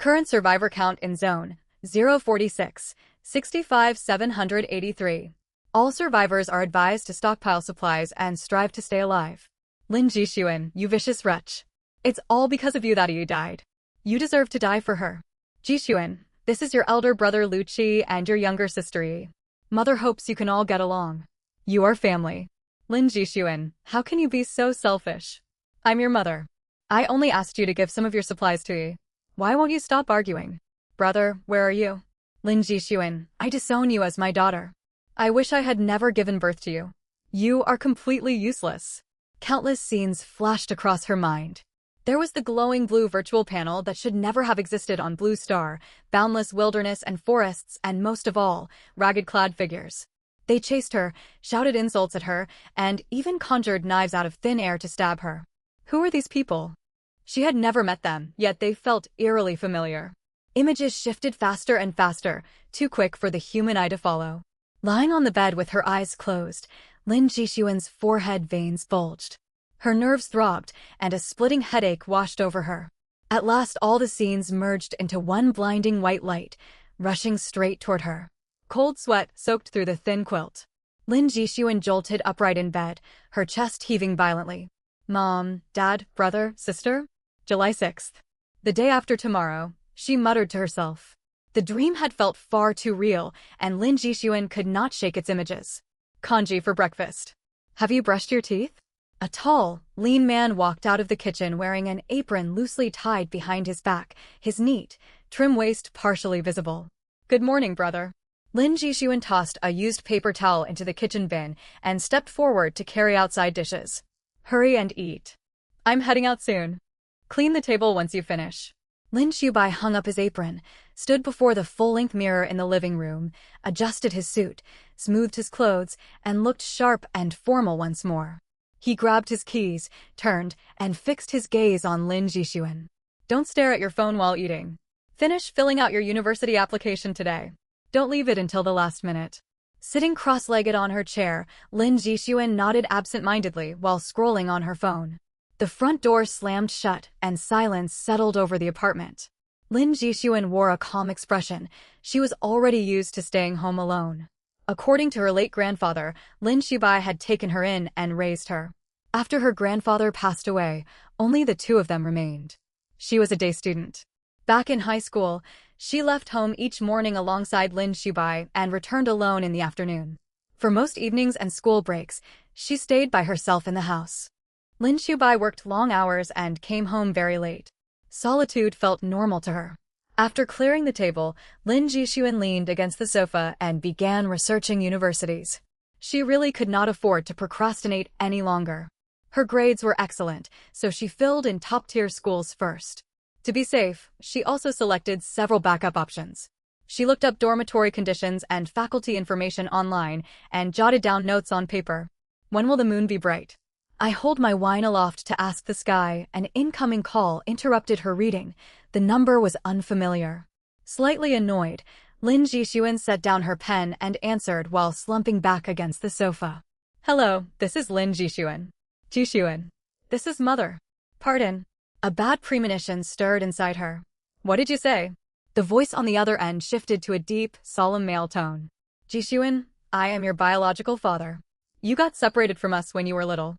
Current survivor count in Zone 046, 65,783. All survivors are advised to stockpile supplies and strive to stay alive. Lin Jixuan, you vicious wretch. It's all because of you that Yi died. You deserve to die for her. Jixuan, this is your elder brother Lu Qi and your younger sister Yi. Mother hopes you can all get along. You are family. Lin Jixuan, how can you be so selfish? I'm your mother. I only asked you to give some of your supplies to Yi. Why won't you stop arguing? Brother, where are you? Lin Jixuan, I disown you as my daughter. I wish I had never given birth to you. You are completely useless. Countless scenes flashed across her mind. There was the glowing blue virtual panel that should never have existed on Blue Star, boundless wilderness and forests, and most of all, ragged-clad figures. They chased her, shouted insults at her, and even conjured knives out of thin air to stab her. Who were these people? She had never met them, yet they felt eerily familiar. Images shifted faster and faster, too quick for the human eye to follow. Lying on the bed with her eyes closed, Lin Jixuan's forehead veins bulged. Her nerves throbbed, and a splitting headache washed over her. At last all the scenes merged into one blinding white light, rushing straight toward her. Cold sweat soaked through the thin quilt. Lin Jixuan jolted upright in bed, her chest heaving violently. Mom, Dad, brother, sister? July 6th. The day after tomorrow, she muttered to herself. The dream had felt far too real, and Lin Jixuan could not shake its images. Congee for breakfast. Have you brushed your teeth? A tall, lean man walked out of the kitchen wearing an apron loosely tied behind his back, his neat, trim waist partially visible. Good morning, brother. Lin Jixuan tossed a used paper towel into the kitchen bin and stepped forward to carry outside dishes. Hurry and eat. I'm heading out soon. Clean the table once you finish. Lin Xiubai hung up his apron, stood before the full-length mirror in the living room, adjusted his suit, smoothed his clothes, and looked sharp and formal once more. He grabbed his keys, turned, and fixed his gaze on Lin Jixuan. Don't stare at your phone while eating. Finish filling out your university application today. Don't leave it until the last minute. Sitting cross-legged on her chair, Lin Jixuan nodded absent-mindedly while scrolling on her phone. The front door slammed shut, and silence settled over the apartment. Lin Jixuan wore a calm expression. She was already used to staying home alone. According to her late grandfather, Lin Xiubai had taken her in and raised her. After her grandfather passed away, only the two of them remained. She was a day student. Back in high school, she left home each morning alongside Lin Xiubai and returned alone in the afternoon. For most evenings and school breaks, she stayed by herself in the house. Lin Xiubai worked long hours and came home very late. Solitude felt normal to her. After clearing the table, Lin Jixuan leaned against the sofa and began researching universities. She really could not afford to procrastinate any longer. Her grades were excellent, so she filled in top-tier schools first. To be safe, she also selected several backup options. She looked up dormitory conditions and faculty information online and jotted down notes on paper. When will the moon be bright? I hold my wine aloft to ask the sky. An incoming call interrupted her reading. The number was unfamiliar. Slightly annoyed, Lin Jixuan set down her pen and answered while slumping back against the sofa. Hello, this is Lin Jixuan. Jixuan. This is Mother. Pardon. A bad premonition stirred inside her. What did you say? The voice on the other end shifted to a deep, solemn male tone. Jixuan, I am your biological father. You got separated from us when you were little.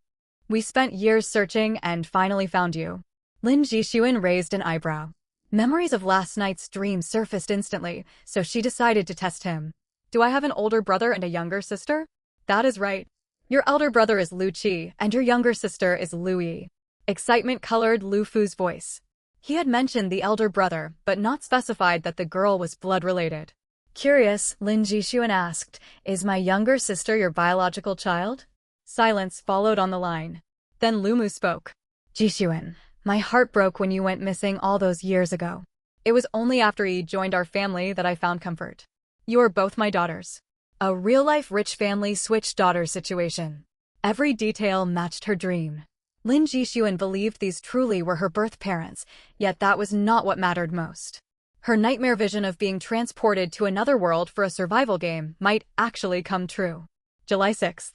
We spent years searching and finally found you. Lin Jixuan raised an eyebrow. Memories of last night's dream surfaced instantly, so she decided to test him. Do I have an older brother and a younger sister? That is right. Your elder brother is Lu Qi, and your younger sister is Lu Yi. Excitement colored Lu Fu's voice. He had mentioned the elder brother, but not specified that the girl was blood-related. Curious, Lin Jixuan asked, is my younger sister your biological child? Silence followed on the line. Then Lu Mu spoke. Jixuan, my heart broke when you went missing all those years ago. It was only after you joined our family that I found comfort. You are both my daughters. A real-life rich family switch daughters situation. Every detail matched her dream. Lin Jixuan believed these truly were her birth parents, yet that was not what mattered most. Her nightmare vision of being transported to another world for a survival game might actually come true. July 6th.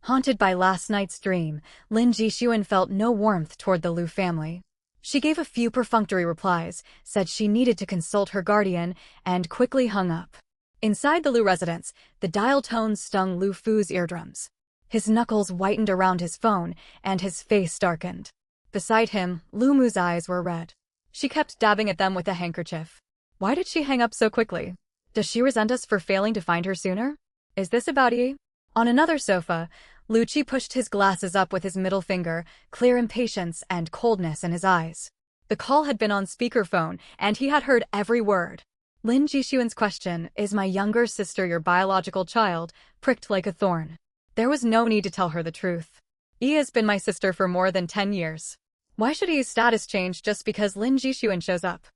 Haunted by last night's dream, Lin Jixuan felt no warmth toward the Lu family. She gave a few perfunctory replies, said she needed to consult her guardian, and quickly hung up. Inside the Lu residence, the dial tones stung Lu Fu's eardrums. His knuckles whitened around his phone, and his face darkened. Beside him, Lu Mu's eyes were red. She kept dabbing at them with a handkerchief. Why did she hang up so quickly? Does she resent us for failing to find her sooner? Is this about Yi? On another sofa, Lucci pushed his glasses up with his middle finger, clear impatience and coldness in his eyes. The call had been on speakerphone, and he had heard every word. Lin Jixuan's question, "Is my younger sister your biological child?" pricked like a thorn. There was no need to tell her the truth. Yi has been my sister for more than 10 years. Why should Yi's status change just because Lin Jixuan shows up?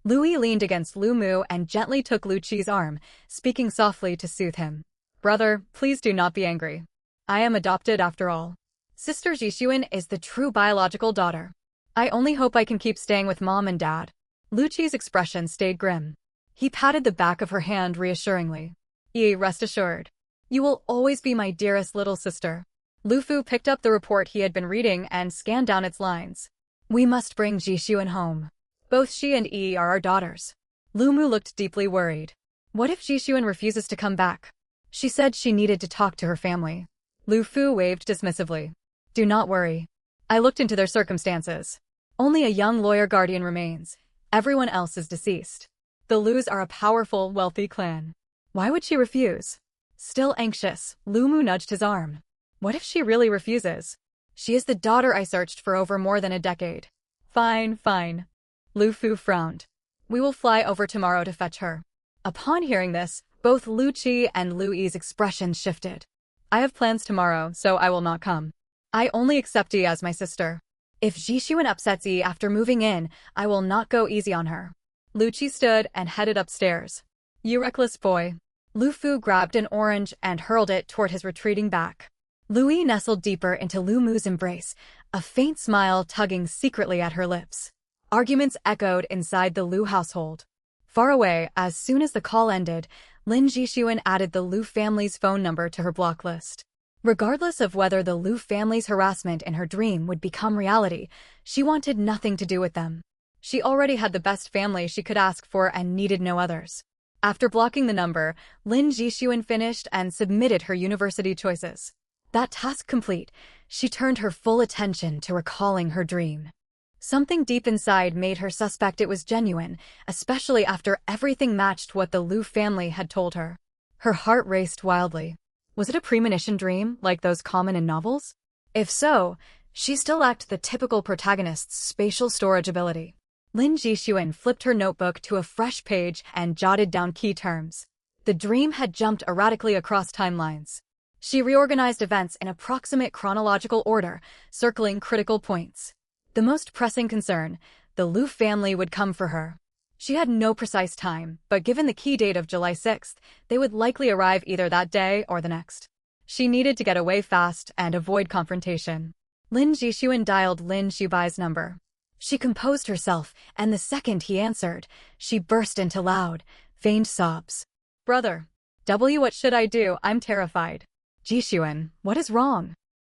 Louis leaned against Lu Mu and gently took Lu Qi's arm, speaking softly to soothe him. Brother, please do not be angry. I am adopted after all. Sister Jixuan is the true biological daughter. I only hope I can keep staying with Mom and Dad. Lu Qi's expression stayed grim. He patted the back of her hand reassuringly. Yi, rest assured. You will always be my dearest little sister. Lu Fu picked up the report he had been reading and scanned down its lines. We must bring Jixuan home. Both she and Yi are our daughters. Lu Mu looked deeply worried. What if Jixuan refuses to come back? She said she needed to talk to her family. Lu Fu waved dismissively. Do not worry. I looked into their circumstances. Only a young lawyer guardian remains. Everyone else is deceased. The Lus are a powerful, wealthy clan. Why would she refuse? Still anxious, Lu Mu nudged his arm. What if she really refuses? She is the daughter I searched for over more than a decade. Fine, fine. Lu Fu frowned. We will fly over tomorrow to fetch her. Upon hearing this, both Lu Qi and Lu Yi's expressions shifted. I have plans tomorrow, so I will not come. I only accept Yi as my sister. If Jixuan upsets Yi after moving in, I will not go easy on her. Lu Qi stood and headed upstairs. You reckless boy. Lu Fu grabbed an orange and hurled it toward his retreating back. Lu Yi nestled deeper into Lu Mu's embrace, a faint smile tugging secretly at her lips. Arguments echoed inside the Lu household. Far away, as soon as the call ended, Lin Jixuan added the Lu family's phone number to her block list. Regardless of whether the Lu family's harassment in her dream would become reality, she wanted nothing to do with them. She already had the best family she could ask for and needed no others. After blocking the number, Lin Jixuan finished and submitted her university choices. That task complete, she turned her full attention to recalling her dream. Something deep inside made her suspect it was genuine, especially after everything matched what the Lu family had told her. Her heart raced wildly. Was it a premonition dream, like those common in novels? If so, she still lacked the typical protagonist's spatial storage ability. Lin Jixuan flipped her notebook to a fresh page and jotted down key terms. The dream had jumped erratically across timelines. She reorganized events in approximate chronological order, circling critical points. The most pressing concern, the Lu family would come for her. She had no precise time, but given the key date of July 6th, they would likely arrive either that day or the next. She needed to get away fast and avoid confrontation. Lin Jixuan dialed Lin Shubai's number. She composed herself, and the second he answered, she burst into loud, feigned sobs. Brother. What should I do? I'm terrified. Jixuan, what is wrong?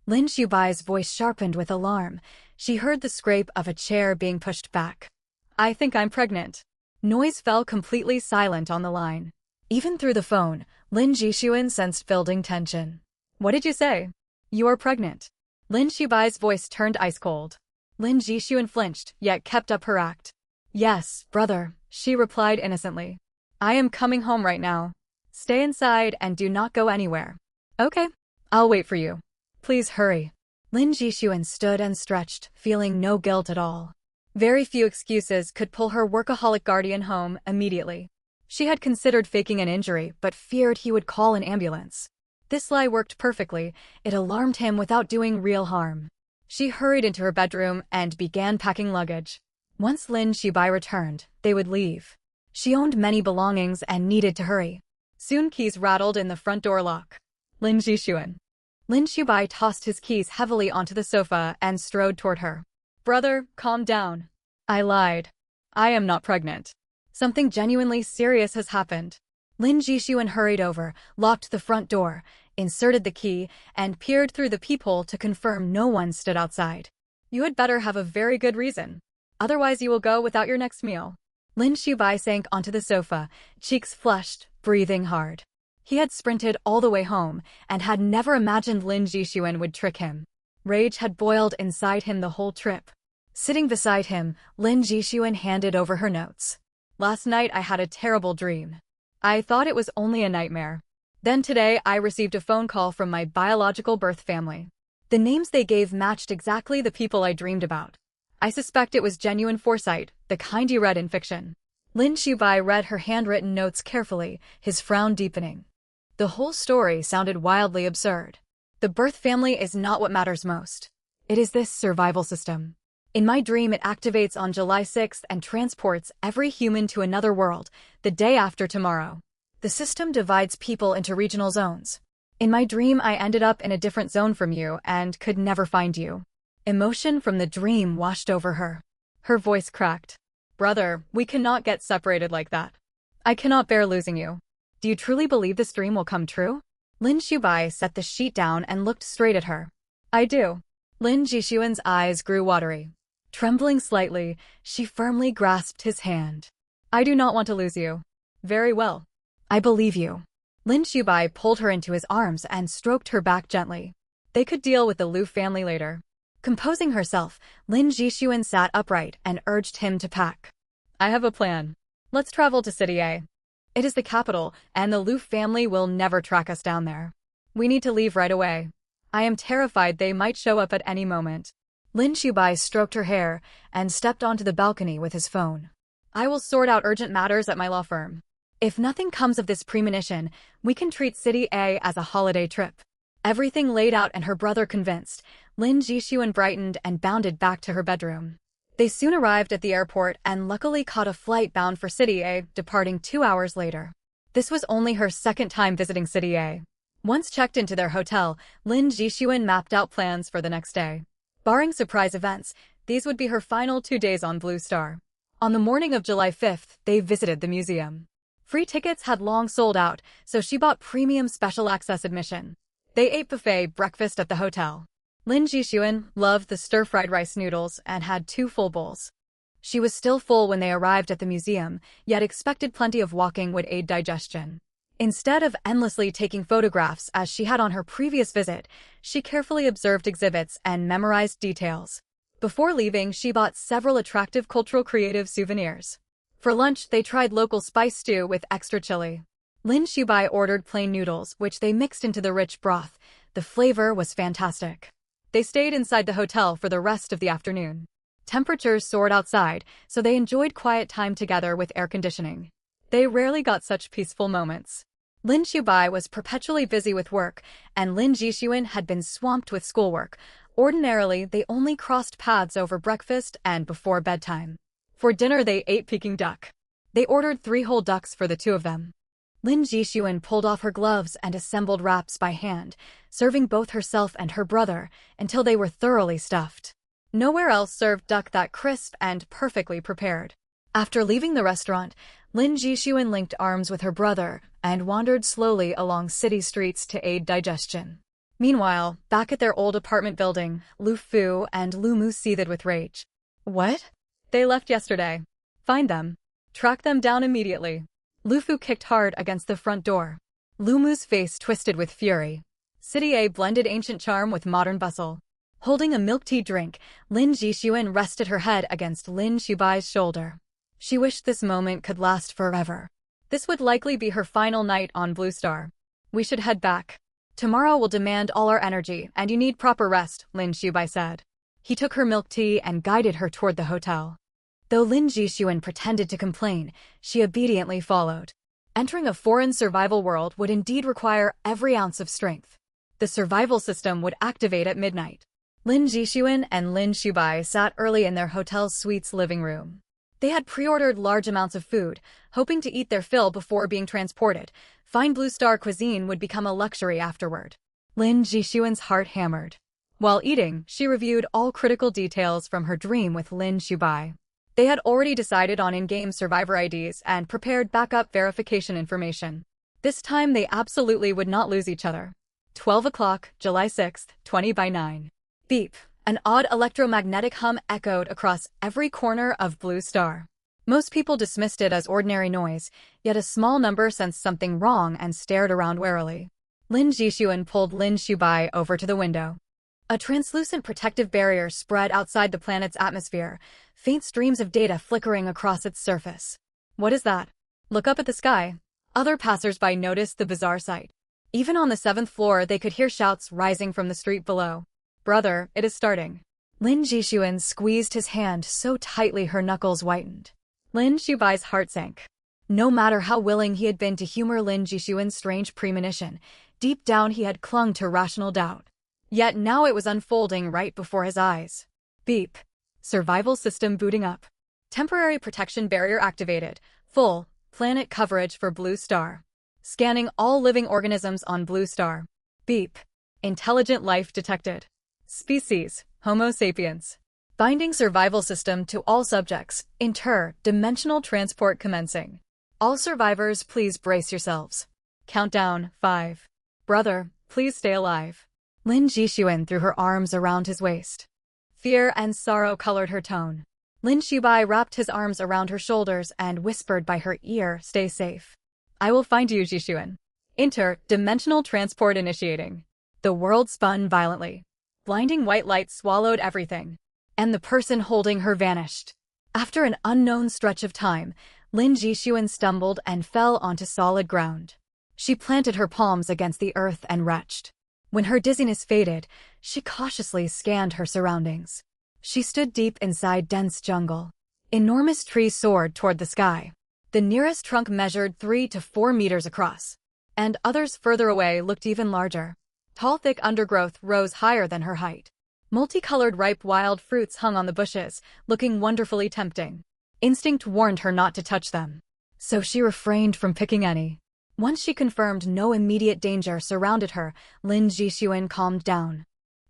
Lin Shubai's voice sharpened with alarm. She heard the scrape of a chair being pushed back. I think I'm pregnant. Noise fell completely silent on the line. Even through the phone, Lin Jixuan sensed building tension. What did you say? You are pregnant. Lin Shubai's voice turned ice cold. Lin Jixuan flinched, yet kept up her act. Yes, brother, she replied innocently. I am coming home right now. Stay inside and do not go anywhere. Okay, I'll wait for you. Please hurry. Lin Jixuan stood and stretched, feeling no guilt at all. Very few excuses could pull her workaholic guardian home immediately. She had considered faking an injury, but feared he would call an ambulance. This lie worked perfectly. It alarmed him without doing real harm. She hurried into her bedroom and began packing luggage. Once Lin Shibai returned, they would leave. She owned many belongings and needed to hurry. Soon keys rattled in the front door lock. Lin Jixuan. Lin Shibai tossed his keys heavily onto the sofa and strode toward her. Brother, calm down. I lied. I am not pregnant. Something genuinely serious has happened. Lin Jixuan hurried over, locked the front door, inserted the key, and peered through the peephole to confirm no one stood outside. You had better have a very good reason. Otherwise you will go without your next meal. Lin Xiaobai sank onto the sofa, cheeks flushed, breathing hard. He had sprinted all the way home and had never imagined Lin Jixuan would trick him. Rage had boiled inside him the whole trip. Sitting beside him, Lin Jixuan handed over her notes. Last night I had a terrible dream. I thought it was only a nightmare. Then today I received a phone call from my biological birth family. The names they gave matched exactly the people I dreamed about. I suspect it was genuine foresight, the kind you read in fiction. Lin Xiaobai read her handwritten notes carefully, his frown deepening. The whole story sounded wildly absurd. The birth family is not what matters most. It is this survival system. In my dream it activates on July 6th and transports every human to another world, the day after tomorrow. The system divides people into regional zones. In my dream I ended up in a different zone from you and could never find you. Emotion from the dream washed over her. Her voice cracked. Brother, we cannot get separated like that. I cannot bear losing you. Do you truly believe this dream will come true? Lin Xiaobai set the sheet down and looked straight at her. I do. Lin Jixuan's eyes grew watery. Trembling slightly, she firmly grasped his hand. I do not want to lose you. Very well. I believe you. Lin Xiaobai pulled her into his arms and stroked her back gently. They could deal with the Lu family later. Composing herself, Lin Jixuan sat upright and urged him to pack. I have a plan. Let's travel to City A. It is the capital, and the Lu family will never track us down there. We need to leave right away. I am terrified they might show up at any moment. Lin Xiaobai stroked her hair and stepped onto the balcony with his phone. I will sort out urgent matters at my law firm. If nothing comes of this premonition, we can treat City A as a holiday trip. Everything laid out and her brother convinced, Lin Jixuan brightened and bounded back to her bedroom. They soon arrived at the airport and luckily caught a flight bound for City A, departing 2 hours later. This was only her second time visiting City A. Once checked into their hotel, Lin Jixuan mapped out plans for the next day. Barring surprise events, these would be her final 2 days on Blue Star. On the morning of July 5th, they visited the museum. Free tickets had long sold out, so she bought premium special access admission. They ate buffet breakfast at the hotel. Lin Jixuan loved the stir-fried rice noodles and had 2 full bowls. She was still full when they arrived at the museum, yet expected plenty of walking would aid digestion. Instead of endlessly taking photographs as she had on her previous visit, she carefully observed exhibits and memorized details. Before leaving, she bought several attractive cultural creative souvenirs. For lunch, they tried local spice stew with extra chili. Lin Xiaobai ordered plain noodles, which they mixed into the rich broth. The flavor was fantastic. They stayed inside the hotel for the rest of the afternoon. Temperatures soared outside, so they enjoyed quiet time together with air conditioning. They rarely got such peaceful moments. Lin Xiaobai was perpetually busy with work, and Lin Jixuan had been swamped with schoolwork. Ordinarily, they only crossed paths over breakfast and before bedtime. For dinner, they ate Peking duck. They ordered 3 whole ducks for the 2 of them. Lin Jixuan pulled off her gloves and assembled wraps by hand, serving both herself and her brother until they were thoroughly stuffed. Nowhere else served duck that crisp and perfectly prepared. After leaving the restaurant, Lin Jixuan linked arms with her brother and wandered slowly along city streets to aid digestion. Meanwhile, back at their old apartment building, Lu Fu and Lu Mu seethed with rage. What? They left yesterday. Find them. Track them down immediately. Lu Fu kicked hard against the front door. Lu Mu's face twisted with fury. City A blended ancient charm with modern bustle. Holding a milk tea drink, Lin Jixuan rested her head against Lin Xiaobai's shoulder. She wished this moment could last forever. This would likely be her final night on Blue Star. We should head back. Tomorrow will demand all our energy, and you need proper rest, Lin Xiaobai said. He took her milk tea and guided her toward the hotel. Though Lin Jixuan pretended to complain, she obediently followed. Entering a foreign survival world would indeed require every ounce of strength. The survival system would activate at midnight. Lin Jixuan and Lin Xiaobai sat early in their hotel suite's living room. They had pre-ordered large amounts of food, hoping to eat their fill before being transported. Fine Blue Star cuisine would become a luxury afterward. Lin Jixuan's heart hammered. While eating, she reviewed all critical details from her dream with Lin Xiaobai. They had already decided on in-game survivor IDs and prepared backup verification information. This time they absolutely would not lose each other. 12 o'clock, July 6th, 20 by 9. Beep. An odd electromagnetic hum echoed across every corner of Blue Star. Most people dismissed it as ordinary noise, yet a small number sensed something wrong and stared around warily. Lin Jixuan pulled Lin Xubai over to the window. A translucent protective barrier spread outside the planet's atmosphere, faint streams of data flickering across its surface. What is that? Look up at the sky. Other passers-by noticed the bizarre sight. Even on the 7th floor, they could hear shouts rising from the street below. Brother, it is starting. Lin Jixuan squeezed his hand so tightly her knuckles whitened. Lin Xubai's heart sank. No matter how willing he had been to humor Lin Jixuan's strange premonition, deep down he had clung to rational doubt. Yet now it was unfolding right before his eyes. Beep. Survival system booting up. Temporary protection barrier activated. Full planet coverage for Blue Star. Scanning all living organisms on Blue Star. Beep. Intelligent life detected. Species, Homo sapiens. Binding survival system to all subjects. Inter-dimensional transport commencing. All survivors, please brace yourselves. Countdown, 5. Brother, please stay alive. Lin Jixuan threw her arms around his waist. Fear and sorrow colored her tone. Lin Xubai wrapped his arms around her shoulders and whispered by her ear, stay safe. I will find you, Jixuan. Inter-dimensional transport initiating. The world spun violently. Blinding white light swallowed everything. And the person holding her vanished. After an unknown stretch of time, Lin Jixuan stumbled and fell onto solid ground. She planted her palms against the earth and retched. When her dizziness faded, she cautiously scanned her surroundings. She stood deep inside dense jungle. Enormous trees soared toward the sky. The nearest trunk measured 3 to 4 meters across, and others further away looked even larger. Tall, thick undergrowth rose higher than her height. Multicolored ripe wild fruits hung on the bushes, looking wonderfully tempting. Instinct warned her not to touch them, so she refrained from picking any. Once she confirmed no immediate danger surrounded her, Lin Jixuan calmed down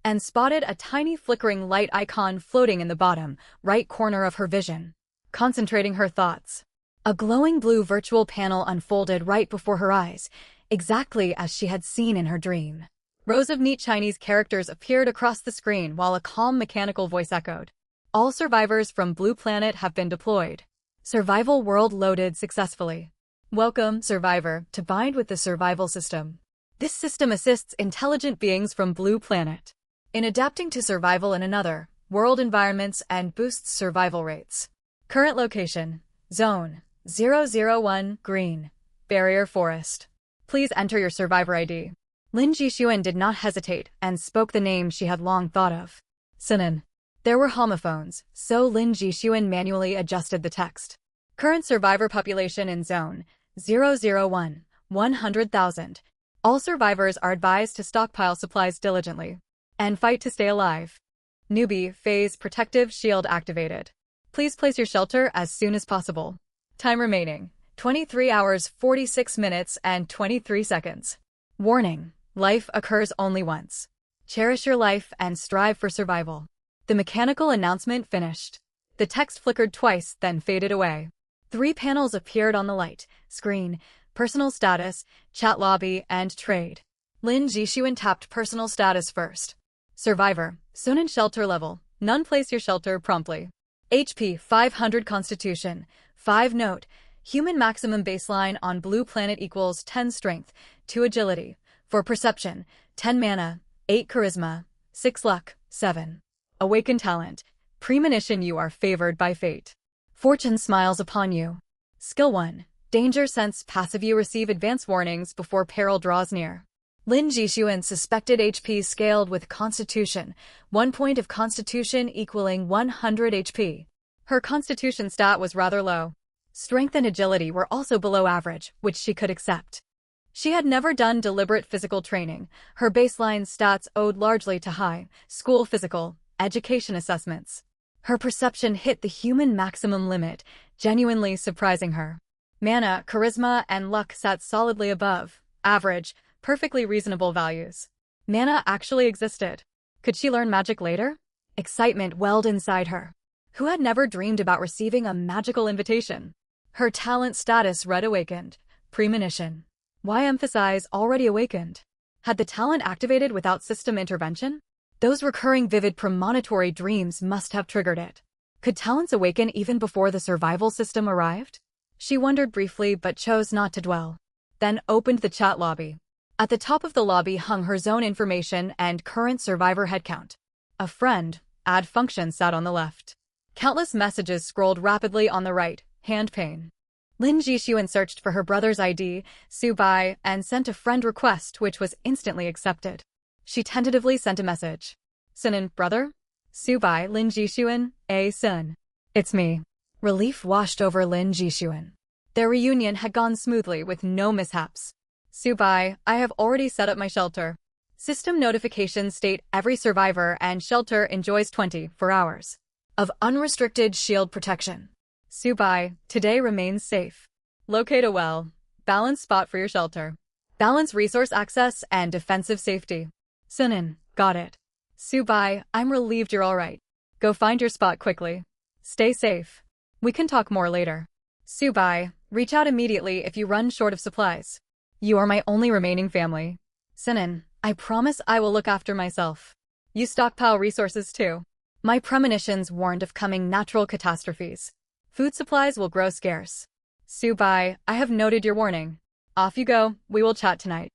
and spotted a tiny flickering light icon floating in the bottom right corner of her vision. Concentrating her thoughts, a glowing blue virtual panel unfolded right before her eyes, exactly as she had seen in her dream. Rows of neat Chinese characters appeared across the screen while a calm mechanical voice echoed. All survivors from Blue Planet have been deployed. Survival world loaded successfully. Welcome, survivor, to bind with the survival system. This system assists intelligent beings from Blue Planet in adapting to survival in another world environments and boosts survival rates. Current location, Zone 001, Green, Barrier Forest. Please enter your survivor ID. Lin Jixuan did not hesitate and spoke the name she had long thought of. Sinan. There were homophones, so Lin Jixuan manually adjusted the text. Current survivor population in Zone 001, 100,000. All survivors are advised to stockpile supplies diligently and fight to stay alive. Newbie phase protective shield activated. Please place your shelter as soon as possible. Time remaining, 23 hours 46 minutes and 23 seconds. Warning, life occurs only once. Cherish your life and strive for survival. The mechanical announcement finished. The text flickered twice, then faded away. 3 panels appeared on the light screen: personal status, chat lobby, and trade. Lin Jixuan tapped personal status first. Survivor, Sonin shelter level, none. Place your shelter promptly. HP 500 Constitution, 5 note, human maximum baseline on Blue Planet equals 10 strength, 2 agility, 4 perception, 10 mana, 8 charisma, 6 luck, 7. Awakened talent, premonition. You are favored by fate. Fortune smiles upon you. Skill 1. Danger sense passive. You receive advance warnings before peril draws near. Lin Jixuan suspected HP scaled with Constitution, 1 point of Constitution equaling 100 HP. Her Constitution stat was rather low. Strength and agility were also below average, which she could accept. She had never done deliberate physical training. Her baseline stats owed largely to high school physical education assessments. Her perception hit the human maximum limit, genuinely surprising her. Mana, charisma, and luck sat solidly above average, perfectly reasonable values. Mana actually existed. Could she learn magic later? Excitement welled inside her. Who had never dreamed about receiving a magical invitation? Her talent status read awakened. Premonition. Why emphasize already awakened? Had the talent activated without system intervention? Those recurring vivid premonitory dreams must have triggered it. Could talents awaken even before the survival system arrived? She wondered briefly but chose not to dwell. Then opened the chat lobby. At the top of the lobby hung her zone information and current survivor headcount. A friend, add function sat on the left. Countless messages scrolled rapidly on the right, hand pane. Lin Jixuan searched for her brother's ID, Su Bai, and sent a friend request which was instantly accepted. She tentatively sent a message. Sunin, brother? Su Bai, Lin Jixuan, Sun. It's me. Relief washed over Lin Jixuan. Their reunion had gone smoothly with no mishaps. Su Bai, I have already set up my shelter. System notifications state every survivor and shelter enjoys 24 hours of unrestricted shield protection. Su Bai, today remains safe. Locate a well-balanced spot for your shelter. Balance resource access and defensive safety. Sunin, got it. Su Bai, I'm relieved you're alright. Go find your spot quickly. Stay safe. We can talk more later. Su Bai, reach out immediately if you run short of supplies. You are my only remaining family. Sunin, I promise I will look after myself. You stockpile resources too. My premonitions warned of coming natural catastrophes. Food supplies will grow scarce. Su Bai, I have noted your warning. Off you go, we will chat tonight.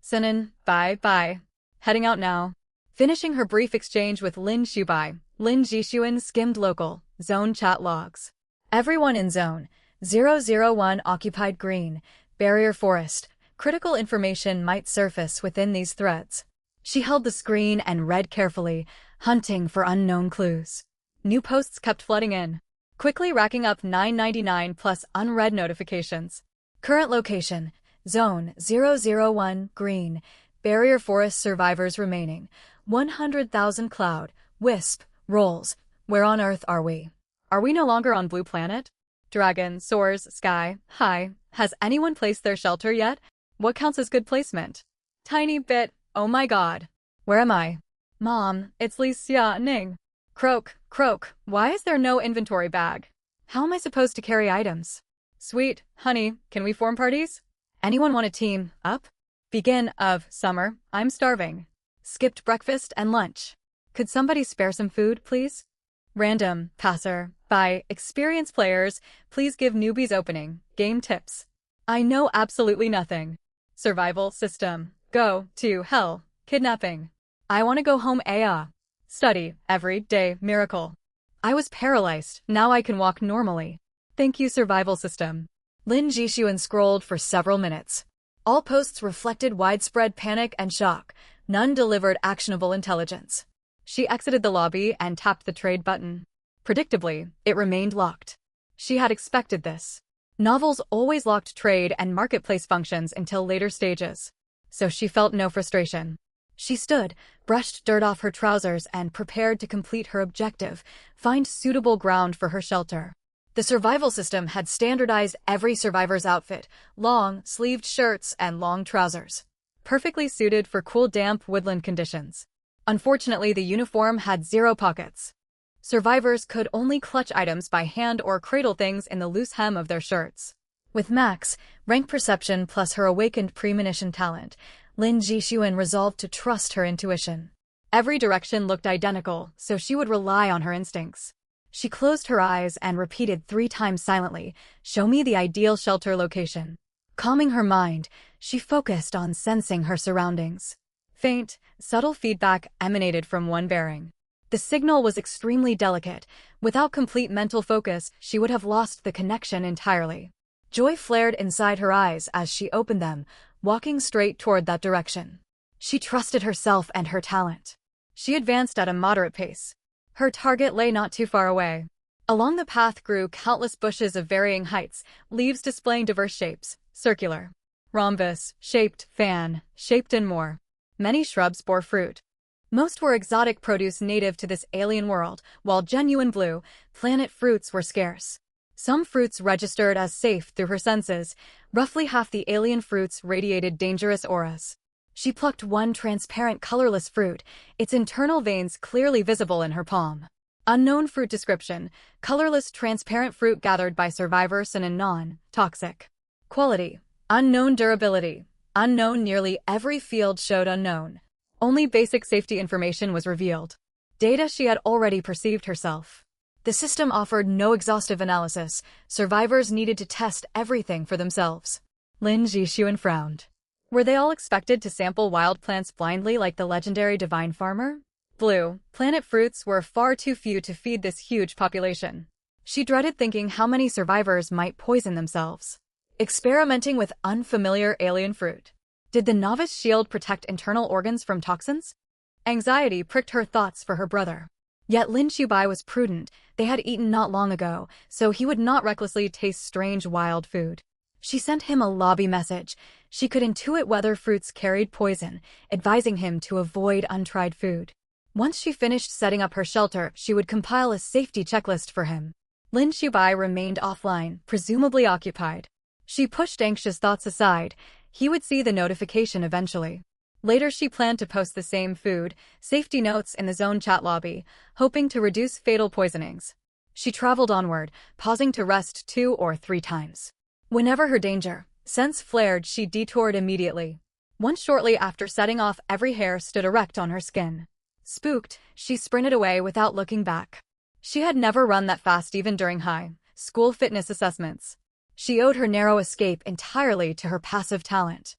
Sunin, bye. Heading out now. Finishing her brief exchange with Lin Shubai, Lin Jixuan skimmed local, zone chat logs. Everyone in zone 001 occupied green, barrier forest. Critical information might surface within these threads. She held the screen and read carefully, hunting for unknown clues. New posts kept flooding in, quickly racking up 999 plus unread notifications. Current location, Zone 001, green, barrier forest survivors remaining, 100,000 cloud, wisp, rolls. Where on Earth are we? Are we no longer on Blue Planet? Dragon, soars, sky, high. Has anyone placed their shelter yet? What counts as good placement? Tiny bit, oh my god. Where am I? Mom, it's Li Xia Ning. Croak, why is there no inventory bag? How am I supposed to carry items? Sweet, honey, can we form parties? Anyone want to team up? Begin of summer, I'm starving. Skipped breakfast and lunch. Could somebody spare some food, please? Random, passer, by, experienced players, please give newbies opening, game tips. I know absolutely nothing. Survival system, go to hell, kidnapping. I want to go home study, every day, miracle. I was paralyzed, now I can walk normally. Thank you survival system. Lin Jixuan scrolled for several minutes. All posts reflected widespread panic and shock, none delivered actionable intelligence. She exited the lobby and tapped the trade button. Predictably, it remained locked. She had expected this. Novels always locked trade and marketplace functions until later stages. So she felt no frustration. She stood, brushed dirt off her trousers and prepared to complete her objective, find suitable ground for her shelter. The survival system had standardized every survivor's outfit, long, sleeved shirts and long trousers. Perfectly suited for cool, damp woodland conditions. Unfortunately, the uniform had 0 pockets. Survivors could only clutch items by hand or cradle things in the loose hem of their shirts. With max, rank perception plus her awakened premonition talent, Lin Jixuan resolved to trust her intuition. Every direction looked identical, so she would rely on her instincts. She closed her eyes and repeated 3 times silently, "Show me the ideal shelter location." Calming her mind, she focused on sensing her surroundings. Faint, subtle feedback emanated from one bearing. The signal was extremely delicate. Without complete mental focus, she would have lost the connection entirely. Joy flared inside her eyes as she opened them, walking straight toward that direction. She trusted herself and her talent. She advanced at a moderate pace. Her target lay not too far away. Along the path grew countless bushes of varying heights, leaves displaying diverse shapes, circular, rhombus, shaped, fan, shaped and more. Many shrubs bore fruit. Most were exotic produce native to this alien world, while genuine blue, planet fruits were scarce. Some fruits registered as safe through her senses. Roughly half the alien fruits radiated dangerous auras. She plucked one transparent colorless fruit, its internal veins clearly visible in her palm. Unknown fruit description, colorless transparent fruit gathered by survivors and non-toxic. Quality, unknown durability, unknown nearly every field showed unknown. Only basic safety information was revealed. Data she had already perceived herself. The system offered no exhaustive analysis. Survivors needed to test everything for themselves. Lin Jixuan frowned. Were they all expected to sample wild plants blindly like the legendary divine farmer? Blue, planet fruits were far too few to feed this huge population. She dreaded thinking how many survivors might poison themselves. Experimenting with unfamiliar alien fruit. Did the novice shield protect internal organs from toxins? Anxiety pricked her thoughts for her brother. Yet Lin Qiubai was prudent. They had eaten not long ago, so he would not recklessly taste strange wild food. She sent him a lobby message. She could intuit whether fruits carried poison, advising him to avoid untried food. Once she finished setting up her shelter, she would compile a safety checklist for him. Lin Qiubai remained offline, presumably occupied. She pushed anxious thoughts aside. He would see the notification eventually. Later she planned to post the same food, safety notes in the zone chat lobby, hoping to reduce fatal poisonings. She traveled onward, pausing to rest 2 or 3 times. Whenever her danger sense flared, she detoured immediately. Once shortly after setting off, every hair stood erect on her skin. Spooked, she sprinted away without looking back. She had never run that fast even during high-school fitness assessments. She owed her narrow escape entirely to her passive talent.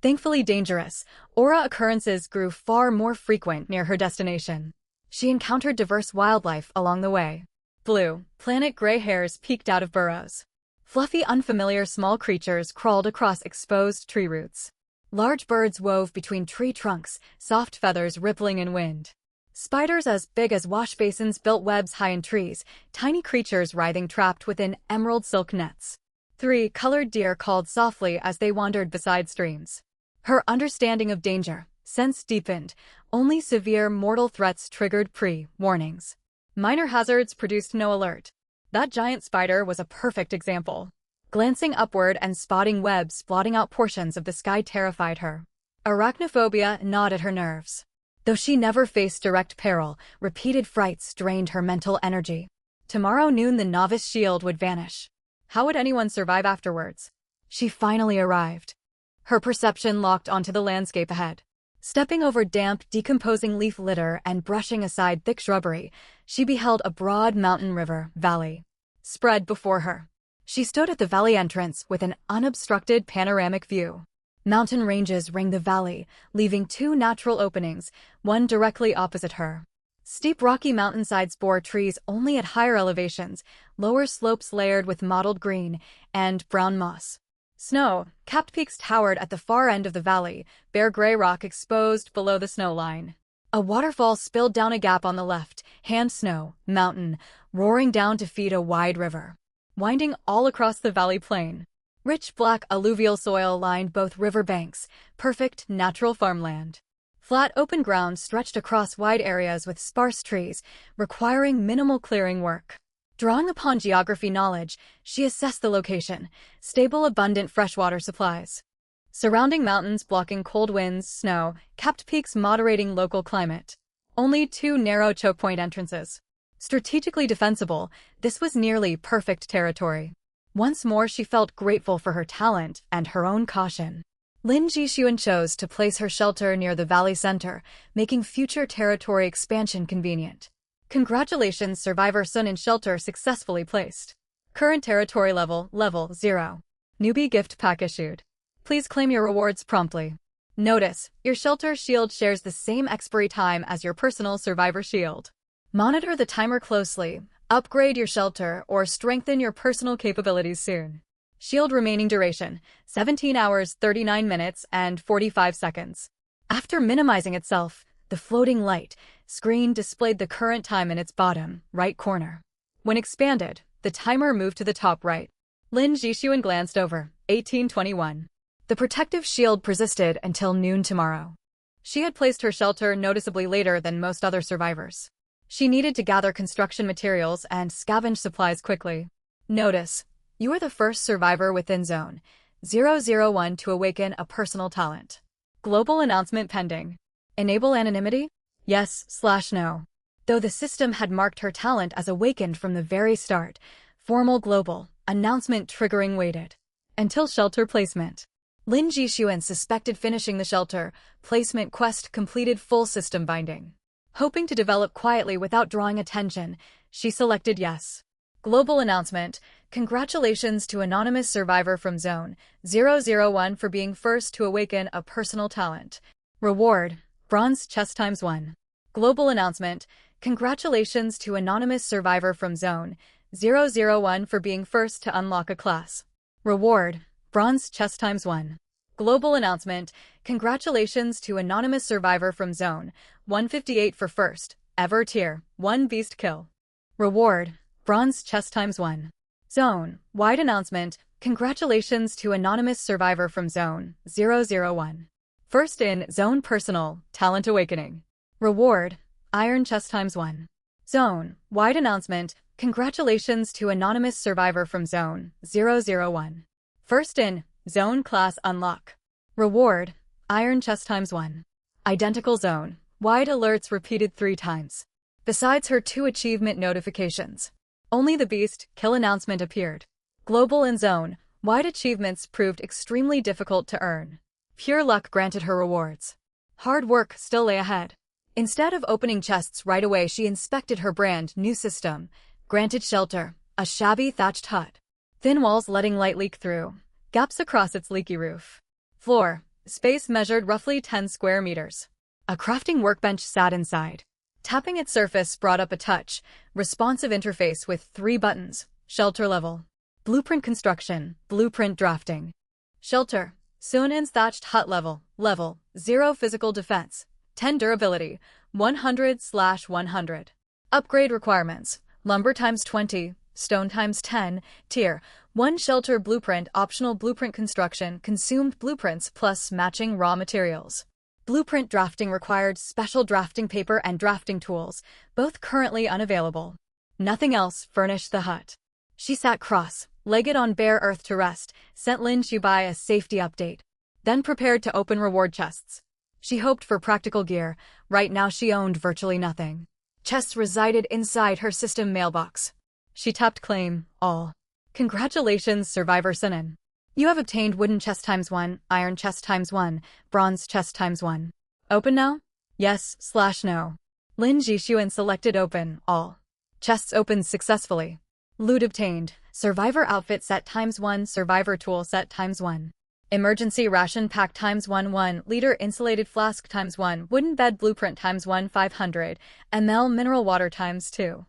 Thankfully dangerous, aura occurrences grew far more frequent near her destination. She encountered diverse wildlife along the way. Blue, planet gray hares peeked out of burrows. Fluffy, unfamiliar small creatures crawled across exposed tree roots. Large birds wove between tree trunks, soft feathers rippling in wind. Spiders as big as wash basins built webs high in trees, tiny creatures writhing trapped within emerald silk nets. 3 colored deer called softly as they wandered beside streams. Her understanding of danger sense deepened. Only severe mortal threats triggered pre-warnings. Minor hazards produced no alert. That giant spider was a perfect example. Glancing upward and spotting webs blotting out portions of the sky terrified her. Arachnophobia gnawed at her nerves. Though she never faced direct peril, repeated frights drained her mental energy. Tomorrow noon the novice shield would vanish. How would anyone survive afterwards? She finally arrived. Her perception locked onto the landscape ahead. Stepping over damp, decomposing leaf litter and brushing aside thick shrubbery, she beheld a broad mountain river valley spread before her. She stood at the valley entrance with an unobstructed panoramic view. Mountain ranges ring the valley, leaving 2 natural openings, one directly opposite her. Steep rocky mountainsides bore trees only at higher elevations, lower slopes layered with mottled green and brown moss. Snow-capped peaks towered at the far end of the valley, bare gray rock exposed below the snow line. A waterfall spilled down a gap on the left, hand snow, mountain, roaring down to feed a wide river, winding all across the valley plain. Rich black alluvial soil lined both river banks, perfect natural farmland. Flat open ground stretched across wide areas with sparse trees, requiring minimal clearing work. Drawing upon geography knowledge, she assessed the location: stable, abundant freshwater supplies. Surrounding mountains blocking cold winds, snow-capped peaks moderating local climate. Only 2 narrow choke point entrances. Strategically defensible, this was nearly perfect territory. Once more she felt grateful for her talent and her own caution. Lin Jixuan chose to place her shelter near the valley center, making future territory expansion convenient. Congratulations, Survivor Sun in shelter successfully placed. Current territory level 0. Newbie gift pack issued. Please claim your rewards promptly. Notice, your shelter shield shares the same expiry time as your personal Survivor shield. Monitor the timer closely, upgrade your shelter, or strengthen your personal capabilities soon. Shield remaining duration, 17 hours 39 minutes and 45 seconds. After minimizing itself, the floating light screen displayed the current time in its bottom right corner. When expanded, the timer moved to the top right. Lin Jixuan glanced over, 1821. The protective shield persisted until noon tomorrow. She had placed her shelter noticeably later than most other survivors. She needed to gather construction materials and scavenge supplies quickly. Notice, you are the first survivor within Zone 001 to awaken a personal talent. Global announcement pending. Enable anonymity? Yes/no. Though the system had marked her talent as awakened from the very start, formal global announcement triggering waited until shelter placement. Lin Jixuan suspected finishing the shelter placement quest completed full system binding. Hoping to develop quietly without drawing attention, she selected yes. Global announcement. Congratulations to anonymous survivor from Zone 001 for being first to awaken a personal talent. Reward. Bronze chest ×1. Global announcement. Congratulations to anonymous survivor from Zone 001 for being first to unlock a class. Reward. Bronze chest ×1. Global announcement. Congratulations to anonymous survivor from Zone 158 for first ever Tier 1 beast kill. Reward. Bronze chest ×1. Zone wide announcement. Congratulations to anonymous survivor from Zone 001. First in Zone personal talent awakening. Reward. Iron chest ×1. Zone wide announcement. Congratulations to anonymous survivor from Zone 001. First in Zone class unlock. Reward. Iron chest ×1. Identical zone. Wide alerts repeated 3 times. Besides her 2 achievement notifications, only the beast kill announcement appeared. Global and zone wide achievements proved extremely difficult to earn. Pure luck granted her rewards. Hard work still lay ahead. Instead of opening chests right away, she inspected her brand new system. Granted shelter, a shabby thatched hut. Thin walls letting light leak through. Gaps across its leaky roof. Floor, space measured roughly 10 square meters. A crafting workbench sat inside. Tapping its surface brought up a touch, responsive interface with 3 buttons. Shelter level. Blueprint construction, blueprint drafting. Shelter, Sunan's thatched hut level. Level, 0 physical defense. 10 durability, 100/100. Upgrade requirements. Lumber ×20, stone ×10, Tier 1 shelter blueprint optional blueprint construction consumed blueprints plus matching raw materials. Blueprint drafting required special drafting paper and drafting tools, both currently unavailable. Nothing else furnished the hut. She sat cross-legged on bare earth to rest, sent Lin Xibai a safety update, then prepared to open reward chests. She hoped for practical gear. Right now she owned virtually nothing. Chests resided inside her system mailbox. She tapped claim all. Congratulations, Survivor Sunan. You have obtained wooden chest ×1, iron chest ×1, bronze chest ×1. Open now? Yes/no. Lin Jixuan selected open all. Chests opened successfully. Loot obtained. Survivor outfit set ×1, survivor tool set ×1. Emergency ration pack ×1 1-liter insulated flask ×1 wooden bed blueprint ×1 500 ml mineral water ×2.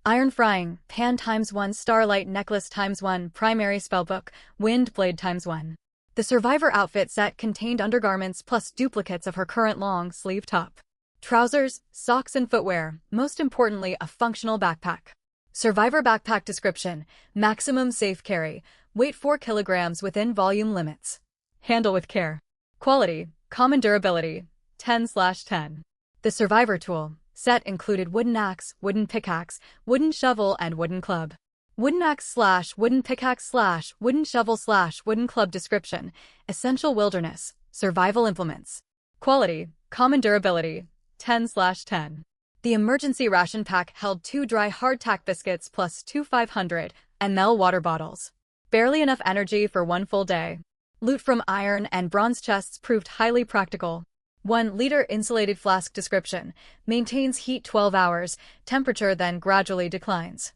Iron frying pan ×1 starlight necklace ×1 primary spellbook wind blade ×1. The survivor outfit set contained undergarments plus duplicates of her current long sleeve top. Trousers, socks and footwear, most importantly a functional backpack. Survivor backpack description, maximum safe carry, weight 4 kilograms within volume limits. Handle with care. Quality, common durability, 10/10. The survivor tool set included wooden axe, wooden pickaxe, wooden shovel and wooden club. Wooden axe/wooden pickaxe/wooden shovel/wooden club description, essential wilderness, survival implements. Quality, common durability, 10/10. The emergency ration pack held 2 dry hardtack biscuits plus 2 500 ml water bottles. Barely enough energy for 1 full day. Loot from iron and bronze chests proved highly practical. 1-liter insulated flask description, maintains heat 12 hours, temperature then gradually declines.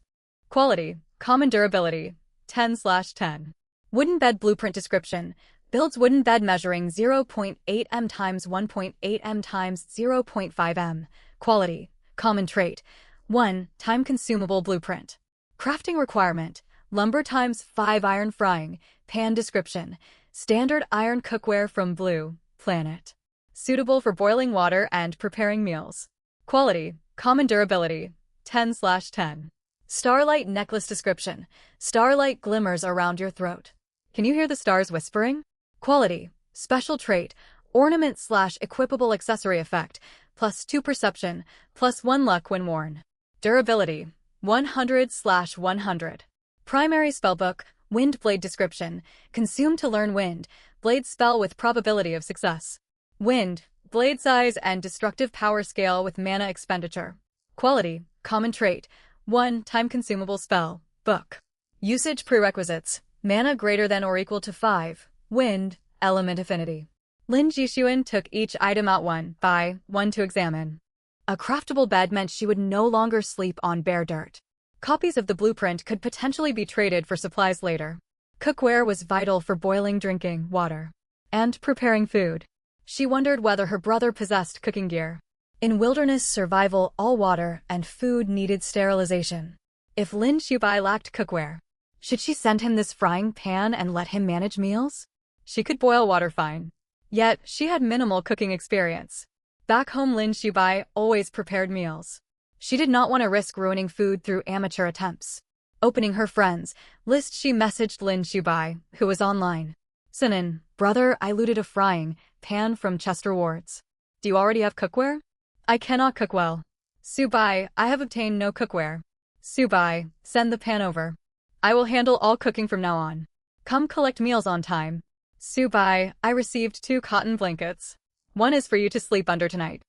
Quality, common durability, 10/10. Wooden bed blueprint description, builds wooden bed measuring 0.8 m x 1.8 m x 0.5 m. Quality, common trait, 1. Time consumable blueprint. Crafting requirement, lumber ×5 iron frying, pan description, standard iron cookware from Blue Planet. Suitable for boiling water and preparing meals. Quality, common durability, 10/10. Starlight necklace description, starlight glimmers around your throat. Can you hear the stars whispering? Quality, special trait, ornament/equipable accessory effect, +2 perception, +1 luck when worn. Durability, 100/100. Primary spellbook, wind blade description, consumed to learn wind, blade spell with probability of success. Wind, blade size and destructive power scale with mana expenditure. Quality, common trait, 1. Time consumable spell, book. Usage prerequisites, mana greater than or equal to 5, wind, Element Affinity. Lin Jixuan took each item out one by one to examine. A craftable bed meant she would no longer sleep on bare dirt. Copies of the blueprint could potentially be traded for supplies later. Cookware was vital for boiling drinking water and preparing food. She wondered whether her brother possessed cooking gear. In wilderness survival, all water and food needed sterilization. If Lin Xiaobai lacked cookware, should she send him this frying pan and let him manage meals? She could boil water fine. Yet, she had minimal cooking experience. Back home, Lin Xiaobai always prepared meals. She did not want to risk ruining food through amateur attempts. Opening her friends list, she messaged Lin Xiaobai, who was online. Sinin, brother, I looted a frying pan from Chester Ward's. Do you already have cookware? I cannot cook well. Subai, I have obtained no cookware. Subai, send the pan over. I will handle all cooking from now on. Come collect meals on time. Subai, I received 2 cotton blankets. One is for you to sleep under tonight.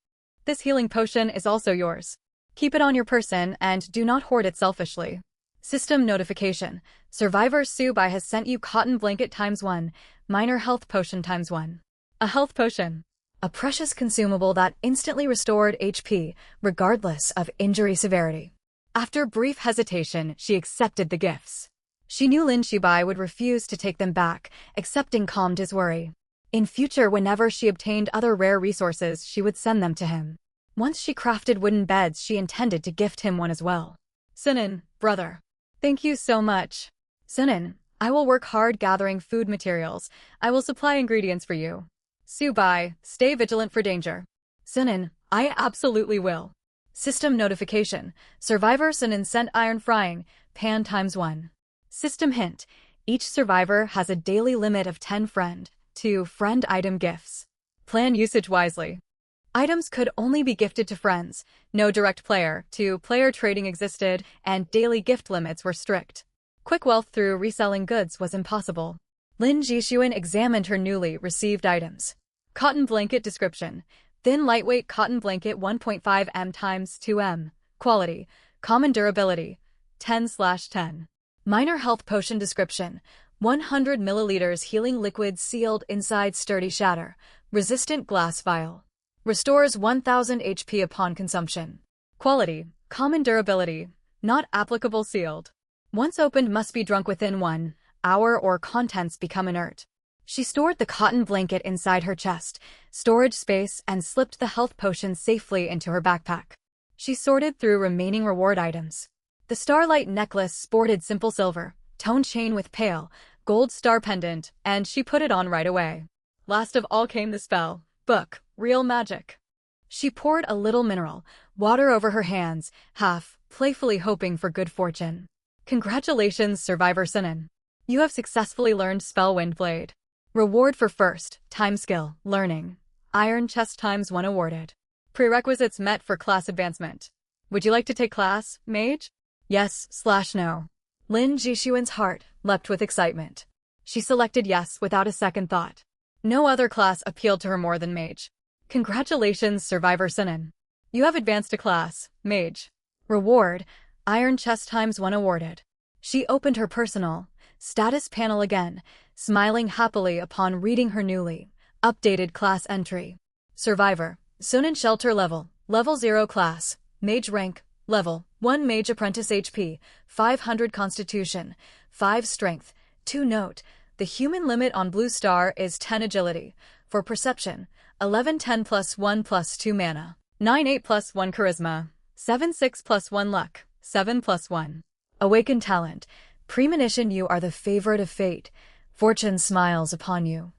This healing potion is also yours. Keep it on your person and do not hoard it selfishly. System notification. Survivor Subai has sent you cotton blanket ×1, minor health potion ×1. A health potion. A precious consumable that instantly restored HP, regardless of injury severity. After brief hesitation, she accepted the gifts. She knew Lin Xiaobai would refuse to take them back, accepting calmed his worry. In future, whenever she obtained other rare resources, she would send them to him. Once she crafted wooden beds, she intended to gift him one as well. Sinin, brother. Thank you so much. Sinin, I will work hard gathering food materials. I will supply ingredients for you. Subai, stay vigilant for danger. Sinin, I absolutely will. System notification. Survivor Sinin sent iron frying pan ×1. System hint. Each survivor has a daily limit of 10 friend to friend item gifts. Plan usage wisely. Items could only be gifted to friends. No direct player to player trading existed, and daily gift limits were strict. Quick wealth through reselling goods was impossible. Lin Jixuan examined her newly received items. Cotton blanket description. Thin lightweight cotton blanket 1.5 m × 2 m. Quality. Common durability. 10/10. Minor health potion description. 100 milliliters healing liquid sealed inside sturdy shatter. Resistant glass vial. Restores 1000 HP upon consumption. Quality. Common durability. Not applicable sealed. Once opened must be drunk within 1 hour or contents become inert. She stored the cotton blanket inside her chest, storage space, and slipped the health potion safely into her backpack. She sorted through remaining reward items. The starlight necklace sported simple silver, toned chain with pale, gold star pendant, and she put it on right away. Last of all came the spell book, Real Magic. She poured a little mineral water over her hands, half playfully hoping for good fortune. Congratulations, Survivor Sinin. You have successfully learned Spell Wind Blade. Reward for first time skill learning. Iron chest ×1 awarded. Prerequisites met for class advancement. Would you like to take class, Mage? Yes/no. Lin Jixuan's heart leapt with excitement. She selected yes without a second thought. No other class appealed to her more than Mage. Congratulations, Survivor Sinin. You have advanced to class, Mage. Reward, Iron chest ×1 awarded. She opened her personal status panel again, smiling happily upon reading her newly updated class entry. Survivor, Sunin Shelter Level 0 class, Mage Rank, Level 1 Mage Apprentice HP, 500 Constitution, 5 Strength. 2 Note, the human limit on Blue Star is 10 Agility. For Perception, 11 10 +1 +2 Mana, 9 8 +1 Charisma, 7 6 +1 Luck, 7 +1. Awakened Talent, Premonition. You are the favorite of fate. Fortune smiles upon you.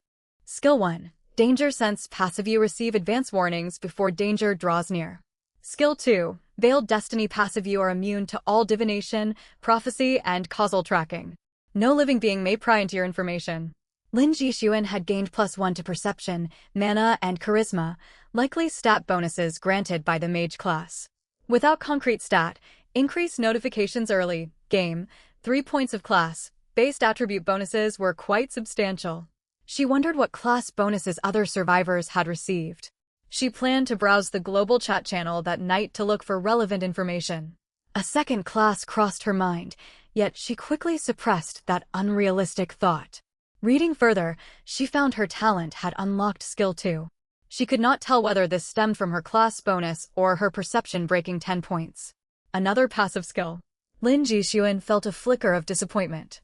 Skill 1. Danger Sense passive. You receive advance warnings before danger draws near. Skill 2. Veiled Destiny passive. You are immune to all divination, prophecy, and causal tracking. No living being may pry into your information. Lin Jixuan had gained +1 to Perception, Mana, and Charisma, likely stat bonuses granted by the Mage class. Without concrete stat, increased notifications early, game, 3 points of class-based attribute bonuses were quite substantial. She wondered what class bonuses other survivors had received. She planned to browse the global chat channel that night to look for relevant information. A second class crossed her mind, yet she quickly suppressed that unrealistic thought. Reading further, she found her talent had unlocked skill 2. She could not tell whether this stemmed from her class bonus or her perception breaking 10 points. Another passive skill. Lin Jixuan felt a flicker of disappointment.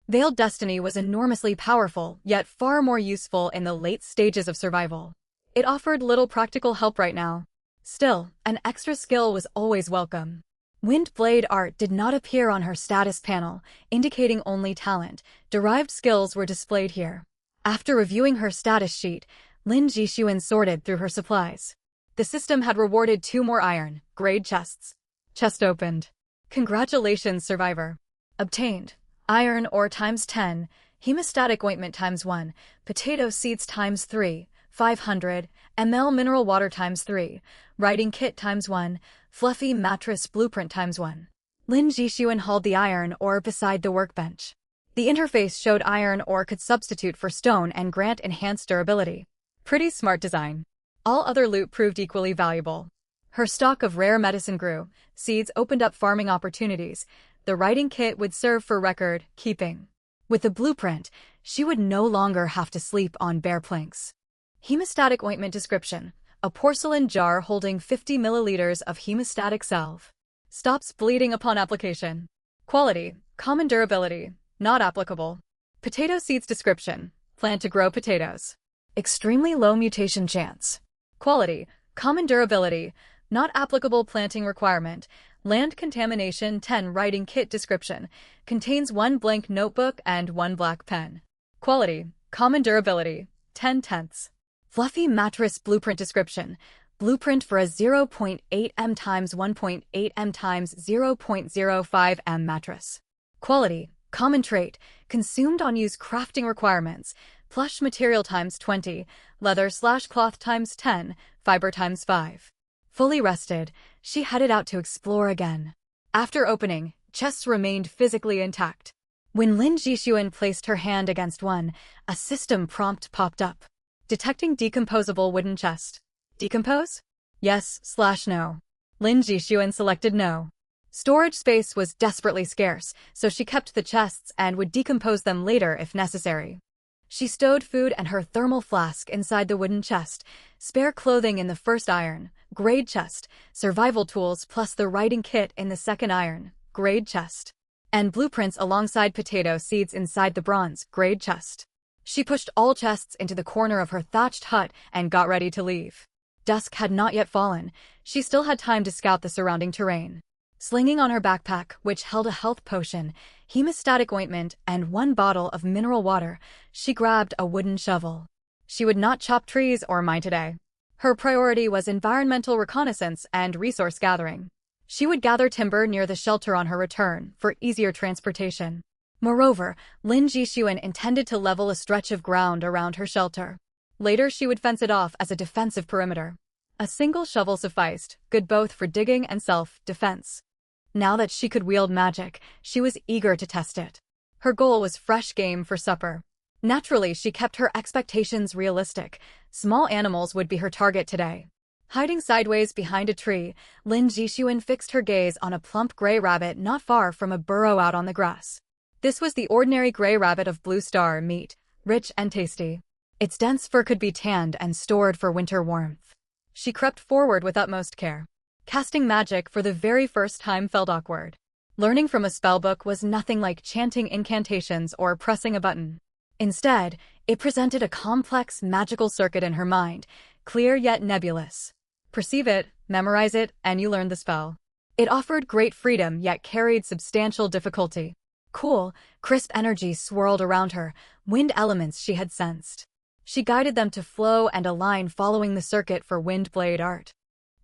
Veiled Destiny was enormously powerful, yet far more useful in the late stages of survival. It offered little practical help right now. Still, an extra skill was always welcome. Wind Blade art did not appear on her status panel, indicating only talent. Derived skills were displayed here. After reviewing her status sheet, Lin Jixuan sorted through her supplies. The system had rewarded 2 more iron grade chests. Chest opened. Congratulations, survivor. Obtained. Iron ore times 10, hemostatic ointment times 1, potato seeds times 3, 500 ml mineral water times 3, writing kit times 1, fluffy mattress blueprint times 1. Lin Jixuan hauled the iron ore beside the workbench. The interface showed iron ore could substitute for stone and grant enhanced durability. Pretty smart design. All other loot proved equally valuable. Her stock of rare medicine grew, seeds opened up farming opportunities. The writing kit would serve for record keeping. With the blueprint, she would no longer have to sleep on bare planks. Hemostatic ointment description. A porcelain jar holding 50 milliliters of hemostatic salve. Stops bleeding upon application. Quality. Common durability. Not applicable. Potato seeds description. Plant to grow potatoes. Extremely low mutation chance. Quality. Common durability. Not applicable planting requirement. Land contamination 10 writing kit description. Contains 1 blank notebook and 1 black pen. Quality. Common durability. 10/10. Fluffy mattress blueprint description. Blueprint for a 0.8 m x 1.8 m x 0.05 m mattress. Quality. Common trait. Consumed on use crafting requirements. Plush material times 20. Leather/cloth times 10. Fiber times 5. Fully rested, she headed out to explore again. After opening, chests remained physically intact. When Lin Jixuan placed her hand against one, a system prompt popped up. Detecting decomposable wooden chest. Decompose? Yes/no. Lin Jixuan selected no. Storage space was desperately scarce, so she kept the chests and would decompose them later if necessary. She stowed food and her thermal flask inside the wooden chest, spare clothing in the first iron grade chest, survival tools plus the writing kit in the second iron grade chest, and blueprints alongside potato seeds inside the bronze grade chest. She pushed all chests into the corner of her thatched hut and got ready to leave. Dusk had not yet fallen. She still had time to scout the surrounding terrain. Slinging on her backpack, which held a health potion, hemostatic ointment, and 1 bottle of mineral water, she grabbed a wooden shovel. She would not chop trees or mine today. Her priority was environmental reconnaissance and resource gathering. She would gather timber near the shelter on her return for easier transportation. Moreover, Lin Jixuan intended to level a stretch of ground around her shelter. Later she would fence it off as a defensive perimeter. A single shovel sufficed, good both for digging and self-defense. Now that she could wield magic, she was eager to test it. Her goal was fresh game for supper. Naturally, she kept her expectations realistic. Small animals would be her target today. Hiding sideways behind a tree, Lin Jixuan fixed her gaze on a plump gray rabbit not far from a burrow out on the grass. This was the ordinary gray rabbit of Blue Star meat, rich and tasty. Its dense fur could be tanned and stored for winter warmth. She crept forward with utmost care. Casting magic for the very first time felt awkward. Learning from a spellbook was nothing like chanting incantations or pressing a button. Instead, it presented a complex magical circuit in her mind, clear yet nebulous. Perceive it, memorize it, and you learn the spell. It offered great freedom yet carried substantial difficulty. Cool, crisp energy swirled around her, wind elements she had sensed. She guided them to flow and align following the circuit for wind blade art.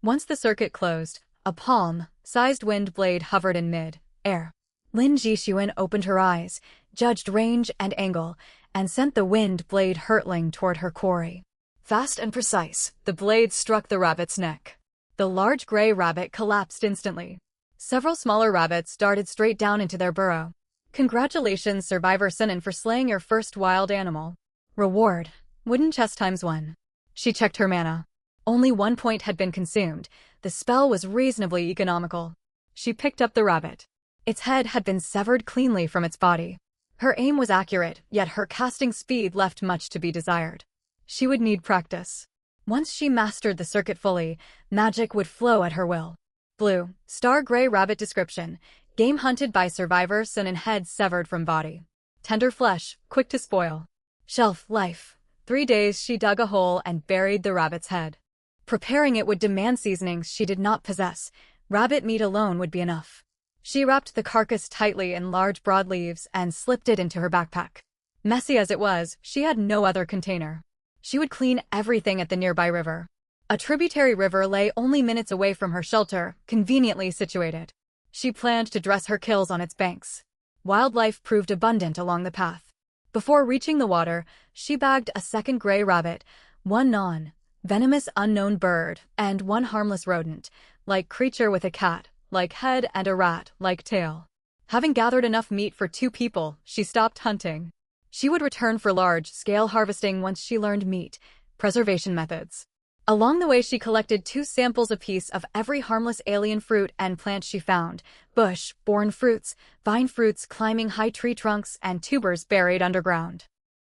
Once the circuit closed, a palm-sized wind blade hovered in mid-air. Lin Jixuan opened her eyes, judged range and angle, and sent the wind blade hurtling toward her quarry. Fast and precise, the blade struck the rabbit's neck. The large gray rabbit collapsed instantly. Several smaller rabbits darted straight down into their burrow. Congratulations, Survivor Sinan, for slaying your first wild animal. Reward: wooden chest ×1. She checked her mana. Only 1 point had been consumed. The spell was reasonably economical. She picked up the rabbit. Its head had been severed cleanly from its body. Her aim was accurate, yet her casting speed left much to be desired. She would need practice. Once she mastered the circuit fully, magic would flow at her will. Blue, star gray rabbit description. Game hunted by survivor, son and head severed from body. Tender flesh, quick to spoil. Shelf life. 3 days she dug a hole and buried the rabbit's head. Preparing it would demand seasonings she did not possess. Rabbit meat alone would be enough. She wrapped the carcass tightly in large broadleaves and slipped it into her backpack. Messy as it was, she had no other container. She would clean everything at the nearby river. A tributary river lay only minutes away from her shelter, conveniently situated. She planned to dress her kills on its banks. Wildlife proved abundant along the path. Before reaching the water, she bagged a second gray rabbit, one non-venomous unknown bird, and one harmless rodent-like creature with a cat-like head and a rat-like tail. Having gathered enough meat for 2 people, she stopped hunting. She would return for large-scale harvesting once she learned meat preservation methods. Along the way, she collected 2 samples apiece of every harmless alien fruit and plant she found: bush-borne fruits, vine fruits climbing high tree trunks, and tubers buried underground.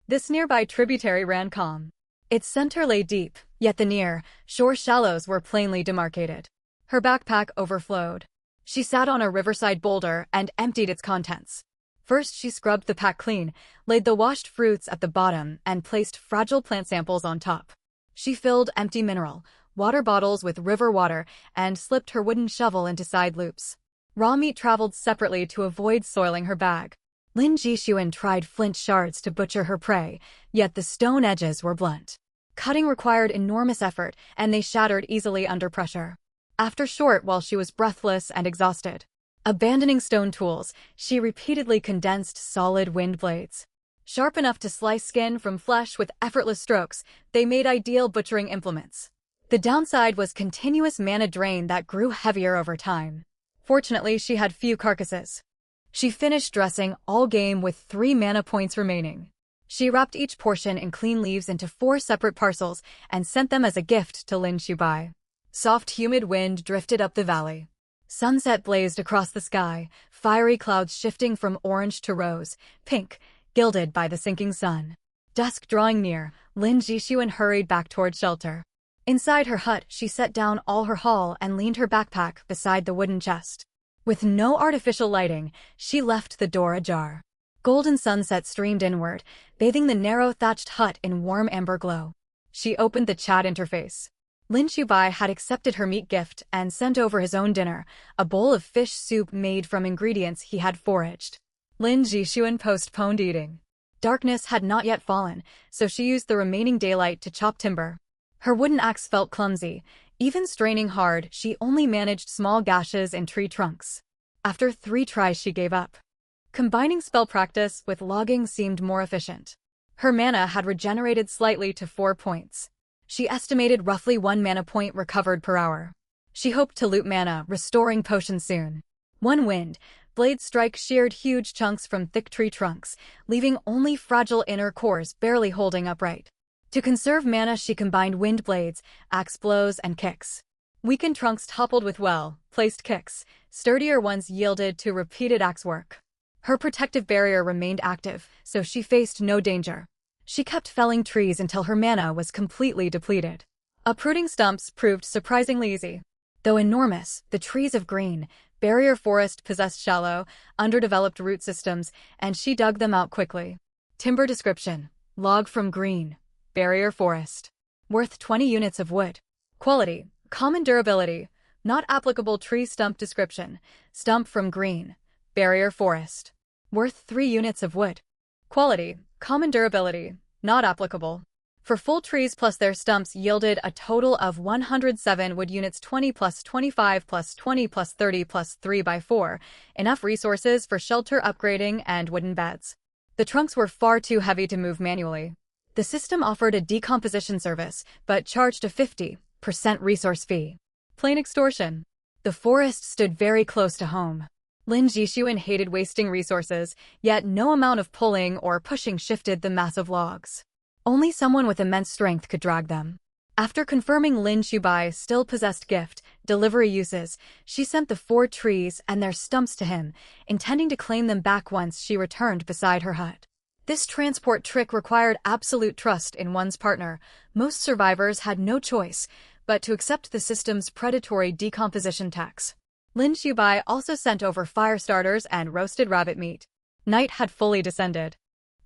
This nearby tributary ran calm. Its center lay deep, yet the near-shore shallows were plainly demarcated. Her backpack overflowed. She sat on a riverside boulder and emptied its contents. First, she scrubbed the pack clean, laid the washed fruits at the bottom, and placed fragile plant samples on top. She filled empty mineral water bottles with river water and slipped her wooden shovel into side loops. Raw meat traveled separately to avoid soiling her bag. Lin Jixuan tried flint shards to butcher her prey, yet the stone edges were blunt. Cutting required enormous effort, and they shattered easily under pressure. After short, while she was breathless and exhausted, abandoning stone tools, she repeatedly condensed solid wind blades. Sharp enough to slice skin from flesh with effortless strokes, they made ideal butchering implements. The downside was continuous mana drain that grew heavier over time. Fortunately, she had few carcasses. She finished dressing all game with 3 mana points remaining. She wrapped each portion in clean leaves into 4 separate parcels and sent them as a gift to Lin Shubai. Soft, humid wind drifted up the valley. Sunset blazed across the sky, fiery clouds shifting from orange to rose, pink, gilded by the sinking sun. Dusk drawing near, Lin Jixuan hurried back toward shelter. Inside her hut, she set down all her haul and leaned her backpack beside the wooden chest. With no artificial lighting, she left the door ajar. Golden sunset streamed inward, bathing the narrow thatched hut in warm amber glow. She opened the chat interface. Lin Shubai had accepted her meat gift and sent over his own dinner, a bowl of fish soup made from ingredients he had foraged. Lin Jixuan postponed eating. Darkness had not yet fallen, so she used the remaining daylight to chop timber. Her wooden axe felt clumsy. Even straining hard, she only managed small gashes in tree trunks. After 3 tries, she gave up. Combining spell practice with logging seemed more efficient. Her mana had regenerated slightly to 4 points. She estimated roughly 1 mana point recovered per hour. She hoped to loot mana, restoring potions soon. One wind blade strike sheared huge chunks from thick tree trunks, leaving only fragile inner cores barely holding upright. To conserve mana, she combined wind blades, axe blows, and kicks. Weakened trunks toppled with well-placed kicks. Sturdier ones yielded to repeated axe work. Her protective barrier remained active, so she faced no danger. She kept felling trees until her mana was completely depleted. Uprooting stumps proved surprisingly easy. Though enormous, the trees of green barrier forest possessed shallow, underdeveloped root systems, and she dug them out quickly. Timber description: log from green barrier forest. Worth 20 units of wood. Quality: common durability. Not applicable. Tree stump description: stump from green barrier forest. Worth 3 units of wood. Quality: common durability. Not applicable. For full trees plus their stumps yielded a total of 107 wood units. 20 plus 25 plus 20 plus 30 plus 3 by 4. Enough resources for shelter upgrading and wooden beds. The trunks were far too heavy to move manually. The system offered a decomposition service, but charged a 50% resource fee. Plain extortion. The forest stood very close to home. Lin Jixuan hated wasting resources, yet no amount of pulling or pushing shifted the massive logs. Only someone with immense strength could drag them. After confirming Lin Shubai's still possessed gift, Delivery uses. She sent the 4 trees and their stumps to him, intending to claim them back once she returned beside her hut. This transport trick required absolute trust in one's partner. Most survivors had no choice but to accept the system's predatory decomposition tax. Lin Xiaobai also sent over fire starters and roasted rabbit meat. Night had fully descended.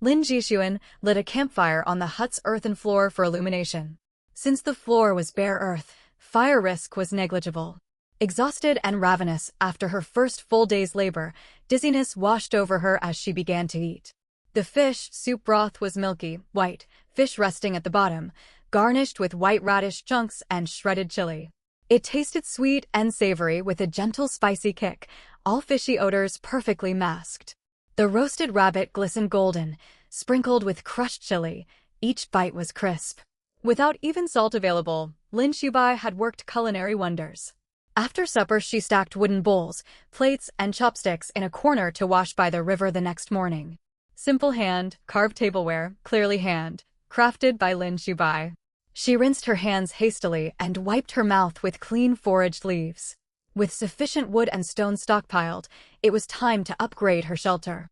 Lin Jixuan lit a campfire on the hut's earthen floor for illumination. Since the floor was bare earth, fire risk was negligible. Exhausted and ravenous after her first full day's labor, dizziness washed over her as she began to eat. The fish soup broth was milky, white, fish resting at the bottom, garnished with white radish chunks and shredded chili. It tasted sweet and savory with a gentle spicy kick, all fishy odors perfectly masked. The roasted rabbit glistened golden, sprinkled with crushed chili. Each bite was crisp. Without even salt available, Lin Xiaobai had worked culinary wonders. After supper, she stacked wooden bowls, plates, and chopsticks in a corner to wash by the river the next morning. Simple hand-carved tableware, clearly hand-crafted by Lin Xiaobai. She rinsed her hands hastily and wiped her mouth with clean foraged leaves. With sufficient wood and stone stockpiled, it was time to upgrade her shelter.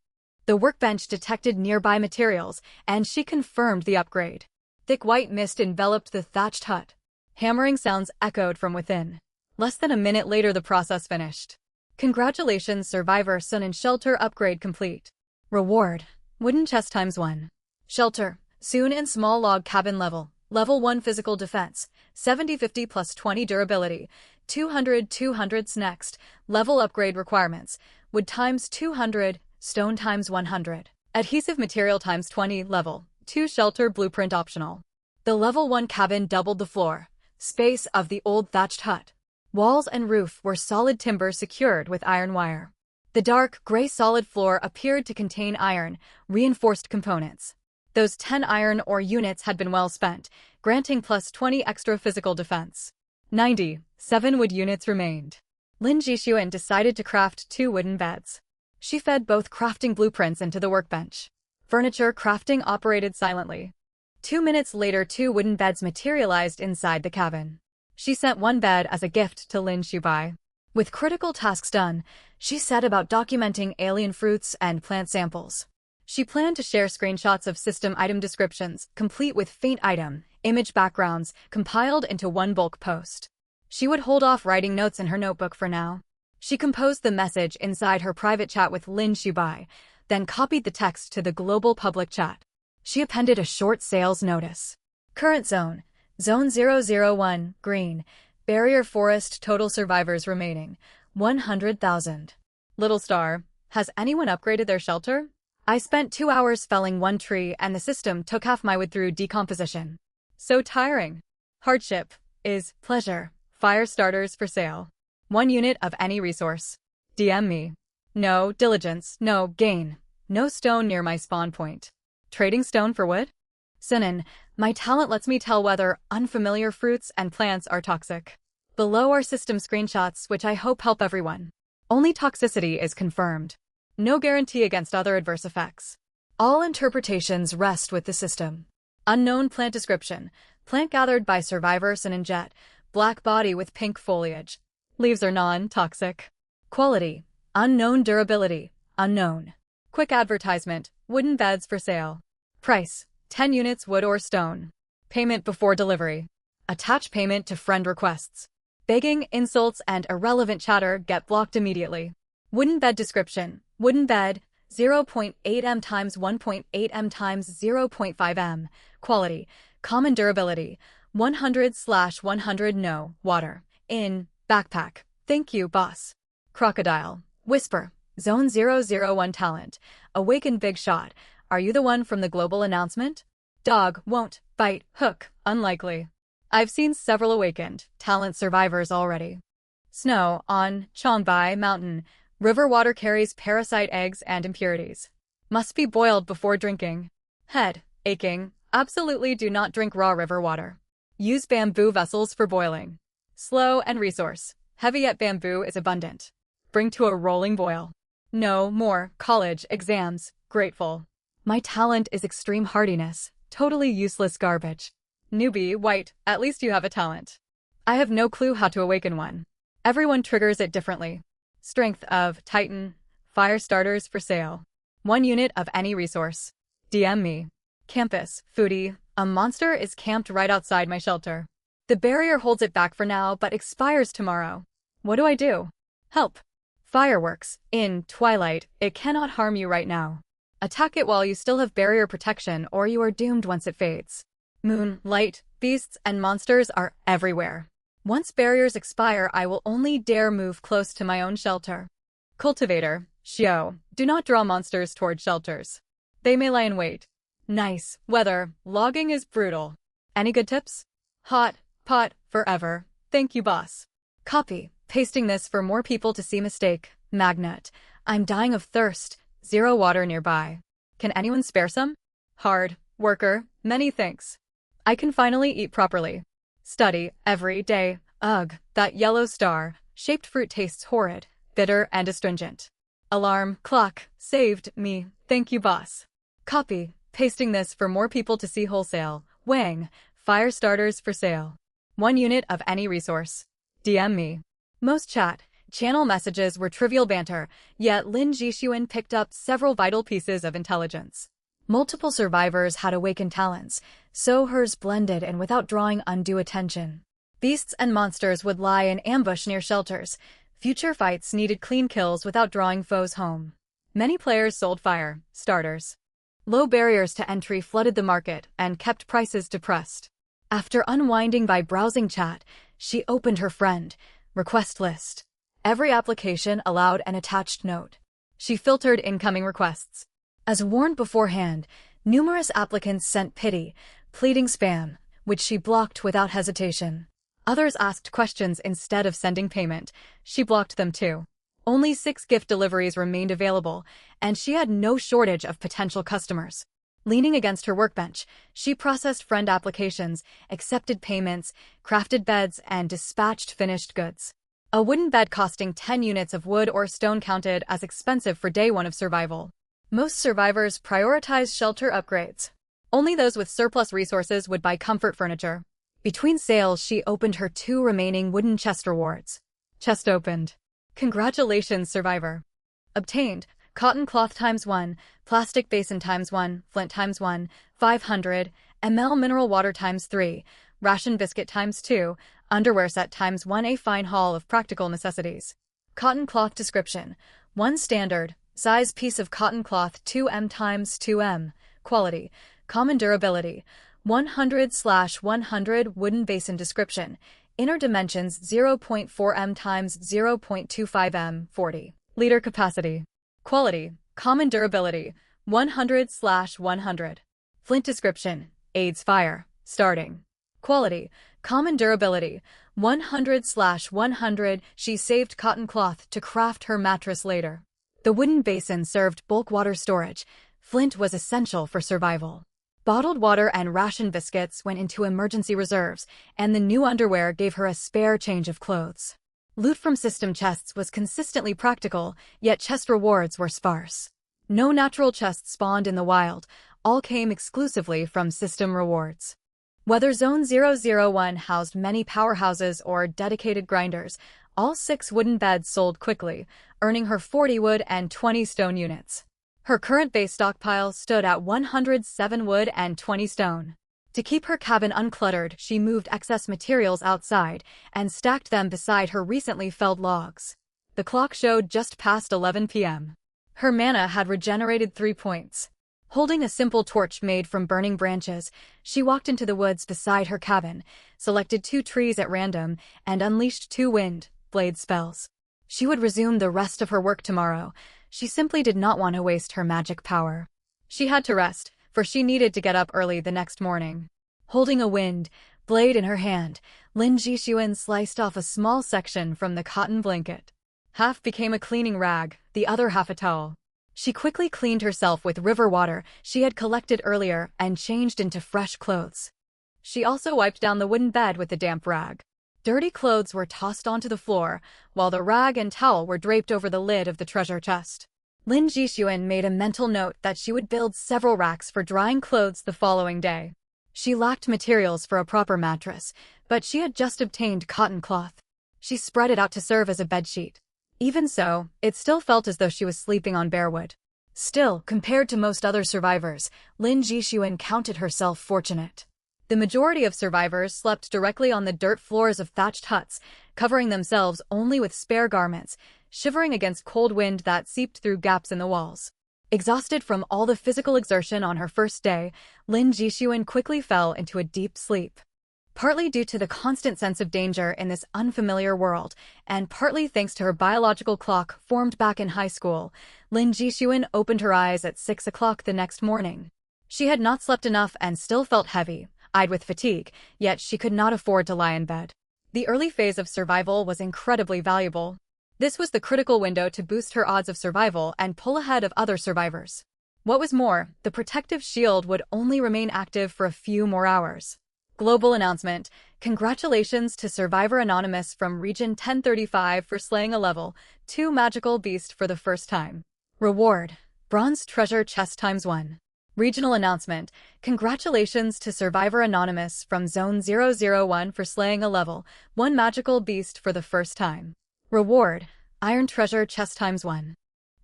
The workbench detected nearby materials, and she confirmed the upgrade. Thick white mist enveloped the thatched hut. Hammering sounds echoed from within. Less than a minute later, the process finished. Congratulations, Survivor Sun and Shelter upgrade complete. Reward: wooden chest ×1. Shelter: soon and small log cabin level. Level 1 physical defense, 70-50 plus 20 durability, 200 next. Level upgrade requirements: wood ×200, stone ×100. Adhesive material ×20, level 2 shelter blueprint optional. The level 1 cabin doubled the floor space of the old thatched hut. Walls and roof were solid timber secured with iron wire. The dark, gray solid floor appeared to contain iron, reinforced components. Those 10 iron ore units had been well spent, granting plus 20 extra physical defense. 97 wood units remained. Lin Jixuan decided to craft 2 wooden beds. She fed both crafting blueprints into the workbench. Furniture crafting operated silently. 2 minutes later, 2 wooden beds materialized inside the cabin. She sent 1 bed as a gift to Lin Xiaobai. With critical tasks done, she set about documenting alien fruits and plant samples. She planned to share screenshots of system item descriptions, complete with faint item, image backgrounds, compiled into 1 bulk post. She would hold off writing notes in her notebook for now. She composed the message inside her private chat with Lin Xiaobai, then copied the text to the global public chat. She appended a short sales notice. Current zone: Zone 001, green. Barrier forest, total survivors remaining, 100,000. Little star: has anyone upgraded their shelter? I spent 2 hours felling 1 tree and the system took half my wood through decomposition. So tiring. Hardship is pleasure. Fire starters for sale. 1 unit of any resource. DM me. No diligence, no gain. No stone near my spawn point. Trading stone for wood? Sinan, my talent lets me tell whether unfamiliar fruits and plants are toxic. Below are system screenshots, which I hope help everyone. Only toxicity is confirmed. No guarantee against other adverse effects. All interpretations rest with the system. Unknown plant description: plant gathered by Survivor Sun Jet, black body with pink foliage. Leaves are non-toxic. Quality: unknown. Durability: unknown. Quick advertisement: wooden beds for sale. Price: 10 units wood or stone. Payment before delivery. Attach payment to friend requests. Begging, insults, and irrelevant chatter get blocked immediately. Wooden bed description: wooden bed, 0.8 m x 1.8 m x 0.5 m. Quality: common. Durability: 100/100. No water in backpack. Thank you, boss. Crocodile. Whisper: Zone 001 talent. Awaken big shot. Are you the one from the global announcement? Dog won't bite. Hook: unlikely. I've seen several awakened talent survivors already. Snow on Chongbai Mountain. River water carries parasite eggs and impurities. Must be boiled before drinking. Head aching. Absolutely do not drink raw river water. Use bamboo vessels for boiling. Slow and resource heavy, yet bamboo is abundant. Bring to a rolling boil. No more college exams. Grateful. My talent is extreme hardiness. Totally useless garbage. Newbie white, at least you have a talent. I have no clue how to awaken one. Everyone triggers it differently. Strength of Titan. Fire starters for sale. 1 unit of any resource. DM me. Campus. Foodie. A monster is camped right outside my shelter. The barrier holds it back for now but expires tomorrow. What do I do? Help. Fireworks. In Twilight, it cannot harm you right now. Attack it while you still have barrier protection or you are doomed once it fades. Moon, light, beasts, and monsters are everywhere. Once barriers expire, I will only dare move close to my own shelter. Cultivator. Xiao. Do not draw monsters toward shelters. They may lie in wait. Nice. Weather. Logging is brutal. Any good tips? Hot. Pot. Forever. Thank you, boss. Copy. Pasting this for more people to see. Mistake. Magnet. I'm dying of thirst. 0 water nearby. Can anyone spare some? Hard. Worker. Many thanks. I can finally eat properly. Study. Every day. Ugh. That yellow star-shaped fruit tastes horrid, bitter, and astringent. Alarm. Clock. Saved me. Thank you, boss. Copy. Pasting this for more people to see. Wholesale. Wang. Fire starters for sale. 1 unit of any resource. DM me. Most channel messages were trivial banter, yet Lin Jixuan picked up several vital pieces of intelligence. Multiple survivors had awakened talents, so hers blended in without drawing undue attention. Beasts and monsters would lie in ambush near shelters. Future fights needed clean kills without drawing foes home. Many players sold fire starters. Low barriers to entry flooded the market and kept prices depressed. After unwinding by browsing chat, she opened her friend request list. Every application allowed an attached note. She filtered incoming requests. As warned beforehand, numerous applicants sent pity, pleading spam, which she blocked without hesitation. Others asked questions instead of sending payment. She blocked them too. Only 6 gift deliveries remained available, and she had no shortage of potential customers. Leaning against her workbench, she processed friend applications, accepted payments, crafted beds, and dispatched finished goods. A wooden bed costing 10 units of wood or stone counted as expensive for day 1 of survival. Most survivors prioritized shelter upgrades. Only those with surplus resources would buy comfort furniture. Between sales, she opened her 2 remaining wooden chest rewards. Chest opened. Congratulations, survivor. Obtained. Cotton cloth ×1, plastic basin ×1, flint ×1, 500 ml mineral water ×3, ration biscuit ×2, underwear set ×1. A fine haul of practical necessities. Cotton cloth description. 1 standard, size piece of cotton cloth 2m × 2m, quality, common durability, 100/100 wooden basin description, inner dimensions 0.4m × 0.25m, 40 liter capacity. Quality, common durability, 100/100. Flint description, aids fire, starting. Quality, common durability, 100/100. She saved cotton cloth to craft her mattress later. The wooden basin served bulk water storage. Flint was essential for survival. Bottled water and ration biscuits went into emergency reserves, and the new underwear gave her a spare change of clothes. Loot from system chests was consistently practical, yet chest rewards were sparse. No natural chests spawned in the wild, all came exclusively from system rewards. Whether Zone 001 housed many powerhouses or dedicated grinders, all 6 wooden beds sold quickly, earning her 40 wood and 20 stone units. Her current base stockpile stood at 107 wood and 20 stone. To keep her cabin uncluttered, she moved excess materials outside and stacked them beside her recently felled logs. The clock showed just past 11 p.m. Her mana had regenerated 3 points. Holding a simple torch made from burning branches, she walked into the woods beside her cabin, selected 2 trees at random, and unleashed 2 wind blade spells. She would resume the rest of her work tomorrow. She simply did not want to waste her magic power. She had to rest, for she needed to get up early the next morning. Holding a wind blade in her hand, Lin Jixuan sliced off a small section from the cotton blanket. Half became a cleaning rag, the other half a towel. She quickly cleaned herself with river water she had collected earlier and changed into fresh clothes. She also wiped down the wooden bed with the damp rag. Dirty clothes were tossed onto the floor, while the rag and towel were draped over the lid of the treasure chest. Lin Jixuan made a mental note that she would build several racks for drying clothes the following day. She lacked materials for a proper mattress, but she had just obtained cotton cloth. She spread it out to serve as a bedsheet. Even so, it still felt as though she was sleeping on bare wood. Still, compared to most other survivors, Lin Jixuan counted herself fortunate. The majority of survivors slept directly on the dirt floors of thatched huts, covering themselves only with spare garments, shivering against cold wind that seeped through gaps in the walls. Exhausted from all the physical exertion on her first day, Lin Jixuan quickly fell into a deep sleep. Partly due to the constant sense of danger in this unfamiliar world, and partly thanks to her biological clock formed back in high school, Lin Jixuan opened her eyes at 6 o'clock the next morning. She had not slept enough and still felt heavy, eyed with fatigue, yet she could not afford to lie in bed. The early phase of survival was incredibly valuable. This was the critical window to boost her odds of survival and pull ahead of other survivors. What was more, the protective shield would only remain active for a few more hours. Global announcement. Congratulations to Survivor Anonymous from Region 1035 for slaying a level 2 magical beast for the first time. Reward. Bronze treasure chest ×1. Regional announcement. Congratulations to Survivor Anonymous from Zone 001 for slaying a level 1 magical beast for the first time. Reward. Iron treasure chest ×1.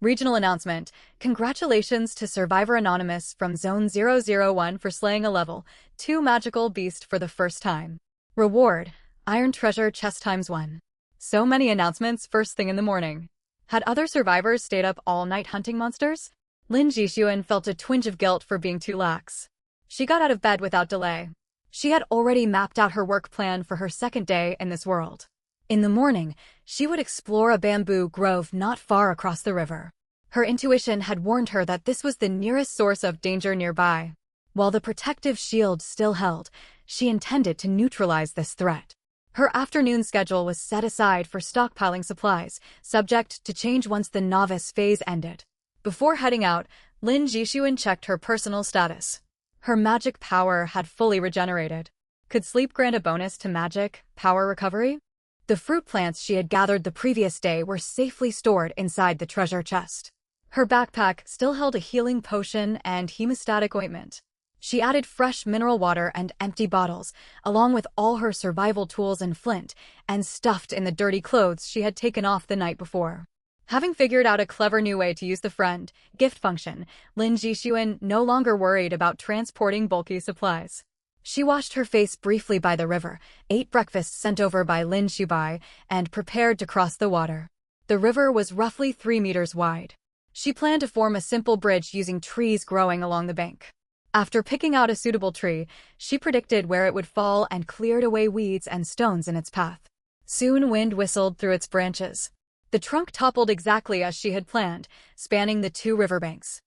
Regional announcement. Congratulations to Survivor Anonymous from Zone 001 for slaying a level 2 magical beast for the first time. Reward. Iron treasure chest ×1. So many announcements first thing in the morning. Had other survivors stayed up all night hunting monsters? Lin Jixuan felt a twinge of guilt for being too lax. She got out of bed without delay. She had already mapped out her work plan for her second day in this world. In the morning, she would explore a bamboo grove not far across the river. Her intuition had warned her that this was the nearest source of danger nearby. While the protective shield still held, she intended to neutralize this threat. Her afternoon schedule was set aside for stockpiling supplies, subject to change once the novice phase ended. Before heading out, Lin Jixuan checked her personal status. Her magic power had fully regenerated. Could sleep grant a bonus to magic power recovery? The fruit plants she had gathered the previous day were safely stored inside the treasure chest. Her backpack still held a healing potion and hemostatic ointment. She added fresh mineral water and empty bottles, along with all her survival tools and flint, and stuffed in the dirty clothes she had taken off the night before. Having figured out a clever new way to use the friend gift function, Lin Jixuan no longer worried about transporting bulky supplies. She washed her face briefly by the river, ate breakfast sent over by Lin Shubai, and prepared to cross the water. The river was roughly 3 meters wide. She planned to form a simple bridge using trees growing along the bank. After picking out a suitable tree, she predicted where it would fall and cleared away weeds and stones in its path. Soon wind whistled through its branches. The trunk toppled exactly as she had planned, spanning the 2 riverbanks.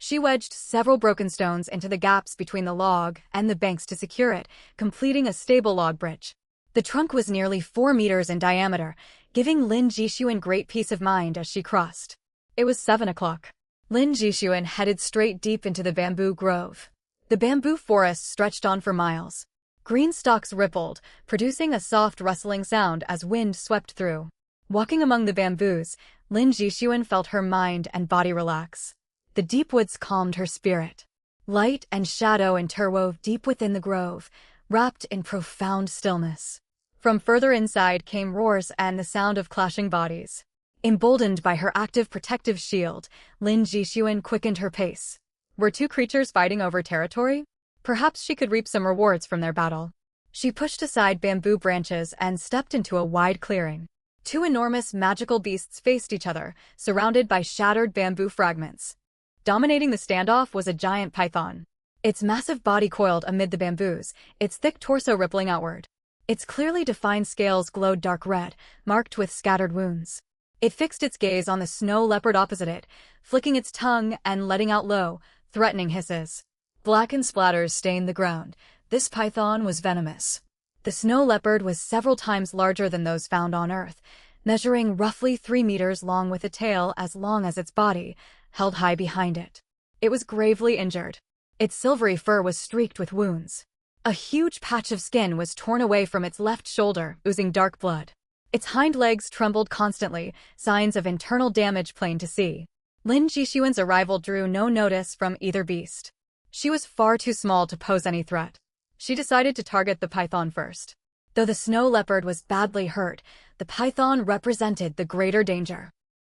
She wedged several broken stones into the gaps between the log and the banks to secure it, completing a stable log bridge. The trunk was nearly 4 meters in diameter, giving Lin Jixuan great peace of mind as she crossed. It was 7 o'clock. Lin Jixuan headed straight deep into the bamboo grove. The bamboo forest stretched on for miles. Green stalks rippled, producing a soft rustling sound as wind swept through. Walking among the bamboos, Lin Jixuan felt her mind and body relax. The deep woods calmed her spirit. Light and shadow interwove deep within the grove, wrapped in profound stillness. From further inside came roars and the sound of clashing bodies. Emboldened by her active protective shield, Lin Jixuan quickened her pace. Were 2 creatures fighting over territory? Perhaps she could reap some rewards from their battle. She pushed aside bamboo branches and stepped into a wide clearing. 2 enormous magical beasts faced each other, surrounded by shattered bamboo fragments. Dominating the standoff was a giant python. Its massive body coiled amid the bamboos, its thick torso rippling outward. Its clearly defined scales glowed dark red, marked with scattered wounds. It fixed its gaze on the snow leopard opposite it, flicking its tongue and letting out low, threatening hisses. Blackened splatters stained the ground. This python was venomous. The snow leopard was several times larger than those found on Earth, measuring roughly 3 meters long with a tail as long as its body, held high behind it. It was gravely injured. Its silvery fur was streaked with wounds. A huge patch of skin was torn away from its left shoulder, oozing dark blood. Its hind legs trembled constantly, signs of internal damage plain to see. Lin Jixuan's arrival drew no notice from either beast. She was far too small to pose any threat. She decided to target the python first. Though the snow leopard was badly hurt, the python represented the greater danger.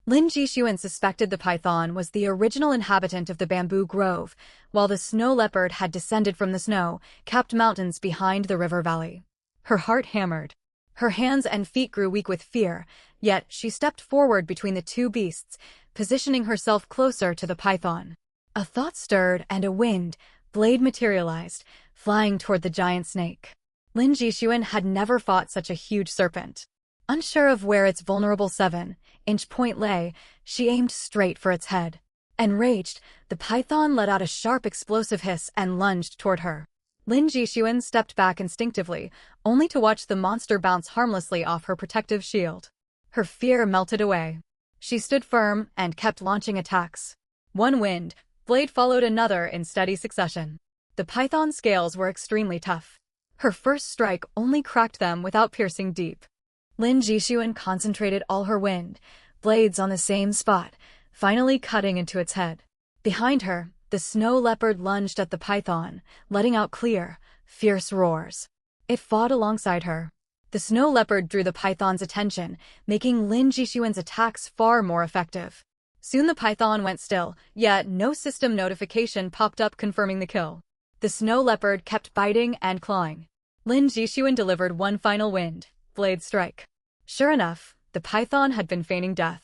Lin Jixuan suspected the python was the original inhabitant of the bamboo grove, while the snow leopard had descended from the snow-capped mountains behind the river valley. Her heart hammered. Her hands and feet grew weak with fear, yet she stepped forward between the two beasts, positioning herself closer to the python. A thought stirred and a blade materialized, flying toward the giant snake. Lin Jixuan had never fought such a huge serpent. Unsure of where its vulnerable 7-inch point lay, she aimed straight for its head. Enraged, the python let out a sharp explosive hiss and lunged toward her. Lin Jixuan stepped back instinctively, only to watch the monster bounce harmlessly off her protective shield. Her fear melted away. She stood firm and kept launching attacks. One blade followed another in steady succession. The python's scales were extremely tough. Her first strike only cracked them without piercing deep. Lin Jixuan concentrated all her blades on the same spot, finally cutting into its head. Behind her, the snow leopard lunged at the python, letting out clear, fierce roars. It fought alongside her. The snow leopard drew the python's attention, making Lin Jixuan's attacks far more effective. Soon the python went still, yet no system notification popped up confirming the kill. The snow leopard kept biting and clawing. Lin Jixuan delivered one final blade strike. Sure enough, the python had been feigning death.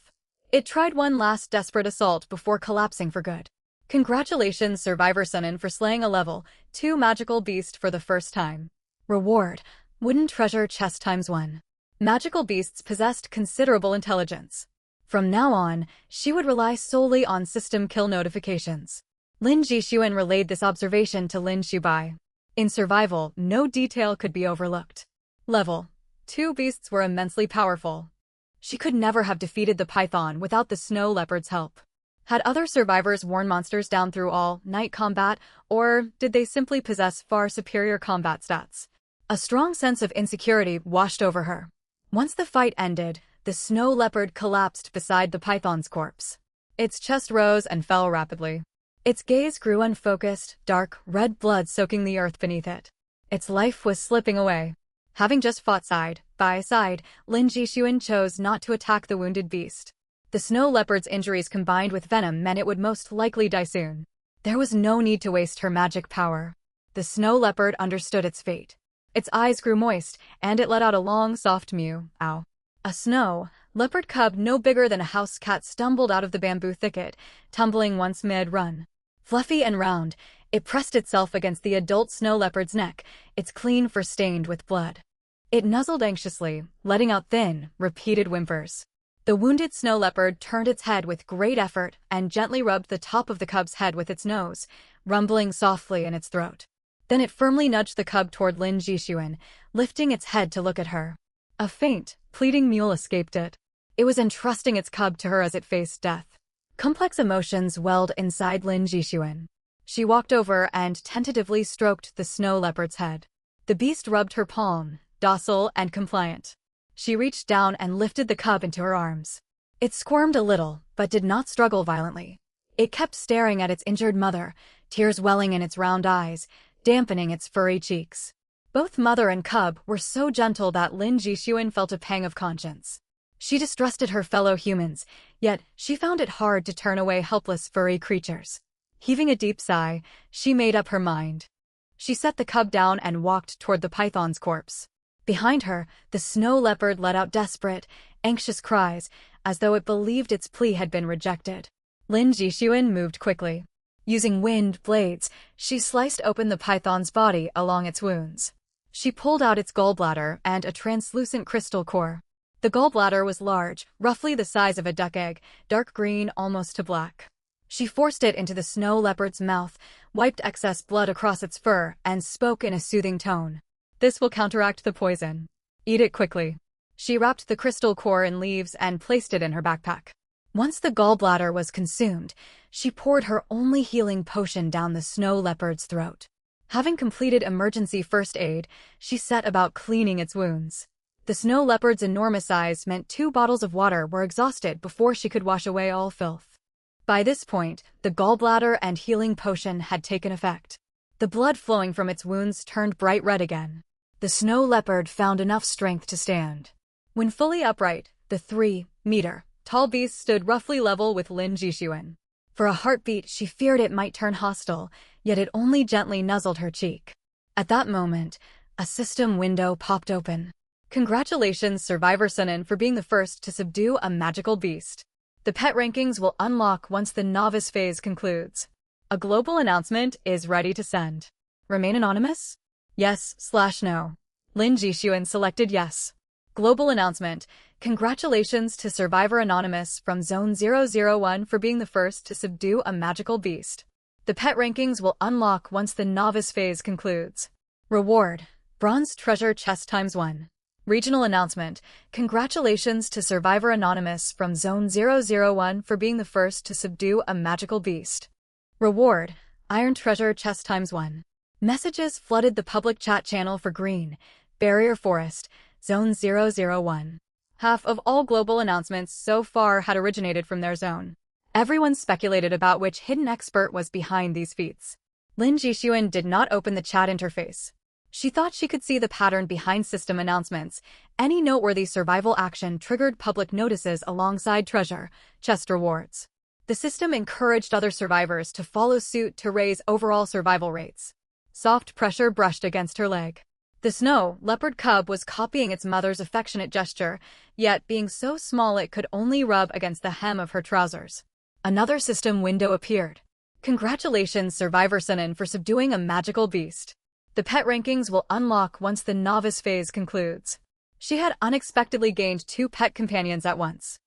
It tried one last desperate assault before collapsing for good. Congratulations, Survivor Sunin, for slaying a level 2 magical beast for the first time. Reward: wooden treasure chest ×1. Magical beasts possessed considerable intelligence. From now on, she would rely solely on system kill notifications. Lin Jixuan relayed this observation to Lin Xibai. In survival, no detail could be overlooked. Level 2 beasts were immensely powerful. She could never have defeated the python without the snow leopard's help. Had other survivors worn monsters down through all-night combat, or did they simply possess far superior combat stats? A strong sense of insecurity washed over her. Once the fight ended, the snow leopard collapsed beside the python's corpse. Its chest rose and fell rapidly. Its gaze grew unfocused, dark, red blood soaking the earth beneath it. Its life was slipping away. Having just fought side by side, Lin Jixuan chose not to attack the wounded beast. The snow leopard's injuries combined with venom meant it would most likely die soon. There was no need to waste her magic power. The snow leopard understood its fate. Its eyes grew moist, and it let out a long, soft mew. Ow. A snow leopard cub no bigger than a house cat stumbled out of the bamboo thicket, tumbling once mid-run. Fluffy and round, it pressed itself against the adult snow leopard's neck, its clean fur stained with blood. It nuzzled anxiously, letting out thin, repeated whimpers. The wounded snow leopard turned its head with great effort and gently rubbed the top of the cub's head with its nose, rumbling softly in its throat. Then it firmly nudged the cub toward Lin Jixuan, lifting its head to look at her. A faint, pleading mewl escaped it. It was entrusting its cub to her as it faced death. Complex emotions welled inside Lin Jixuan. She walked over and tentatively stroked the snow leopard's head. The beast rubbed her palm, docile and compliant. She reached down and lifted the cub into her arms. It squirmed a little, but did not struggle violently. It kept staring at its injured mother, tears welling in its round eyes, dampening its furry cheeks. Both mother and cub were so gentle that Lin Jixuan felt a pang of conscience. She distrusted her fellow humans, yet she found it hard to turn away helpless furry creatures. Heaving a deep sigh, she made up her mind. She set the cub down and walked toward the python's corpse. Behind her, the snow leopard let out desperate, anxious cries, as though it believed its plea had been rejected. Lin Jixuan moved quickly. Using wind blades, she sliced open the python's body along its wounds. She pulled out its gallbladder and a translucent crystal core. The gallbladder was large, roughly the size of a duck egg, dark green almost to black. She forced it into the snow leopard's mouth, wiped excess blood across its fur, and spoke in a soothing tone. "This will counteract the poison. Eat it quickly." She wrapped the crystal core in leaves and placed it in her backpack. Once the gallbladder was consumed, she poured her only healing potion down the snow leopard's throat. Having completed emergency first aid, she set about cleaning its wounds. The snow leopard's enormous size meant 2 bottles of water were exhausted before she could wash away all filth. By this point, the gallbladder and healing potion had taken effect. The blood flowing from its wounds turned bright red again. The snow leopard found enough strength to stand. When fully upright, the 3-meter-tall beast stood roughly level with Lin Jixuan. For a heartbeat, she feared it might turn hostile, yet it only gently nuzzled her cheek. At that moment, a system window popped open. Congratulations, Survivor Sunin, for being the first to subdue a magical beast. The pet rankings will unlock once the novice phase concludes. A global announcement is ready to send. Remain anonymous? Yes/no. Lin Jixuan selected yes. Global announcement. Congratulations to Survivor Anonymous from Zone 001 for being the first to subdue a magical beast. The pet rankings will unlock once the novice phase concludes. Reward. Bronze treasure chest ×1. Regional announcement. Congratulations to Survivor Anonymous from Zone 001 for being the first to subdue a magical beast. Reward. Iron treasure chest ×1. Messages flooded the public chat channel for Green Barrier Forest, Zone 001. Half of all global announcements so far had originated from their zone. Everyone speculated about which hidden expert was behind these feats. Lin Jixuan did not open the chat interface. She thought she could see the pattern behind system announcements. Any noteworthy survival action triggered public notices alongside treasure chest rewards. The system encouraged other survivors to follow suit to raise overall survival rates. Soft pressure brushed against her leg. The snow leopard cub was copying its mother's affectionate gesture, yet being so small it could only rub against the hem of her trousers. Another system window appeared. Congratulations, Survivor Sunin, for subduing a magical beast. The pet rankings will unlock once the novice phase concludes. She had unexpectedly gained 2 pet companions at once.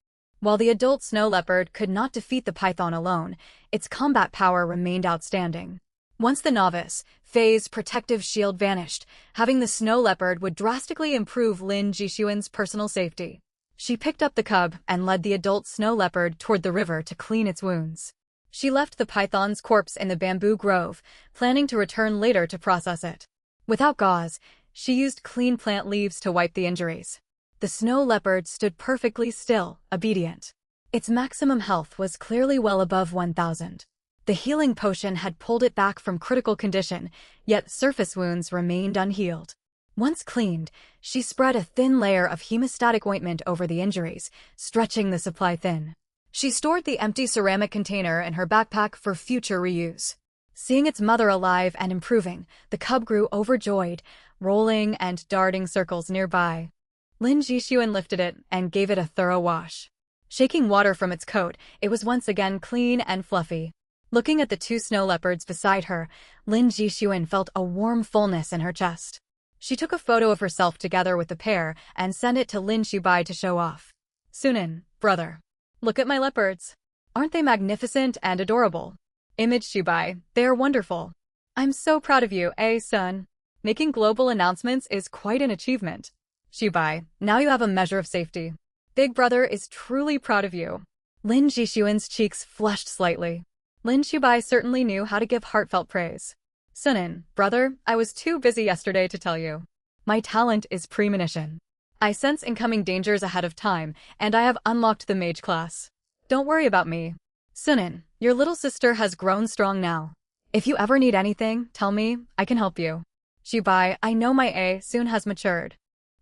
While the adult snow leopard could not defeat the python alone, its combat power remained outstanding. Once the novice phase protective shield vanished, having the snow leopard would drastically improve Lin Jixuan's personal safety. She picked up the cub and led the adult snow leopard toward the river to clean its wounds. She left the python's corpse in the bamboo grove, planning to return later to process it. Without gauze, she used clean plant leaves to wipe the injuries. The snow leopard stood perfectly still, obedient. Its maximum health was clearly well above 1,000. The healing potion had pulled it back from critical condition, yet surface wounds remained unhealed. Once cleaned, she spread a thin layer of hemostatic ointment over the injuries, stretching the supply thin. She stored the empty ceramic container in her backpack for future reuse. Seeing its mother alive and improving, the cub grew overjoyed, rolling and darting circles nearby. Lin Jixuan lifted it and gave it a thorough wash. Shaking water from its coat, it was once again clean and fluffy. Looking at the 2 snow leopards beside her, Lin Jixuan felt a warm fullness in her chest. She took a photo of herself together with the pair and sent it to Lin Xibai to show off. Sunin, brother. Look at my leopards. Aren't they magnificent and adorable? Image Xibai, they are wonderful. I'm so proud of you, son. Making global announcements is quite an achievement. Xibai, now you have a measure of safety. Big brother is truly proud of you. Lin Jixuan's cheeks flushed slightly. Lin Xibai certainly knew how to give heartfelt praise. Sunin, brother, I was too busy yesterday to tell you. My talent is premonition. I sense incoming dangers ahead of time, and I have unlocked the mage class. Don't worry about me. Sunin, your little sister has grown strong now. If you ever need anything, tell me, I can help you. Xibai, I know my soon has matured.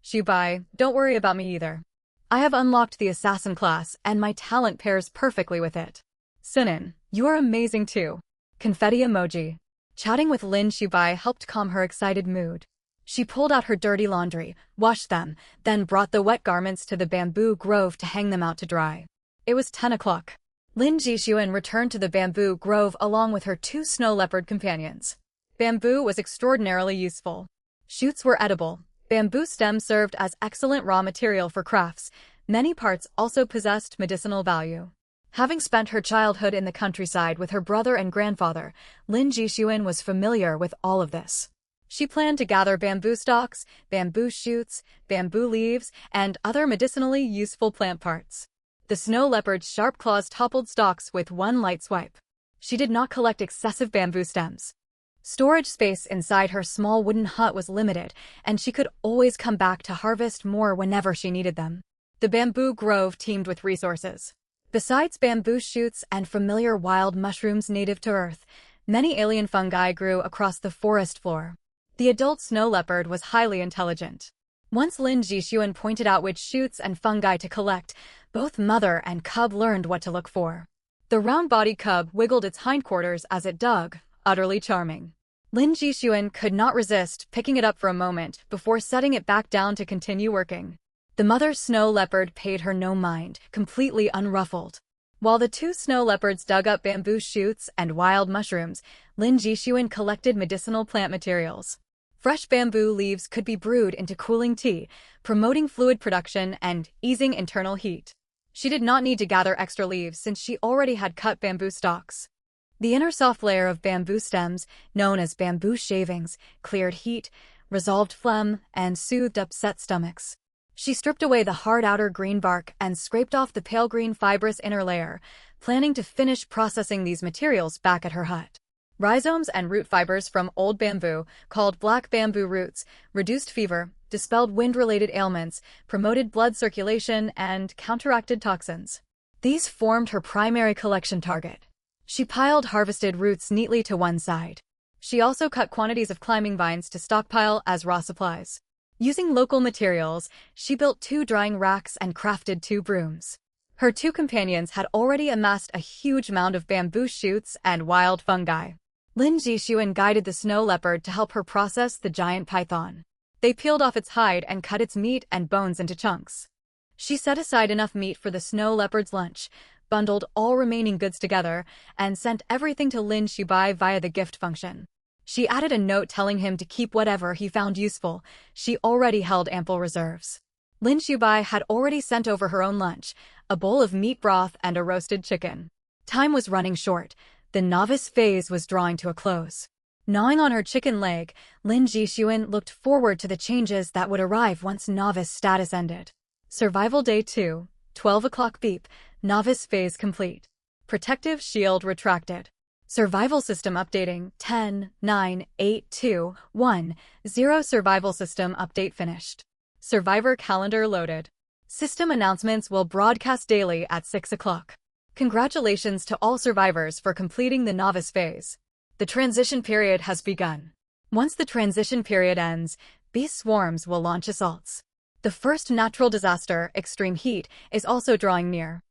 Xibai, don't worry about me either. I have unlocked the assassin class, and my talent pairs perfectly with it. Sunin, you are amazing too. Confetti emoji. Chatting with Lin Xibai helped calm her excited mood. She pulled out her dirty laundry, washed them, then brought the wet garments to the bamboo grove to hang them out to dry. It was 10 o'clock. Lin Jixuan returned to the bamboo grove along with her 2 snow leopard companions. Bamboo was extraordinarily useful. Shoots were edible. Bamboo stems served as excellent raw material for crafts. Many parts also possessed medicinal value. Having spent her childhood in the countryside with her brother and grandfather, Lin Jixuan was familiar with all of this. She planned to gather bamboo stalks, bamboo shoots, bamboo leaves, and other medicinally useful plant parts. The snow leopard's sharp claws toppled stalks with one light swipe. She did not collect excessive bamboo stems. Storage space inside her small wooden hut was limited, and she could always come back to harvest more whenever she needed them. The bamboo grove teemed with resources. Besides bamboo shoots and familiar wild mushrooms native to Earth, many alien fungi grew across the forest floor. The adult snow leopard was highly intelligent. Once Lin Jixuan pointed out which shoots and fungi to collect, both mother and cub learned what to look for. The round-bodied cub wiggled its hindquarters as it dug, utterly charming. Lin Jixuan could not resist picking it up for a moment before setting it back down to continue working. The mother snow leopard paid her no mind, completely unruffled. While the two snow leopards dug up bamboo shoots and wild mushrooms, Lin Jixuan collected medicinal plant materials. Fresh bamboo leaves could be brewed into cooling tea, promoting fluid production and easing internal heat. She did not need to gather extra leaves since she already had cut bamboo stalks. The inner soft layer of bamboo stems, known as bamboo shavings, cleared heat, resolved phlegm, and soothed upset stomachs. She stripped away the hard outer green bark and scraped off the pale green fibrous inner layer, planning to finish processing these materials back at her hut. Rhizomes and root fibers from old bamboo, called black bamboo roots, reduced fever, dispelled wind-related ailments, promoted blood circulation, and counteracted toxins. These formed her primary collection target. She piled harvested roots neatly to one side. She also cut quantities of climbing vines to stockpile as raw supplies. Using local materials, she built 2 drying racks and crafted 2 brooms. Her 2 companions had already amassed a huge mound of bamboo shoots and wild fungi. Lin Jixuan guided the snow leopard to help her process the giant python. They peeled off its hide and cut its meat and bones into chunks. She set aside enough meat for the snow leopard's lunch, bundled all remaining goods together, and sent everything to Lin Xibai via the gift function. She added a note telling him to keep whatever he found useful. She already held ample reserves. Lin Xibai had already sent over her own lunch, a bowl of meat broth and a roasted chicken. Time was running short. The novice phase was drawing to a close. Gnawing on her chicken leg, Lin Jixuan looked forward to the changes that would arrive once novice status ended. Survival Day 2, 12 o'clock beep, novice phase complete. Protective shield retracted. Survival system updating 10, 9, 8, 2, 1, 0. Survival system update finished. Survivor calendar loaded. System announcements will broadcast daily at 6 o'clock. Congratulations to all survivors for completing the novice phase. The transition period has begun. Once the transition period ends, beast swarms will launch assaults. The first natural disaster, extreme heat, is also drawing near.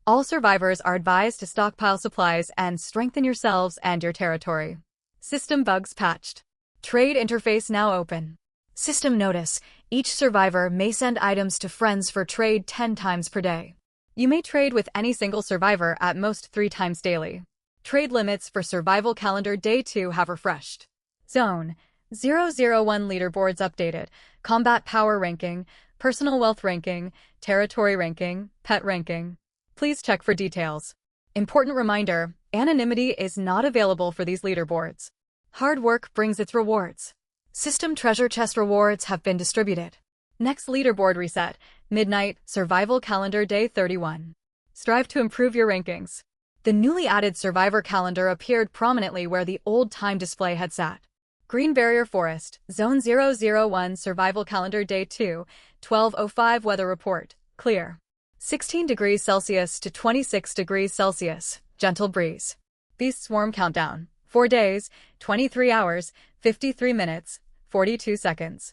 All survivors are advised to stockpile supplies and strengthen yourselves and your territory. System bugs patched. Trade interface now open. System notice: each survivor may send items to friends for trade 10 times per day. You may trade with any single survivor at most 3 times daily. Trade limits for Survival Calendar Day 2 have refreshed. Zone 001 leaderboards updated. Combat power ranking, personal wealth ranking, territory ranking, pet ranking. Please check for details. Important reminder: anonymity is not available for these leaderboards. Hard work brings its rewards. System treasure chest rewards have been distributed. Next leaderboard reset, midnight, Survival Calendar Day 31. Strive to improve your rankings. The newly added Survivor Calendar appeared prominently where the old time display had sat. Green Barrier Forest, Zone 001 Survival Calendar Day 2, 12:05 Weather Report, clear. 16 degrees Celsius to 26 degrees Celsius, gentle breeze. Beast Swarm Countdown, 4 days, 23 hours, 53 minutes, 42 seconds.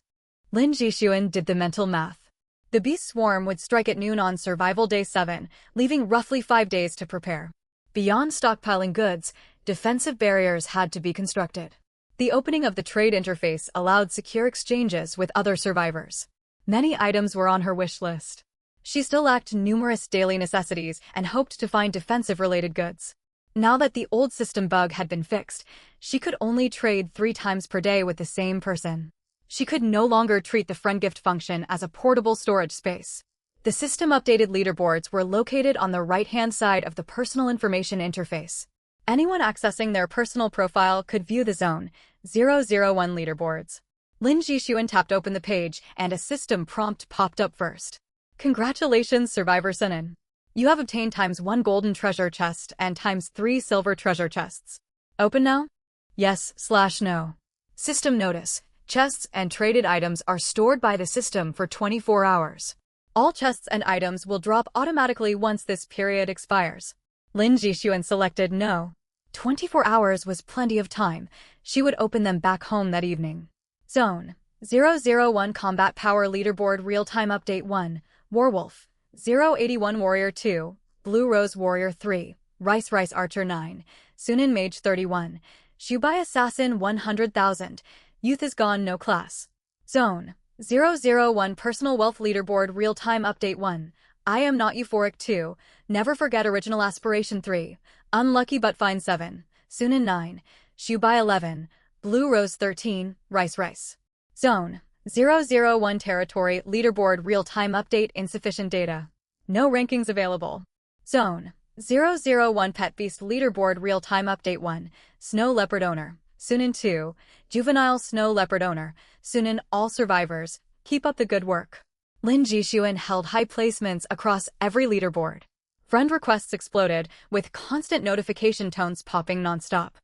Lin Jixuan did the mental math. The beast swarm would strike at noon on Survival Day 7, leaving roughly 5 days to prepare. Beyond stockpiling goods, defensive barriers had to be constructed. The opening of the trade interface allowed secure exchanges with other survivors. Many items were on her wish list. She still lacked numerous daily necessities and hoped to find defensive-related goods. Now that the old system bug had been fixed, she could only trade 3 times per day with the same person. She could no longer treat the friend gift function as a portable storage space. The system-updated leaderboards were located on the right-hand side of the personal information interface. Anyone accessing their personal profile could view the Zone 001 leaderboards. Lin Jixuan tapped open the page, and a system prompt popped up first. Congratulations, Survivor Sunin. You have obtained ×1 golden treasure chest and ×3 silver treasure chests. Open now? Yes/no. System notice: chests and traded items are stored by the system for 24 hours. All chests and items will drop automatically once this period expires. Lin Jixuan selected no. 24 hours was plenty of time. She would open them back home that evening. Zone 001 Combat Power Leaderboard Real-Time Update 1, Warwolf, 081 Warrior 2, Blue Rose Warrior 3, Rice Archer 9, Sunin Mage 31, Shubai Assassin 100,000, Youth is Gone No Class. Zone, 001 Personal Wealth Leaderboard Real-Time Update 1, I Am Not Euphoric 2, Never Forget Original Aspiration 3, Unlucky But Fine 7, Sunin 9, Shubai 11, Blue Rose 13, Rice. Zone, 001 Territory Leaderboard Real-Time Update Insufficient Data. No rankings available. Zone, 001 Pet Beast Leaderboard Real-Time Update 1, Snow Leopard Owner, Sunin 2, Juvenile Snow Leopard Owner, Sunin All Survivors, keep up the good work. Lin Jixuan held high placements across every leaderboard. Friend requests exploded, with constant notification tones popping nonstop.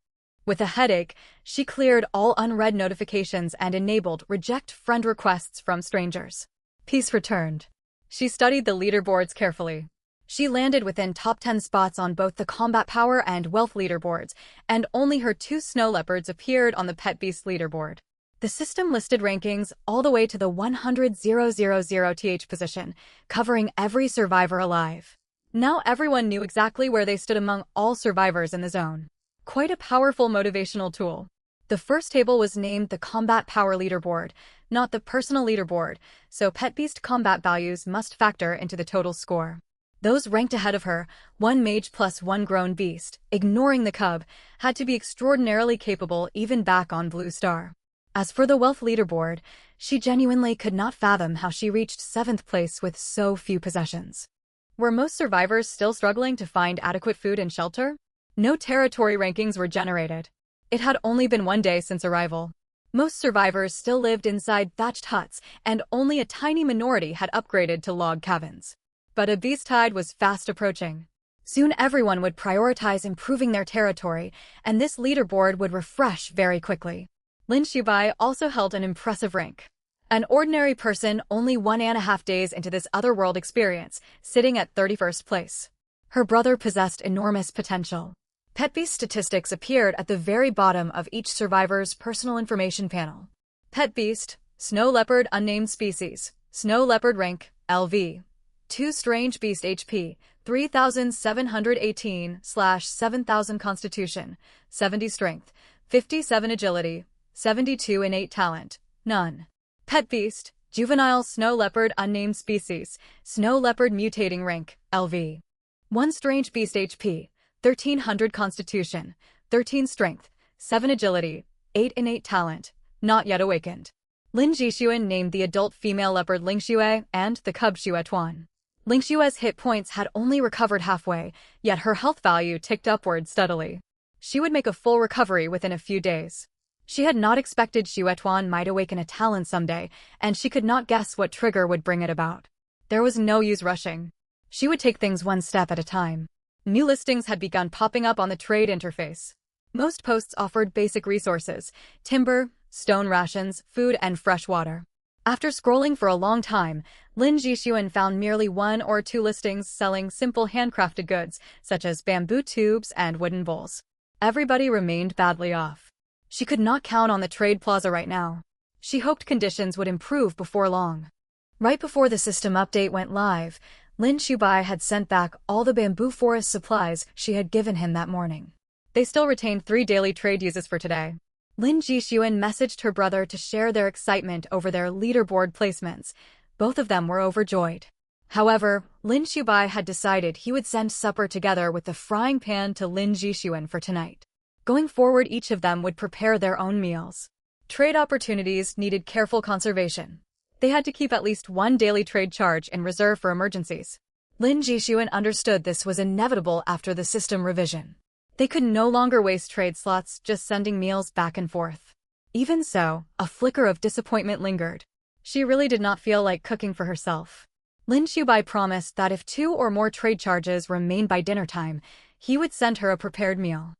With a headache, she cleared all unread notifications and enabled reject friend requests from strangers. Peace returned. She studied the leaderboards carefully. She landed within top 10 spots on both the Combat Power and Wealth leaderboards, and only her 2 snow leopards appeared on the Pet Beast leaderboard. The system listed rankings all the way to the 100,000th position, covering every survivor alive. Now everyone knew exactly where they stood among all survivors in the zone. Quite a powerful motivational tool. The first table was named the Combat Power Leaderboard, not the Personal Leaderboard, so Pet Beast combat values must factor into the total score. Those ranked ahead of her, 1 mage plus 1 grown beast, ignoring the cub, had to be extraordinarily capable even back on Blue Star. As for the Wealth Leaderboard, she genuinely could not fathom how she reached 7th place with so few possessions. Were most survivors still struggling to find adequate food and shelter? No territory rankings were generated. It had only been 1 day since arrival. Most survivors still lived inside thatched huts, and only a tiny minority had upgraded to log cabins. But a beast tide was fast approaching. Soon everyone would prioritize improving their territory, and this leaderboard would refresh very quickly. Lin Shubai also held an impressive rank. An ordinary person only 1.5 days into this otherworld experience, sitting at 31st place. Her brother possessed enormous potential. Pet Beast statistics appeared at the very bottom of each survivor's personal information panel. Pet Beast, Snow Leopard Unnamed Species, Snow Leopard Rank, LV. 2 Strange Beast HP, 3,718/7,000 Constitution, 70 Strength, 57 Agility, 72 Innate Talent, none. Pet Beast, Juvenile Snow Leopard Unnamed Species, Snow Leopard Mutating Rank, LV. 1 Strange Beast HP, 1,300 Constitution, 13 Strength, 7 Agility, 8 Innate Talent, not yet awakened. Lin Jixuan named the adult female leopard Lingxue and the cub Xuetuan. Lingxue's hit points had only recovered halfway, yet her health value ticked upward steadily. She would make a full recovery within a few days. She had not expected Xuetuan might awaken a talent someday, and she could not guess what trigger would bring it about. There was no use rushing. She would take things 1 step at a time. New listings had begun popping up on the trade interface. Most posts offered basic resources: timber, stone rations, food, and fresh water. After scrolling for a long time, Lin Jixuan found merely 1 or 2 listings selling simple handcrafted goods, such as bamboo tubes and wooden bowls. Everybody remained badly off. She could not count on the trade plaza right now. She hoped conditions would improve before long. Right before the system update went live, Lin Shubai had sent back all the bamboo forest supplies she had given him that morning. They still retained 3 daily trade uses for today. Lin Jixuan messaged her brother to share their excitement over their leaderboard placements. Both of them were overjoyed. However, Lin Shubai had decided he would send supper together with the frying pan to Lin Jixuan for tonight. Going forward, each of them would prepare their own meals. Trade opportunities needed careful conservation. They had to keep at least 1 daily trade charge in reserve for emergencies. Lin Jixuan understood this was inevitable after the system revision. They could no longer waste trade slots just sending meals back and forth. Even so, a flicker of disappointment lingered. She really did not feel like cooking for herself. Lin Shubai promised that if 2 or more trade charges remained by dinner time, he would send her a prepared meal.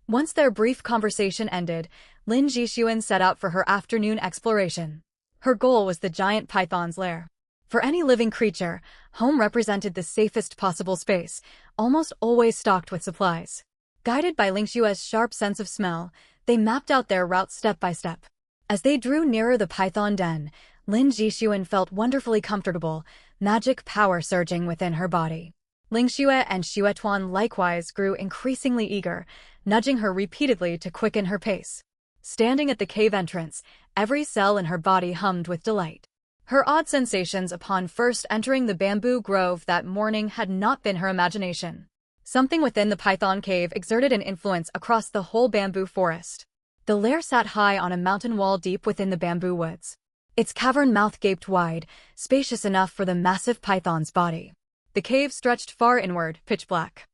Once their brief conversation ended, Lin Jixuan set out for her afternoon exploration. Her goal was the giant python's lair. For any living creature, home represented the safest possible space, almost always stocked with supplies. Guided by Lingshua's sharp sense of smell, they mapped out their route step by step. As they drew nearer the python den, Lin Jixuan felt wonderfully comfortable, magic power surging within her body. Lingxue and Xuetuan likewise grew increasingly eager, nudging her repeatedly to quicken her pace. Standing at the cave entrance, every cell in her body hummed with delight. Her odd sensations upon first entering the bamboo grove that morning had not been her imagination. Something within the python cave exerted an influence across the whole bamboo forest. The lair sat high on a mountain wall deep within the bamboo woods. Its cavern mouth gaped wide, spacious enough for the massive python's body. The cave stretched far inward, pitch black.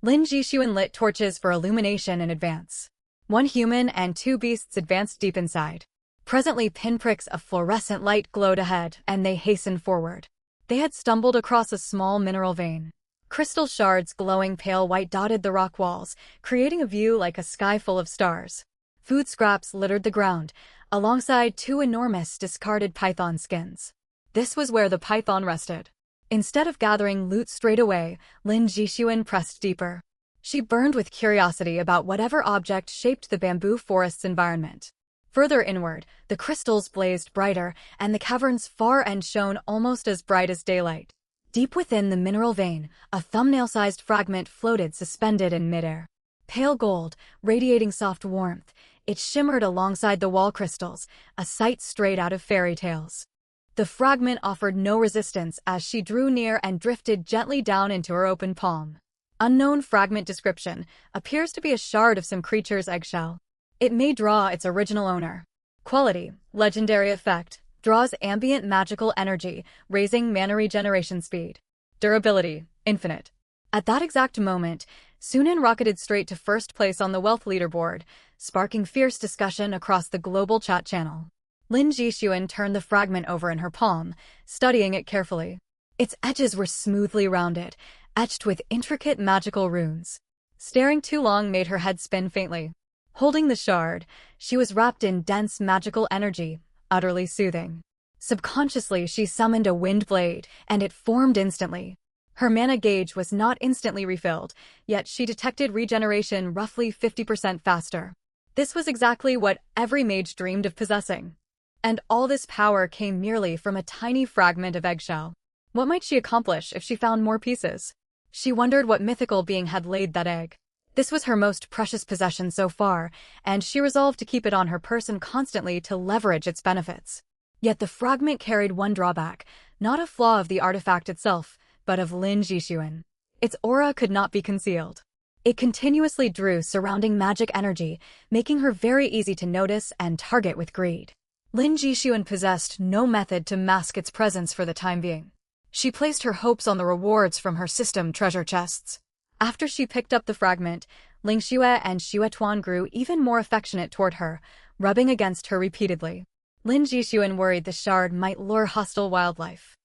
Lin Jixuan lit torches for illumination in advance. One human and 2 beasts advanced deep inside. Presently pinpricks of fluorescent light glowed ahead, and they hastened forward. They had stumbled across a small mineral vein. Crystal shards glowing pale white dotted the rock walls, creating a view like a sky full of stars. Food scraps littered the ground, alongside 2 enormous discarded python skins. This was where the python rested. Instead of gathering loot straight away, Lin Jixuan pressed deeper. She burned with curiosity about whatever object shaped the bamboo forest's environment. Further inward, the crystals blazed brighter, and the cavern's far end shone almost as bright as daylight. Deep within the mineral vein, a thumbnail-sized fragment floated suspended in midair. Pale gold, radiating soft warmth, it shimmered alongside the wall crystals, a sight straight out of fairy tales. The fragment offered no resistance as she drew near and drifted gently down into her open palm. Unknown fragment description, appears to be a shard of some creature's eggshell. It may draw its original owner. Quality, legendary effect, draws ambient magical energy, raising mana regeneration speed. Durability, infinite. At that exact moment, Sunan rocketed straight to first place on the wealth leaderboard, sparking fierce discussion across the global chat channel. Lin Jixuan turned the fragment over in her palm, studying it carefully. Its edges were smoothly rounded, etched with intricate magical runes. Staring too long made her head spin faintly. Holding the shard, she was wrapped in dense magical energy, utterly soothing. Subconsciously, she summoned a wind blade, and it formed instantly. Her mana gauge was not instantly refilled, yet she detected regeneration roughly 50% faster. This was exactly what every mage dreamed of possessing. And all this power came merely from a tiny fragment of eggshell. What might she accomplish if she found more pieces? She wondered what mythical being had laid that egg. This was her most precious possession so far, and she resolved to keep it on her person constantly to leverage its benefits. Yet the fragment carried one drawback, not a flaw of the artifact itself, but of Lin Jixuan. Its aura could not be concealed. It continuously drew surrounding magic energy, making her very easy to notice and target with greed. Lin Jixuan possessed no method to mask its presence for the time being. She placed her hopes on the rewards from her system treasure chests. After she picked up the fragment, Lingxue and Xuetuan grew even more affectionate toward her, rubbing against her repeatedly. Lin Jixuan worried the shard might lure hostile wildlife.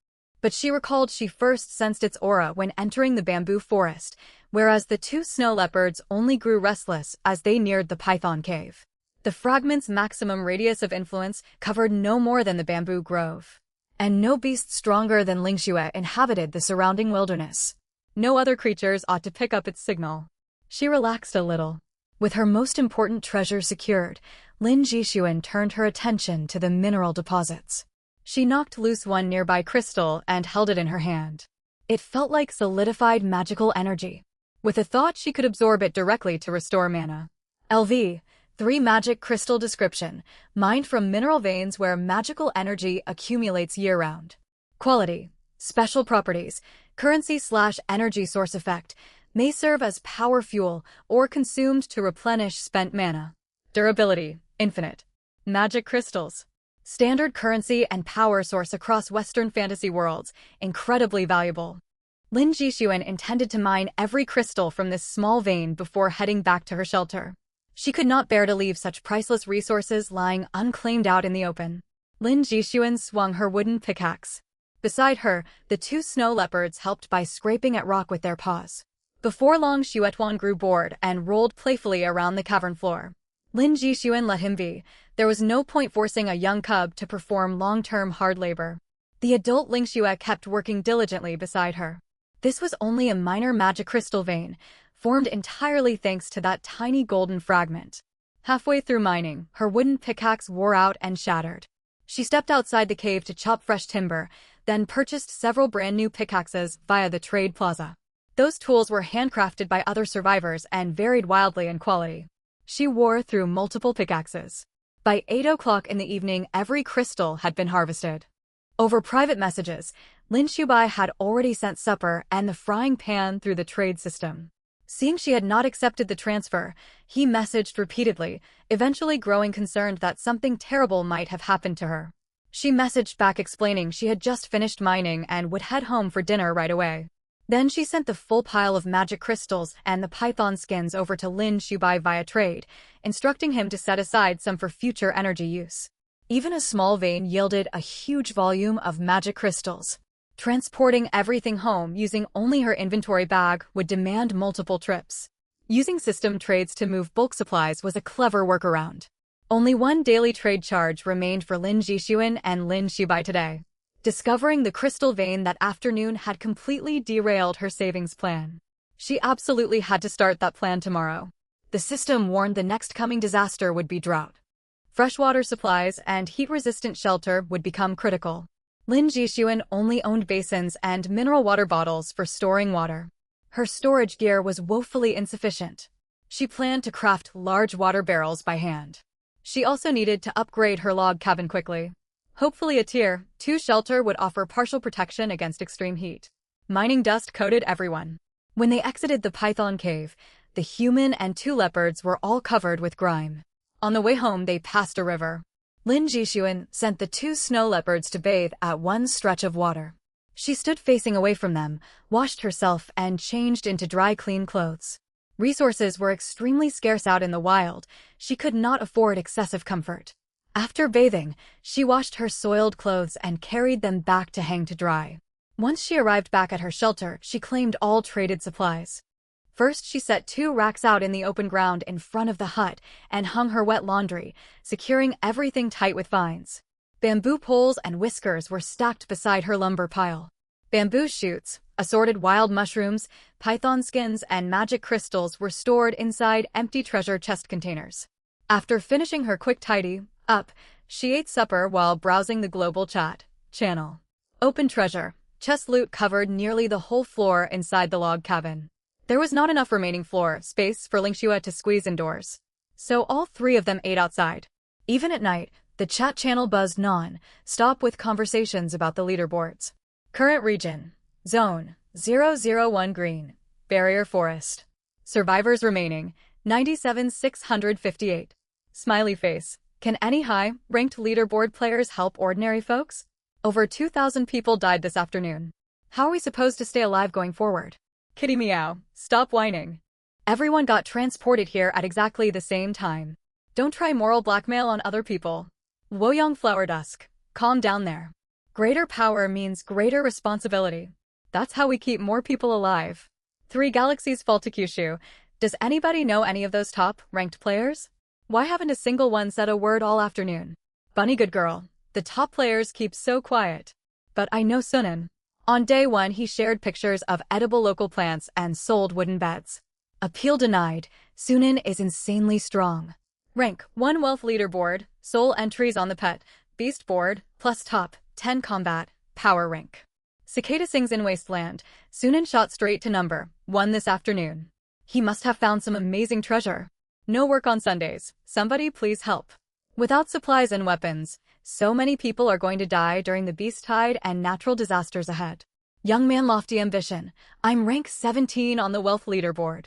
But she recalled she first sensed its aura when entering the bamboo forest, whereas the 2 snow leopards only grew restless as they neared the python cave. The fragment's maximum radius of influence covered no more than the bamboo grove. And no beast stronger than Lingxue inhabited the surrounding wilderness. No other creatures ought to pick up its signal. She relaxed a little. With her most important treasure secured, Lin Jixuan turned her attention to the mineral deposits. She knocked loose one nearby crystal and held it in her hand. It felt like solidified magical energy. With a thought, she could absorb it directly to restore mana. LV 3 Magic Crystal Description, mined from mineral veins where magical energy accumulates year-round. Quality, special properties, currency/energy source effect, may serve as power fuel or consumed to replenish spent mana. Durability, infinite. Magic crystals, standard currency and power source across Western fantasy worlds, incredibly valuable. Lin Jixuan intended to mine every crystal from this small vein before heading back to her shelter. She could not bear to leave such priceless resources lying unclaimed out in the open. Lin Jixuan swung her wooden pickaxe. Beside her, the 2 snow leopards helped by scraping at rock with their paws. Before long, Xuetuan grew bored and rolled playfully around the cavern floor. Lin Jixuan let him be. There was no point forcing a young cub to perform long-term hard labor. The adult Lingxue kept working diligently beside her. This was only a minor magic crystal vein, formed entirely thanks to that tiny golden fragment. Halfway through mining, her wooden pickaxe wore out and shattered. She stepped outside the cave to chop fresh timber, then purchased several brand new pickaxes via the trade plaza. Those tools were handcrafted by other survivors and varied wildly in quality. She wore through multiple pickaxes. By 8 o'clock in the evening, every crystal had been harvested. Over private messages, Lin Xiaobai had already sent supper and the frying pan through the trade system. Seeing she had not accepted the transfer, he messaged repeatedly, eventually growing concerned that something terrible might have happened to her. She messaged back explaining she had just finished mining and would head home for dinner right away. Then she sent the full pile of magic crystals and the python skins over to Lin Xiaobai via trade, instructing him to set aside some for future energy use. Even a small vein yielded a huge volume of magic crystals. Transporting everything home using only her inventory bag would demand multiple trips. Using system trades to move bulk supplies was a clever workaround. Only one daily trade charge remained for Lin Jixuan and Lin Xiaobai today. Discovering the crystal vein that afternoon had completely derailed her savings plan. She absolutely had to start that plan tomorrow. The system warned the next coming disaster would be drought. Freshwater supplies and heat-resistant shelter would become critical. Lin Jixuan only owned basins and mineral water bottles for storing water. Her storage gear was woefully insufficient. She planned to craft large water barrels by hand. She also needed to upgrade her log cabin quickly. Hopefully a Tier 2 shelter would offer partial protection against extreme heat. Mining dust coated everyone. When they exited the Python cave, the human and 2 leopards were all covered with grime. On the way home they passed a river. Lin Jixuan sent the 2 snow leopards to bathe at one stretch of water. She stood facing away from them, washed herself and changed into dry clean clothes. Resources were extremely scarce out in the wild. She could not afford excessive comfort. After bathing, she washed her soiled clothes and carried them back to hang to dry. Once she arrived back at her shelter, she claimed all traded supplies. First, she set 2 racks out in the open ground in front of the hut and hung her wet laundry, securing everything tight with vines. Bamboo poles and whiskers were stacked beside her lumber pile. Bamboo shoots, assorted wild mushrooms, python skins, and magic crystals were stored inside empty treasure chest containers. After finishing her quick tidy up, she ate supper while browsing the global chat channel. Open treasure. Chest loot covered nearly the whole floor inside the log cabin. There was not enough remaining floor space for Ling Xue to squeeze indoors. So all 3 of them ate outside. Even at night, the chat channel buzzed non-stop with conversations about the leaderboards. Current region. Zone 001 Green. Barrier Forest. Survivors remaining 97,658. Smiley face. Can any high-ranked leaderboard players help ordinary folks? Over 2,000 people died this afternoon. How are we supposed to stay alive going forward? Kitty meow, stop whining. Everyone got transported here at exactly the same time. Don't try moral blackmail on other people. Woyong Flower Dusk, calm down there. Greater power means greater responsibility. That's how we keep more people alive. 3 galaxies fall to Kyushu. Does anybody know any of those top-ranked players? Why haven't a single one said a word all afternoon? Bunny good girl, the top players keep so quiet. But I know Sunan. On day 1 he shared pictures of edible local plants and sold wooden beds. Appeal denied. Sunan is insanely strong. Rank 1 Wealth Leaderboard, sole entries on the Pet Beast board, plus top 10 combat, power rank. Cicada sings in Wasteland. Sunan shot straight to number 1 this afternoon. He must have found some amazing treasure. No work on Sundays. Somebody please help. Without supplies and weapons, so many people are going to die during the beast tide and natural disasters ahead. Young man lofty ambition. I'm rank 17 on the wealth leaderboard.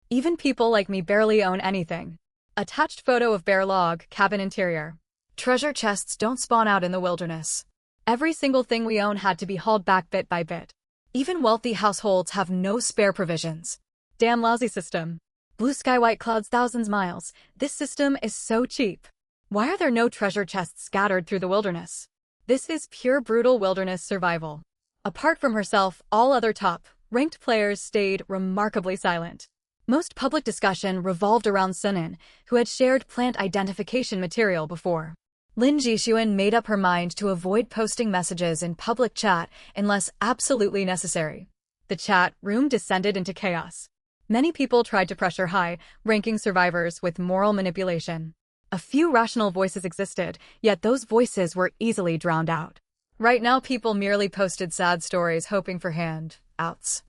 Even people like me barely own anything. Attached photo of bare log cabin interior. Treasure chests don't spawn out in the wilderness. Every single thing we own had to be hauled back bit by bit. Even wealthy households have no spare provisions. Damn lousy system. Blue sky white clouds thousands miles. This system is so cheap. Why are there no treasure chests scattered through the wilderness? This is pure brutal wilderness survival. Apart from herself, all other top-ranked players stayed remarkably silent. Most public discussion revolved around Sunan, who had shared plant identification material before. Lin Jixuan made up her mind to avoid posting messages in public chat unless absolutely necessary. The chat room descended into chaos. Many people tried to pressure high-ranking survivors with moral manipulation. A few rational voices existed, yet those voices were easily drowned out. Right now, people merely posted sad stories hoping for handouts.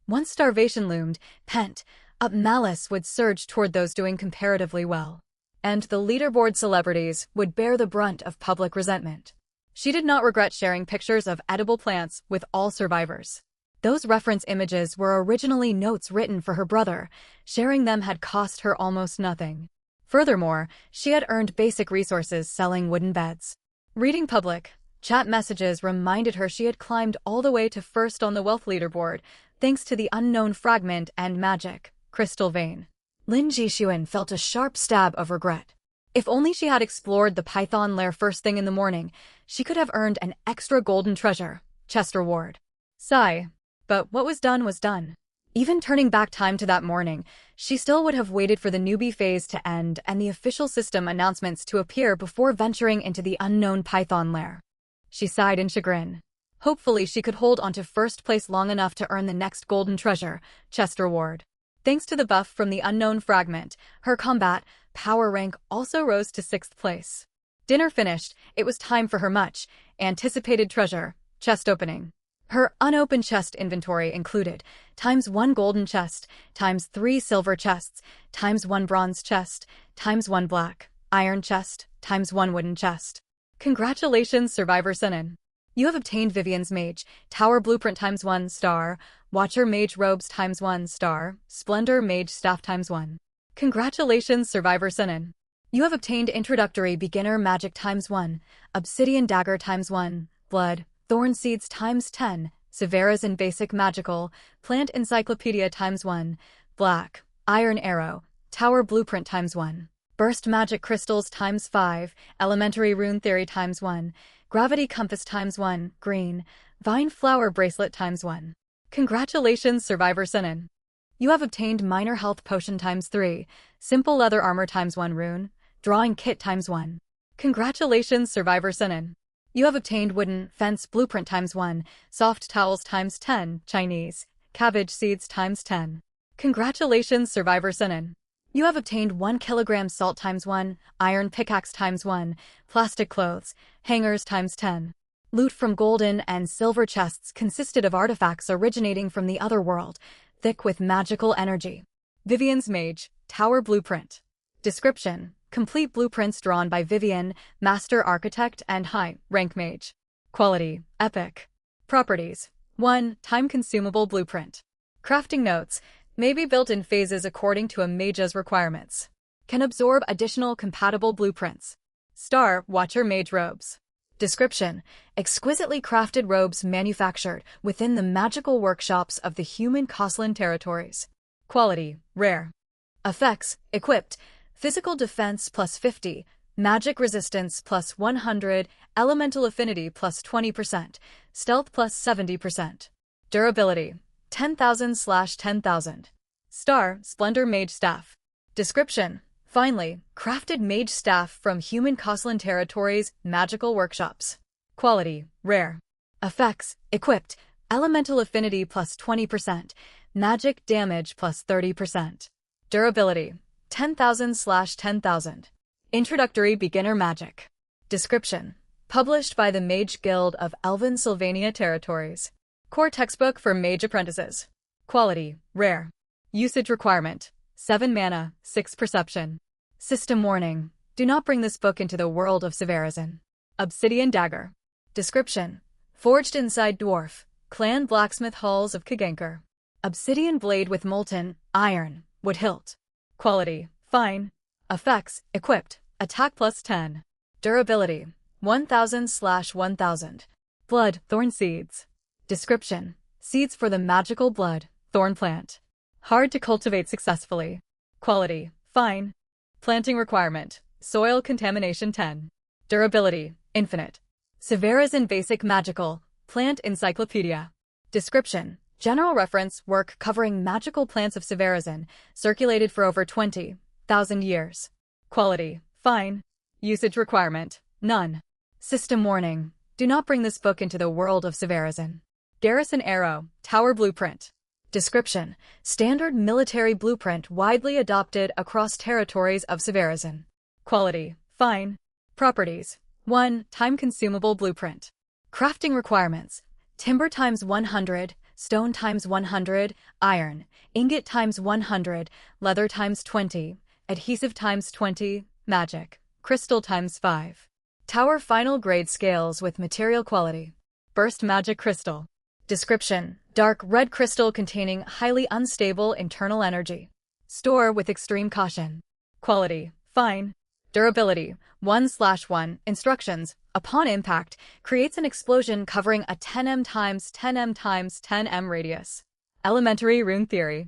Once starvation loomed, pent-up malice would surge toward those doing comparatively well. And the leaderboard celebrities would bear the brunt of public resentment. She did not regret sharing pictures of edible plants with all survivors. Those reference images were originally notes written for her brother. Sharing them had cost her almost nothing. Furthermore, she had earned basic resources selling wooden beds. Reading public chat messages reminded her she had climbed all the way to first on the wealth leaderboard, thanks to the unknown fragment and magic crystal vein. Lin Jixuan felt a sharp stab of regret. If only she had explored the python lair first thing in the morning, she could have earned an extra golden treasure chest reward. Sigh. But what was done was done. Even turning back time to that morning, she still would have waited for the newbie phase to end and the official system announcements to appear before venturing into the unknown python lair. She sighed in chagrin. Hopefully she could hold onto first place long enough to earn the next golden treasure chest reward. Thanks to the buff from the unknown fragment, her combat power rank also rose to 6th place. Dinner finished, it was time for her much anticipated treasure chest opening. Her unopened chest inventory included ×1 golden chest, ×3 silver chests, ×1 bronze chest, ×1 black iron chest, ×1 wooden chest. Congratulations, Survivor Senin. You have obtained Vivian's Mage Tower Blueprint ×1 star, Watcher Mage Robes ×1 star, Splendor Mage Staff ×1. Congratulations, Survivor Senin. You have obtained Introductory Beginner Magic ×1, Obsidian Dagger ×1, Blood, Thorn Seeds ×10, Severazin Basic Magical, Plant Encyclopedia ×1, Black, Iron Arrow, Tower Blueprint ×1, Burst Magic Crystals ×5, Elementary Rune Theory ×1, Gravity Compass ×1, Green, Vine Flower Bracelet ×1. Congratulations, Survivor Senin. You have obtained Minor Health Potion ×3, Simple Leather Armor ×1 Rune, Drawing Kit ×1. Congratulations, Survivor Senin. You have obtained Wooden Fence Blueprint ×1, Soft Towels ×10, Chinese, Cabbage Seeds ×10. Congratulations, Survivor Senin. You have obtained 1 kilogram Salt ×1, Iron Pickaxe ×1, Plastic Clothes, Hangers ×10. Loot from golden and silver chests consisted of artifacts originating from the other world, thick with magical energy. Vivian's Mage Tower Blueprint. Description: complete blueprints drawn by Vivian, Master Architect and high-rank Mage. Quality: epic. Properties: 1. Time-consumable blueprint. Crafting notes: may be built in phases according to a mage's requirements. Can absorb additional compatible blueprints. Star Watcher Mage Robes. Description: exquisitely crafted robes manufactured within the magical workshops of the human Khoslan territories. Quality: rare. Effects: equipped. Physical defense plus 50, magic resistance plus 100, elemental affinity plus 20%, stealth plus 70%. Durability: 10,000/10,000. Star Splendor Mage Staff. Description: finely crafted mage staff from human Khoslan territories magical workshops. Quality: rare. Effects: equipped. Elemental affinity plus 20%, magic damage plus 30%. Durability: 10,000/10,000. Introductory Beginner Magic. Description: published by the Mage Guild of Elven Sylvania Territories. Core textbook for mage apprentices. Quality: rare. Usage requirement: 7 mana, 6 perception. System warning: do not bring this book into the world of Severazin. Obsidian Dagger. Description: forged inside Dwarf Clan Blacksmith Halls of Kagankar. Obsidian blade with molten iron wood hilt. Quality: fine. Effects: equipped. Attack plus 10. Durability: 1,000/1,000. Blood Thorn Seeds. Description: seeds for the magical blood thorn plant. Hard to cultivate successfully. Quality: fine. Planting requirement: soil contamination 10. Durability: infinite. Severazin Basic Magical Plant Encyclopedia. Description: general reference work covering magical plants of Severazin, circulated for over 20,000 years. Quality: fine. Usage requirement: none. System warning: do not bring this book into the world of Severazin. Garrison Arrow Tower Blueprint. Description: standard military blueprint widely adopted across territories of Severizon. Quality: fine. Properties: 1. Time-consumable blueprint. Crafting requirements: timber times 100, stone times 100, iron, ingot times 100, leather times 20, adhesive times 20, magic, crystal times 5. Tower final grade scales with material quality. Burst magic crystal. Description: dark red crystal containing highly unstable internal energy. Store with extreme caution. Quality: fine. Durability: 1/1. Instructions: upon impact, creates an explosion covering a 10m times 10m times 10m radius. Elementary rune theory.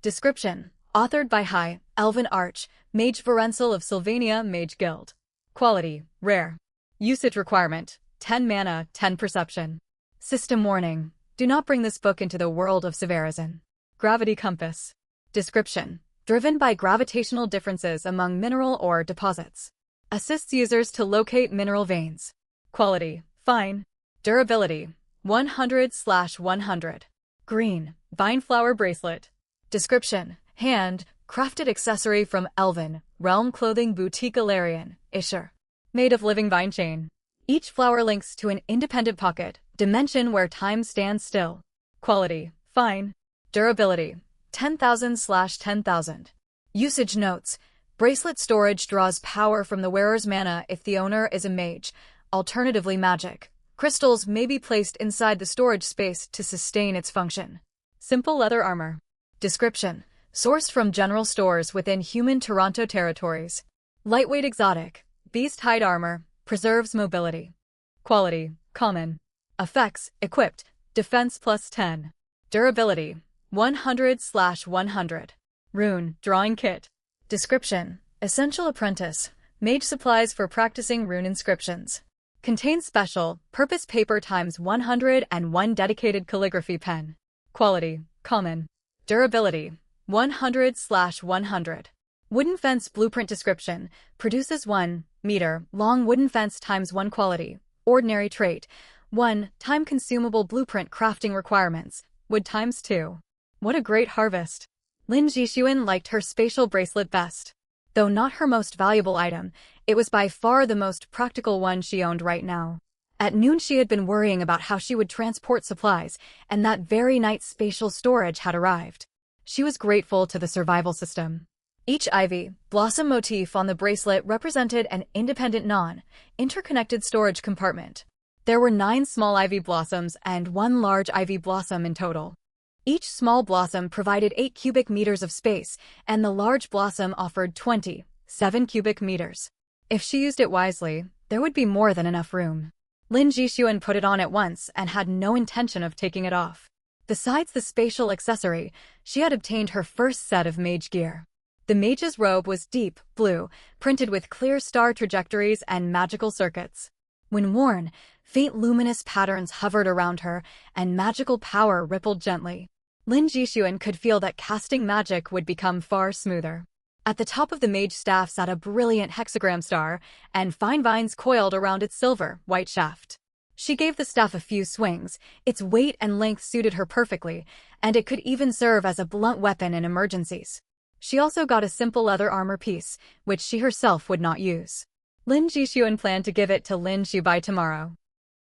Description: authored by High Elven Arch Mage Varensel of Sylvania Mage Guild. Quality: rare. Usage requirement: 10 mana, 10 perception. System warning: do not bring this book into the world of Severizon. Gravity compass. Description: driven by gravitational differences among mineral ore deposits. Assists users to locate mineral veins. Quality: fine. Durability: 100/100. Green Vineflower bracelet. Description: hand crafted accessory from Elven Realm Clothing Boutique Ilarion, Isher. Made of living vine chain. Each flower links to an independent pocket dimension where time stands still. Quality: fine. Durability: 10,000/10,000. Usage notes: bracelet storage draws power from the wearer's mana if the owner is a mage, alternatively magic. Crystals may be placed inside the storage space to sustain its function. Simple leather armor. Description: sourced from general stores within human Toronto territories. Lightweight exotic. Beast hide armor. Preserves mobility. Quality: common. Effects: equipped. Defense +10. Durability: 100/100. Rune drawing kit. Description: essential apprentice. Mage supplies for practicing rune inscriptions. Contains special purpose paper times 100 and 1 dedicated calligraphy pen. Quality: common. Durability: 100/100. Wooden fence blueprint. Description: produces 1 meter long wooden fence times 1 quality. Ordinary trait: 1. Time consumable blueprint. Crafting requirements: wood times 2. What a great harvest! Lin Jixuan liked her spatial bracelet best. Though not her most valuable item, it was by far the most practical one she owned right now. At noon she had been worrying about how she would transport supplies, and that very night spatial storage had arrived. She was grateful to the survival system. Each ivy blossom motif on the bracelet represented an independent interconnected storage compartment. There were 9 small ivy blossoms and 1 large ivy blossom in total. Each small blossom provided 8 cubic meters of space, and the large blossom offered 27 cubic meters. If she used it wisely, there would be more than enough room. Lin Jixuan put it on at once and had no intention of taking it off. Besides the spatial accessory, she had obtained her first set of mage gear. The mage's robe was deep blue, printed with clear star trajectories and magical circuits. When worn, faint luminous patterns hovered around her, and magical power rippled gently. Lin Jixuan could feel that casting magic would become far smoother. At the top of the mage staff sat a brilliant hexagram star, and fine vines coiled around its silver-white shaft. She gave the staff a few swings. Its weight and length suited her perfectly, and it could even serve as a blunt weapon in emergencies. She also got a simple leather armor piece, which she herself would not use. Lin Jixuan planned to give it to Lin Xu by tomorrow.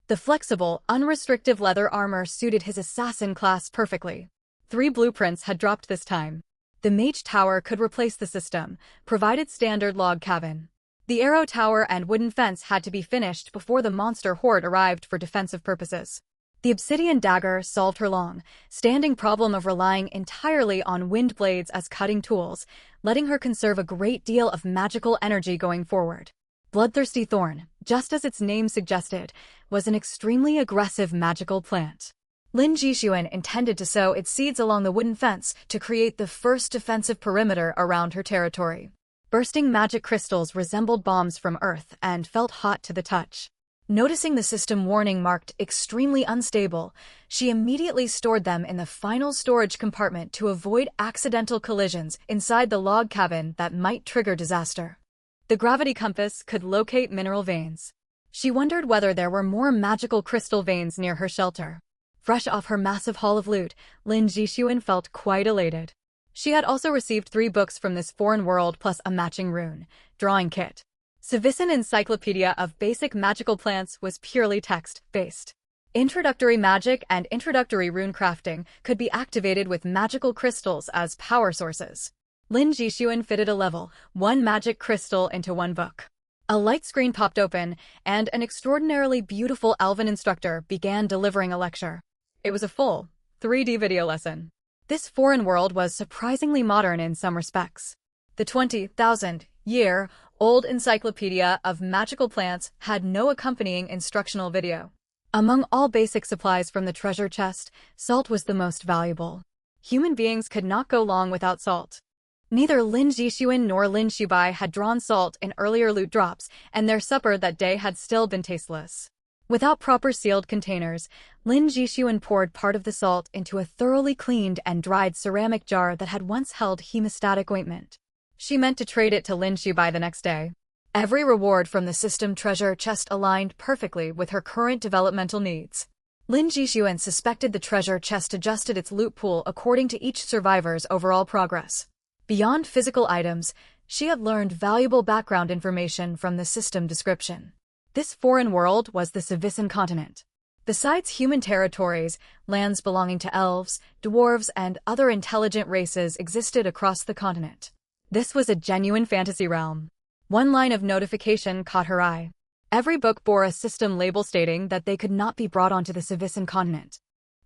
The flexible, unrestricted leather armor suited his assassin class perfectly. 3 blueprints had dropped this time. The mage tower could replace the system, provided standard log cabin. The arrow tower and wooden fence had to be finished before the monster horde arrived for defensive purposes. The obsidian dagger solved her long-standing problem of relying entirely on wind blades as cutting tools, letting her conserve a great deal of magical energy going forward. Bloodthirsty Thorn, just as its name suggested, was an extremely aggressive magical plant. Lin Jixuan intended to sow its seeds along the wooden fence to create the first defensive perimeter around her territory. Bursting magic crystals resembled bombs from Earth and felt hot to the touch. Noticing the system warning marked extremely unstable, she immediately stored them in the final storage compartment to avoid accidental collisions inside the log cabin that might trigger disaster. The gravity compass could locate mineral veins. She wondered whether there were more magical crystal veins near her shelter. Fresh off her massive haul of loot, Lin Jixuan felt quite elated. She had also received 3 books from this foreign world plus a matching rune drawing kit. Civisan Encyclopedia of Basic Magical Plants was purely text-based. Introductory magic and introductory rune crafting could be activated with magical crystals as power sources. Lin Jixuan fitted a level 1 magic crystal into one book. A light screen popped open, and an extraordinarily beautiful elven instructor began delivering a lecture. It was a full 3D video lesson. This foreign world was surprisingly modern in some respects. The 20,000-year-old Encyclopedia of Magical Plants had no accompanying instructional video. Among all basic supplies from the treasure chest, salt was the most valuable. Human beings could not go long without salt. Neither Lin Jixuan nor Lin Xibai had drawn salt in earlier loot drops, and their supper that day had still been tasteless. Without proper sealed containers, Lin Jixuan poured part of the salt into a thoroughly cleaned and dried ceramic jar that had once held hemostatic ointment. She meant to trade it to Lin Xibai the next day. Every reward from the system treasure chest aligned perfectly with her current developmental needs. Lin Jixuan suspected the treasure chest adjusted its loot pool according to each survivor's overall progress. Beyond physical items, she had learned valuable background information from the system description. This foreign world was the Civisan continent. Besides human territories, lands belonging to elves, dwarves, and other intelligent races existed across the continent. This was a genuine fantasy realm. One line of notification caught her eye. Every book bore a system label stating that they could not be brought onto the Civisan continent.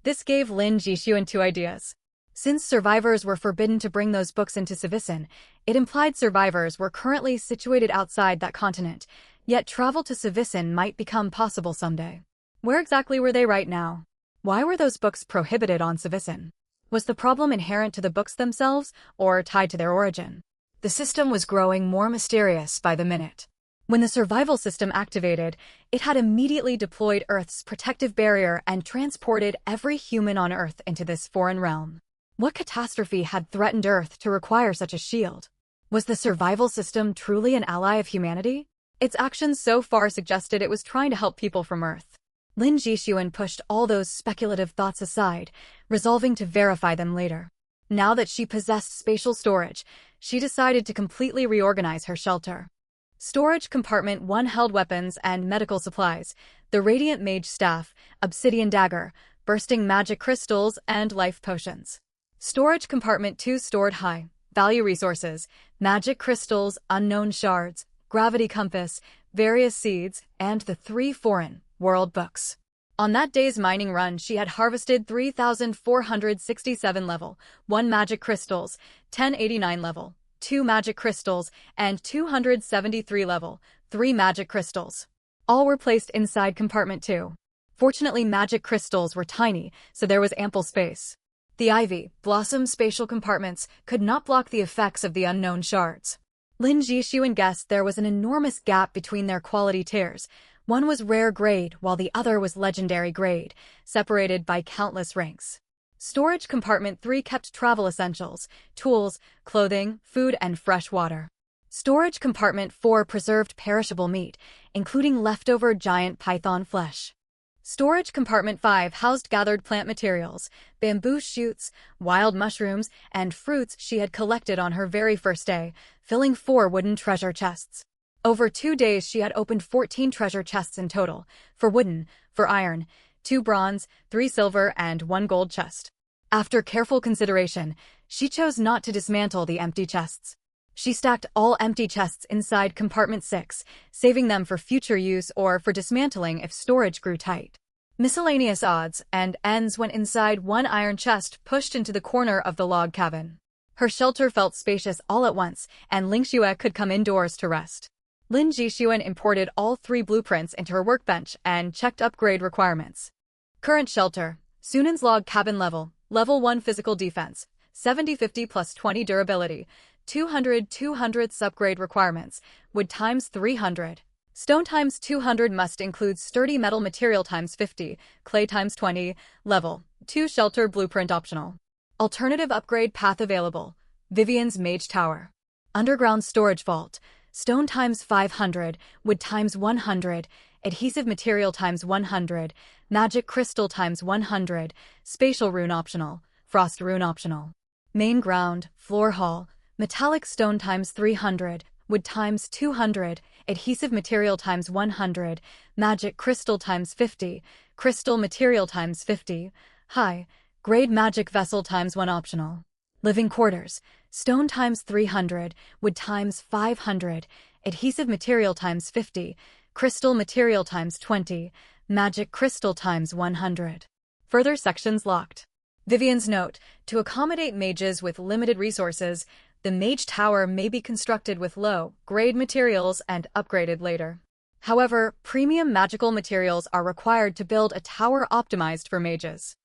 This gave Lin Jixuan 2 ideas. Since survivors were forbidden to bring those books into Civisan, it implied survivors were currently situated outside that continent, yet travel to Civisan might become possible someday. Where exactly were they right now? Why were those books prohibited on Civisan? Was the problem inherent to the books themselves, or tied to their origin? The system was growing more mysterious by the minute. When the survival system activated, it had immediately deployed Earth's protective barrier and transported every human on Earth into this foreign realm. What catastrophe had threatened Earth to require such a shield? Was the survival system truly an ally of humanity? Its actions so far suggested it was trying to help people from Earth. Lin Jixuan pushed all those speculative thoughts aside, resolving to verify them later. Now that she possessed spatial storage, she decided to completely reorganize her shelter. Storage Compartment 1 held weapons and medical supplies, the Radiant Mage Staff, Obsidian Dagger, Bursting Magic Crystals, and Life Potions. Storage Compartment 2 stored high-value resources, magic crystals, unknown shards, gravity compass, various seeds, and the 3 foreign world books. On that day's mining run, she had harvested 3,467 level 1 magic crystals, 1089 level 2 magic crystals, and 273 level 3 magic crystals. All were placed inside Compartment 2. Fortunately, magic crystals were tiny, so there was ample space. The Ivy Blossom spatial compartments could not block the effects of the unknown shards. Lin Jixuan guessed there was an enormous gap between their quality tiers. One was rare grade, while the other was legendary grade, separated by countless ranks. Storage Compartment 3 kept travel essentials, tools, clothing, food, and fresh water. Storage Compartment 4 preserved perishable meat, including leftover giant python flesh. Storage Compartment 5 housed gathered plant materials, bamboo shoots, wild mushrooms, and fruits she had collected on her very first day, filling 4 wooden treasure chests. Over 2 days she had opened 14 treasure chests in total, for wooden, for iron, 2 bronze, 3 silver, and 1 gold chest. After careful consideration, she chose not to dismantle the empty chests. She stacked all empty chests inside Compartment 6, saving them for future use or for dismantling if storage grew tight. Miscellaneous odds and ends went inside 1 iron chest pushed into the corner of the log cabin. Her shelter felt spacious all at once, and Ling Xue could come indoors to rest. Lin Jixuan imported all 3 blueprints into her workbench and checked upgrade requirements. Current shelter: Sunan's log cabin level 1 physical defense, 70-50 plus 20 durability, 200 upgrade requirements, wood times 300. Stone times 200 must include sturdy metal material times 50, clay times 20, level 2 shelter blueprint optional. Alternative upgrade path available: Vivian's Mage Tower. Underground storage vault: stone times 500, wood times 100, adhesive material times 100, magic crystal times 100, spatial rune optional, frost rune optional. Main ground, floor hall, metallic stone times 300, wood times 200, adhesive material times 100, magic crystal times 50, crystal material times 50, high, grade magic vessel times 1 optional. Living quarters, stone times 300, wood times 500, adhesive material times 50, crystal material times 20, magic crystal times 100. Further sections locked. Vivian's note: to accommodate mages with limited resources, the mage tower may be constructed with low-grade materials and upgraded later. However, premium magical materials are required to build a tower optimized for mages.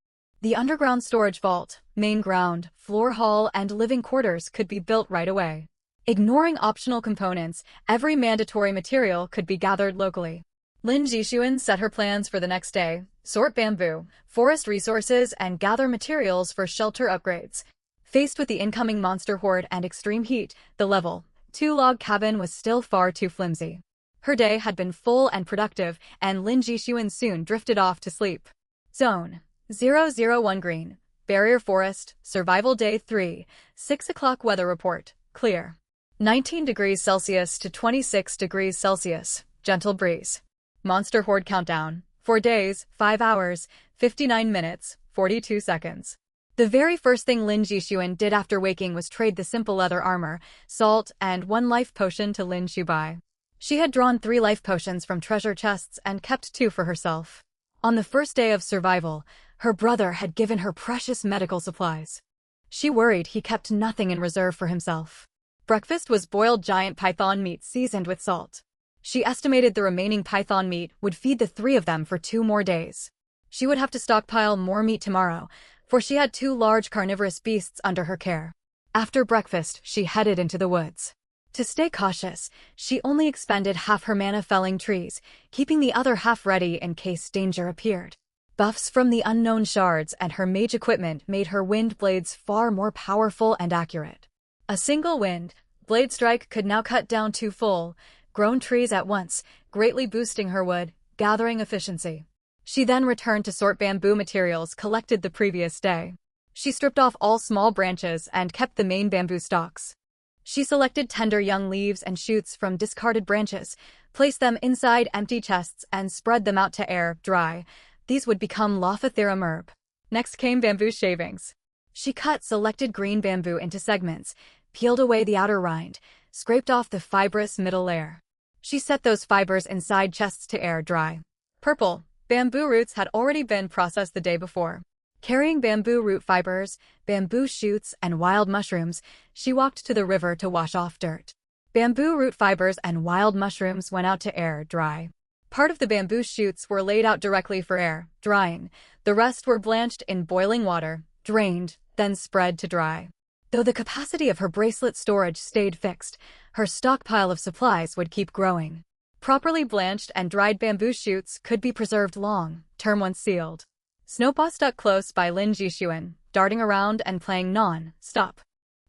The underground storage vault, main ground, floor hall, and living quarters could be built right away. Ignoring optional components, every mandatory material could be gathered locally. Lin Jixuan set her plans for the next day: sort bamboo, forest resources, and gather materials for shelter upgrades. Faced with the incoming monster horde and extreme heat, the level 2 log cabin was still far too flimsy. Her day had been full and productive, and Lin Jixuan soon drifted off to sleep. Zone 001 Green, Barrier Forest, Survival Day 3, 6 o'clock weather report, clear. 19 degrees Celsius to 26 degrees Celsius, gentle breeze. Monster horde countdown, 4 days, 5 hours, 59 minutes, 42 seconds. The very first thing Lin Jixuan did after waking was trade the simple leather armor, salt, and 1 life potion to Lin Shubai. She had drawn 3 life potions from treasure chests and kept 2 for herself. On the first day of survival, her brother had given her precious medical supplies. She worried he kept nothing in reserve for himself. Breakfast was boiled giant python meat seasoned with salt. She estimated the remaining python meat would feed the 3 of them for 2 more days. She would have to stockpile more meat tomorrow, for she had 2 large carnivorous beasts under her care. After breakfast, she headed into the woods. To stay cautious, she only expended half her mana felling trees, keeping the other half ready in case danger appeared. Buffs from the unknown shards and her mage equipment made her wind blades far more powerful and accurate. A single wind blade strike could now cut down 2 full-grown trees at once, greatly boosting her wood gathering efficiency. She then returned to sort bamboo materials collected the previous day. She stripped off all small branches and kept the main bamboo stalks. She selected tender young leaves and shoots from discarded branches, placed them inside empty chests, and spread them out to air dry. These would become Lophotherum herb. Next came bamboo shavings. She cut selected green bamboo into segments, peeled away the outer rind, scraped off the fibrous middle layer. She set those fibers inside chests to air dry. Purple bamboo roots had already been processed the day before. Carrying bamboo root fibers, bamboo shoots, and wild mushrooms, she walked to the river to wash off dirt. Bamboo root fibers and wild mushrooms went out to air dry. Part of the bamboo shoots were laid out directly for air drying. The rest were blanched in boiling water, drained, then spread to dry. Though the capacity of her bracelet storage stayed fixed, her stockpile of supplies would keep growing. Properly blanched and dried bamboo shoots could be preserved long-term once sealed. Snowpaw stuck close by Lin Jixuan, darting around and playing non-stop.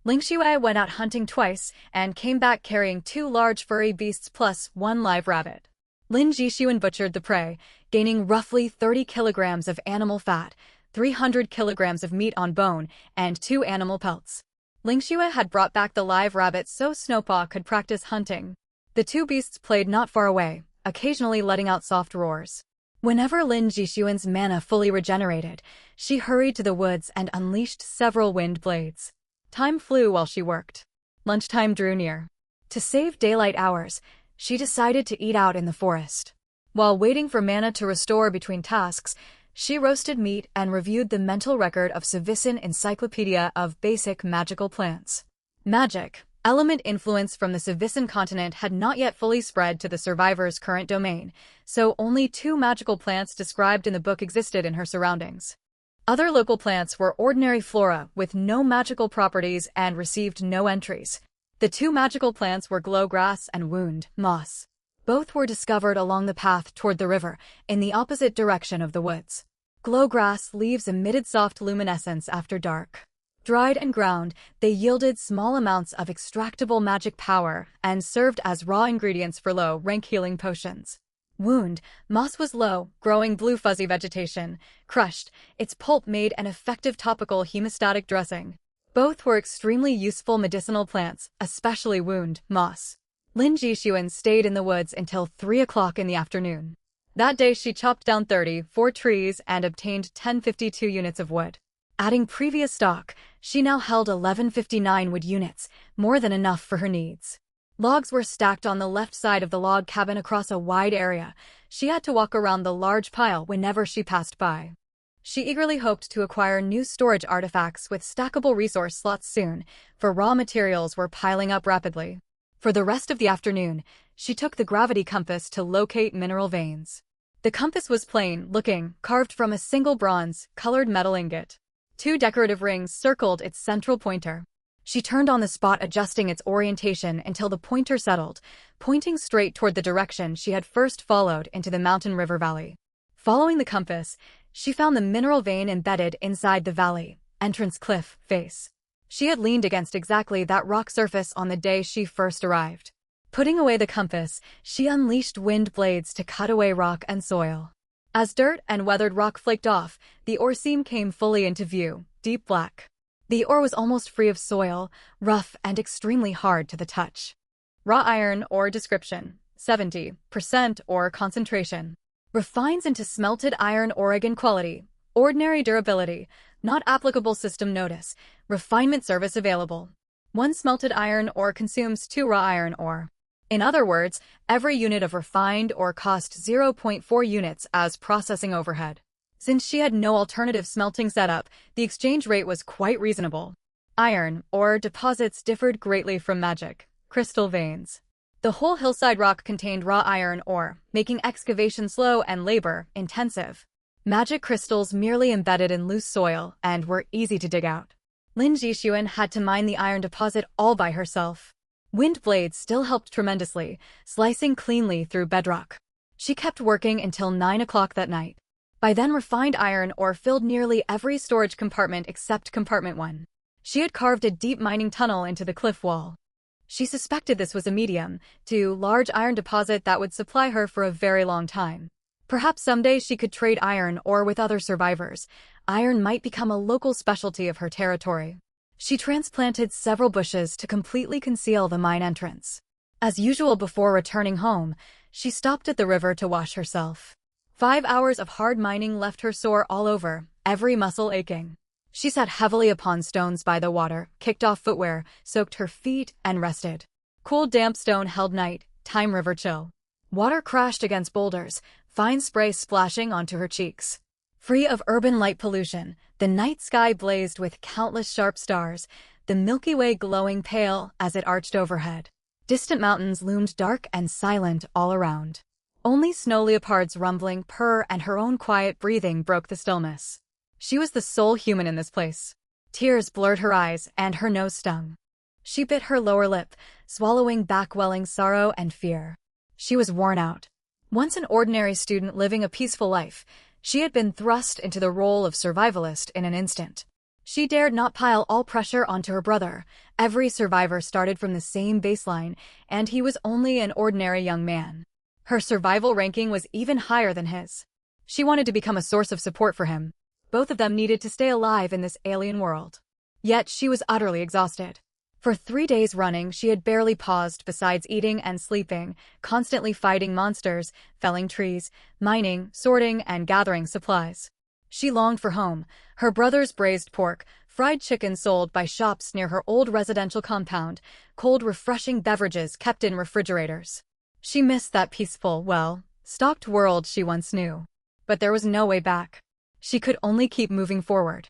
Ling Shuai went out hunting twice and came back carrying 2 large furry beasts plus 1 live rabbit. Lin Jixuan butchered the prey, gaining roughly 30 kilograms of animal fat, 300 kilograms of meat on bone, and 2 animal pelts. Ling Shuai had brought back the live rabbit so Snowpaw could practice hunting. The 2 beasts played not far away, occasionally letting out soft roars. Whenever Lin Jixuan's mana fully regenerated, she hurried to the woods and unleashed several wind blades. Time flew while she worked. Lunchtime drew near. To save daylight hours, she decided to eat out in the forest. While waiting for mana to restore between tasks, she roasted meat and reviewed the mental record of Civisan Encyclopedia of Basic Magical Plants. Magic. Element influence from the Civisan continent had not yet fully spread to the survivor's current domain, so only 2 magical plants described in the book existed in her surroundings. Other local plants were ordinary flora with no magical properties and received no entries. The 2 magical plants were glowgrass and wound moss. Both were discovered along the path toward the river, in the opposite direction of the woods. Glowgrass leaves emitted soft luminescence after dark. Dried and ground, they yielded small amounts of extractable magic power and served as raw ingredients for low-rank healing potions. Wound. Moss was low, growing blue fuzzy vegetation. Crushed. Its pulp made an effective topical hemostatic dressing. Both were extremely useful medicinal plants, especially wound, moss. Lin Jixuan stayed in the woods until 3 o'clock in the afternoon. That day she chopped down 34 trees and obtained 1052 units of wood. Adding previous stock, she now held 1159 wood units, more than enough for her needs. Logs were stacked on the left side of the log cabin across a wide area. She had to walk around the large pile whenever she passed by. She eagerly hoped to acquire new storage artifacts with stackable resource slots soon, for raw materials were piling up rapidly. For the rest of the afternoon, she took the gravity compass to locate mineral veins. The compass was plain-looking, carved from a single bronze-colored metal ingot. 2 decorative rings circled its central pointer. She turned on the spot, adjusting its orientation until the pointer settled, pointing straight toward the direction she had first followed into the mountain river valley. Following the compass, she found the mineral vein embedded inside the valley, entrance cliff face. She had leaned against exactly that rock surface on the day she first arrived. Putting away the compass, she unleashed wind blades to cut away rock and soil. As dirt and weathered rock flaked off, the ore seam came fully into view, deep black. The ore was almost free of soil, rough and extremely hard to the touch. Raw iron ore description: 70% ore concentration. Refines into smelted iron Oregon quality. Ordinary durability. Not applicable system notice. Refinement service available. 1 smelted iron ore consumes 2 raw iron ore. In other words, every unit of refined ore cost 0.4 units as processing overhead. Since she had no alternative smelting setup, the exchange rate was quite reasonable. Iron ore deposits differed greatly from magic crystal veins. The whole hillside rock contained raw iron ore, making excavation slow and labor-intensive. Magic crystals merely embedded in loose soil and were easy to dig out. Lin Jixuan had to mine the iron deposit all by herself. Wind blades still helped tremendously, slicing cleanly through bedrock. She kept working until 9 o'clock that night. By then, refined iron ore filled nearly every storage compartment except compartment 1. She had carved a deep mining tunnel into the cliff wall. She suspected this was a medium to large iron deposit that would supply her for a very long time. Perhaps someday she could trade iron ore with other survivors. Iron might become a local specialty of her territory. She transplanted several bushes to completely conceal the mine entrance. As usual before returning home, she stopped at the river to wash herself. 5 hours of hard mining left her sore all over, every muscle aching. She sat heavily upon stones by the water, kicked off footwear, soaked her feet, and rested. Cool, damp stone held night-time river chill. Water crashed against boulders, fine spray splashing onto her cheeks. Free of urban light pollution, the night sky blazed with countless sharp stars, the Milky Way glowing pale as it arched overhead. Distant mountains loomed dark and silent all around. Only snow leopards' rumbling purr and her own quiet breathing broke the stillness. She was the sole human in this place. Tears blurred her eyes and her nose stung. She bit her lower lip, swallowing back welling sorrow and fear. She was worn out. Once an ordinary student living a peaceful life, she had been thrust into the role of survivalist in an instant. She dared not pile all pressure onto her brother. Every survivor started from the same baseline, and he was only an ordinary young man. Her survival ranking was even higher than his. She wanted to become a source of support for him. Both of them needed to stay alive in this alien world. Yet she was utterly exhausted. For 3 days running, she had barely paused besides eating and sleeping, constantly fighting monsters, felling trees, mining, sorting, and gathering supplies. She longed for home, her brother's braised pork, fried chicken sold by shops near her old residential compound, cold refreshing beverages kept in refrigerators. She missed that peaceful, well-stocked world she once knew. But there was no way back. She could only keep moving forward.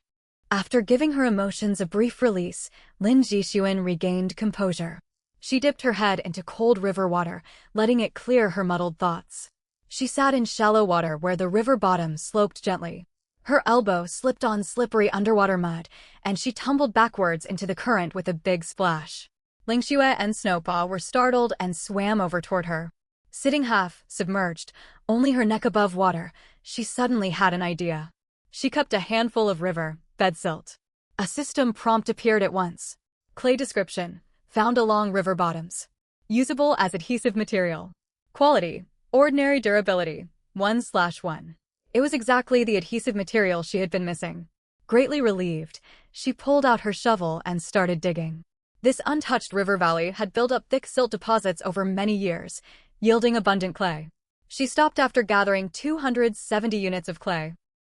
After giving her emotions a brief release, Lin Jixuan regained composure. She dipped her head into cold river water, letting it clear her muddled thoughts. She sat in shallow water where the river bottom sloped gently. Her elbow slipped on slippery underwater mud, and she tumbled backwards into the current with a big splash. Lingxue and Snowpaw were startled and swam over toward her. Sitting half submerged, only her neck above water, she suddenly had an idea. She cupped a handful of river bed silt. A system prompt appeared at once. Clay description: found along river bottoms. Usable as adhesive material. Quality: Ordinary durability, 1/1. It was exactly the adhesive material she had been missing. Greatly relieved, she pulled out her shovel and started digging. This untouched river valley had built up thick silt deposits over many years, yielding abundant clay. She stopped after gathering 270 units of clay.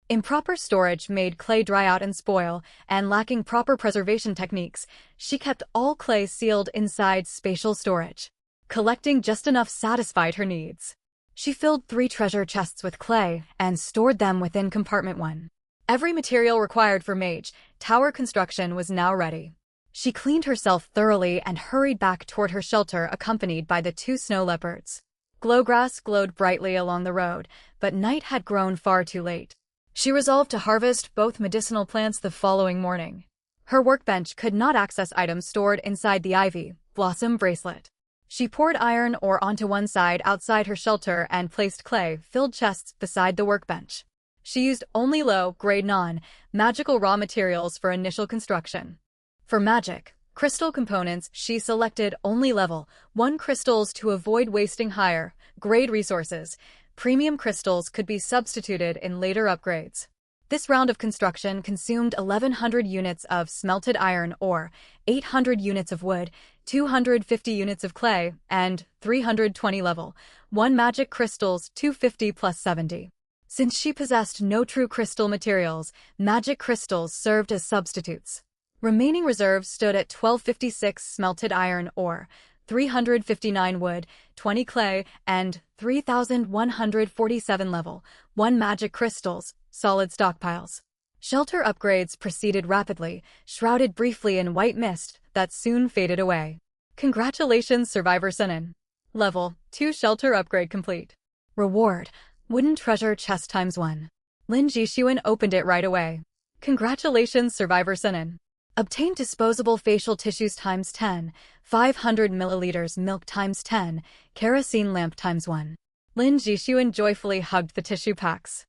Improper storage made clay dry out and spoil, and lacking proper preservation techniques, she kept all clay sealed inside spatial storage. Collecting just enough satisfied her needs. She filled 3 treasure chests with clay and stored them within compartment 1. Every material required for mage tower construction was now ready. She cleaned herself thoroughly and hurried back toward her shelter accompanied by the 2 snow leopards. Glowgrass glowed brightly along the road, but night had grown far too late. She resolved to harvest both medicinal plants the following morning. Her workbench could not access items stored inside the ivy blossom bracelet. She poured iron ore onto one side outside her shelter and placed clay-filled chests beside the workbench. She used only low-grade non-magical raw materials for initial construction. For magic, crystal components, she selected only level 1 crystals to avoid wasting higher-grade resources. Premium crystals could be substituted in later upgrades. This round of construction consumed 1,100 units of smelted iron ore, 800 units of wood, 250 units of clay, and 320 level 1 magic crystals 250 plus 70. Since she possessed no true crystal materials, magic crystals served as substitutes. Remaining reserves stood at 1256 smelted iron ore, 359 wood, 20 clay, and 3,147 level 1 magic crystals, solid stockpiles. Shelter upgrades proceeded rapidly, shrouded briefly in white mist that soon faded away. Congratulations, Survivor Sunin. Level 2 shelter upgrade complete. Reward, wooden treasure chest ×1. Lin Jixuan opened it right away. Congratulations, Survivor Sunin. Obtain disposable facial tissues ×10, 500 milliliters milk ×10, kerosene lamp ×1. Lin Jixuan joyfully hugged the tissue packs.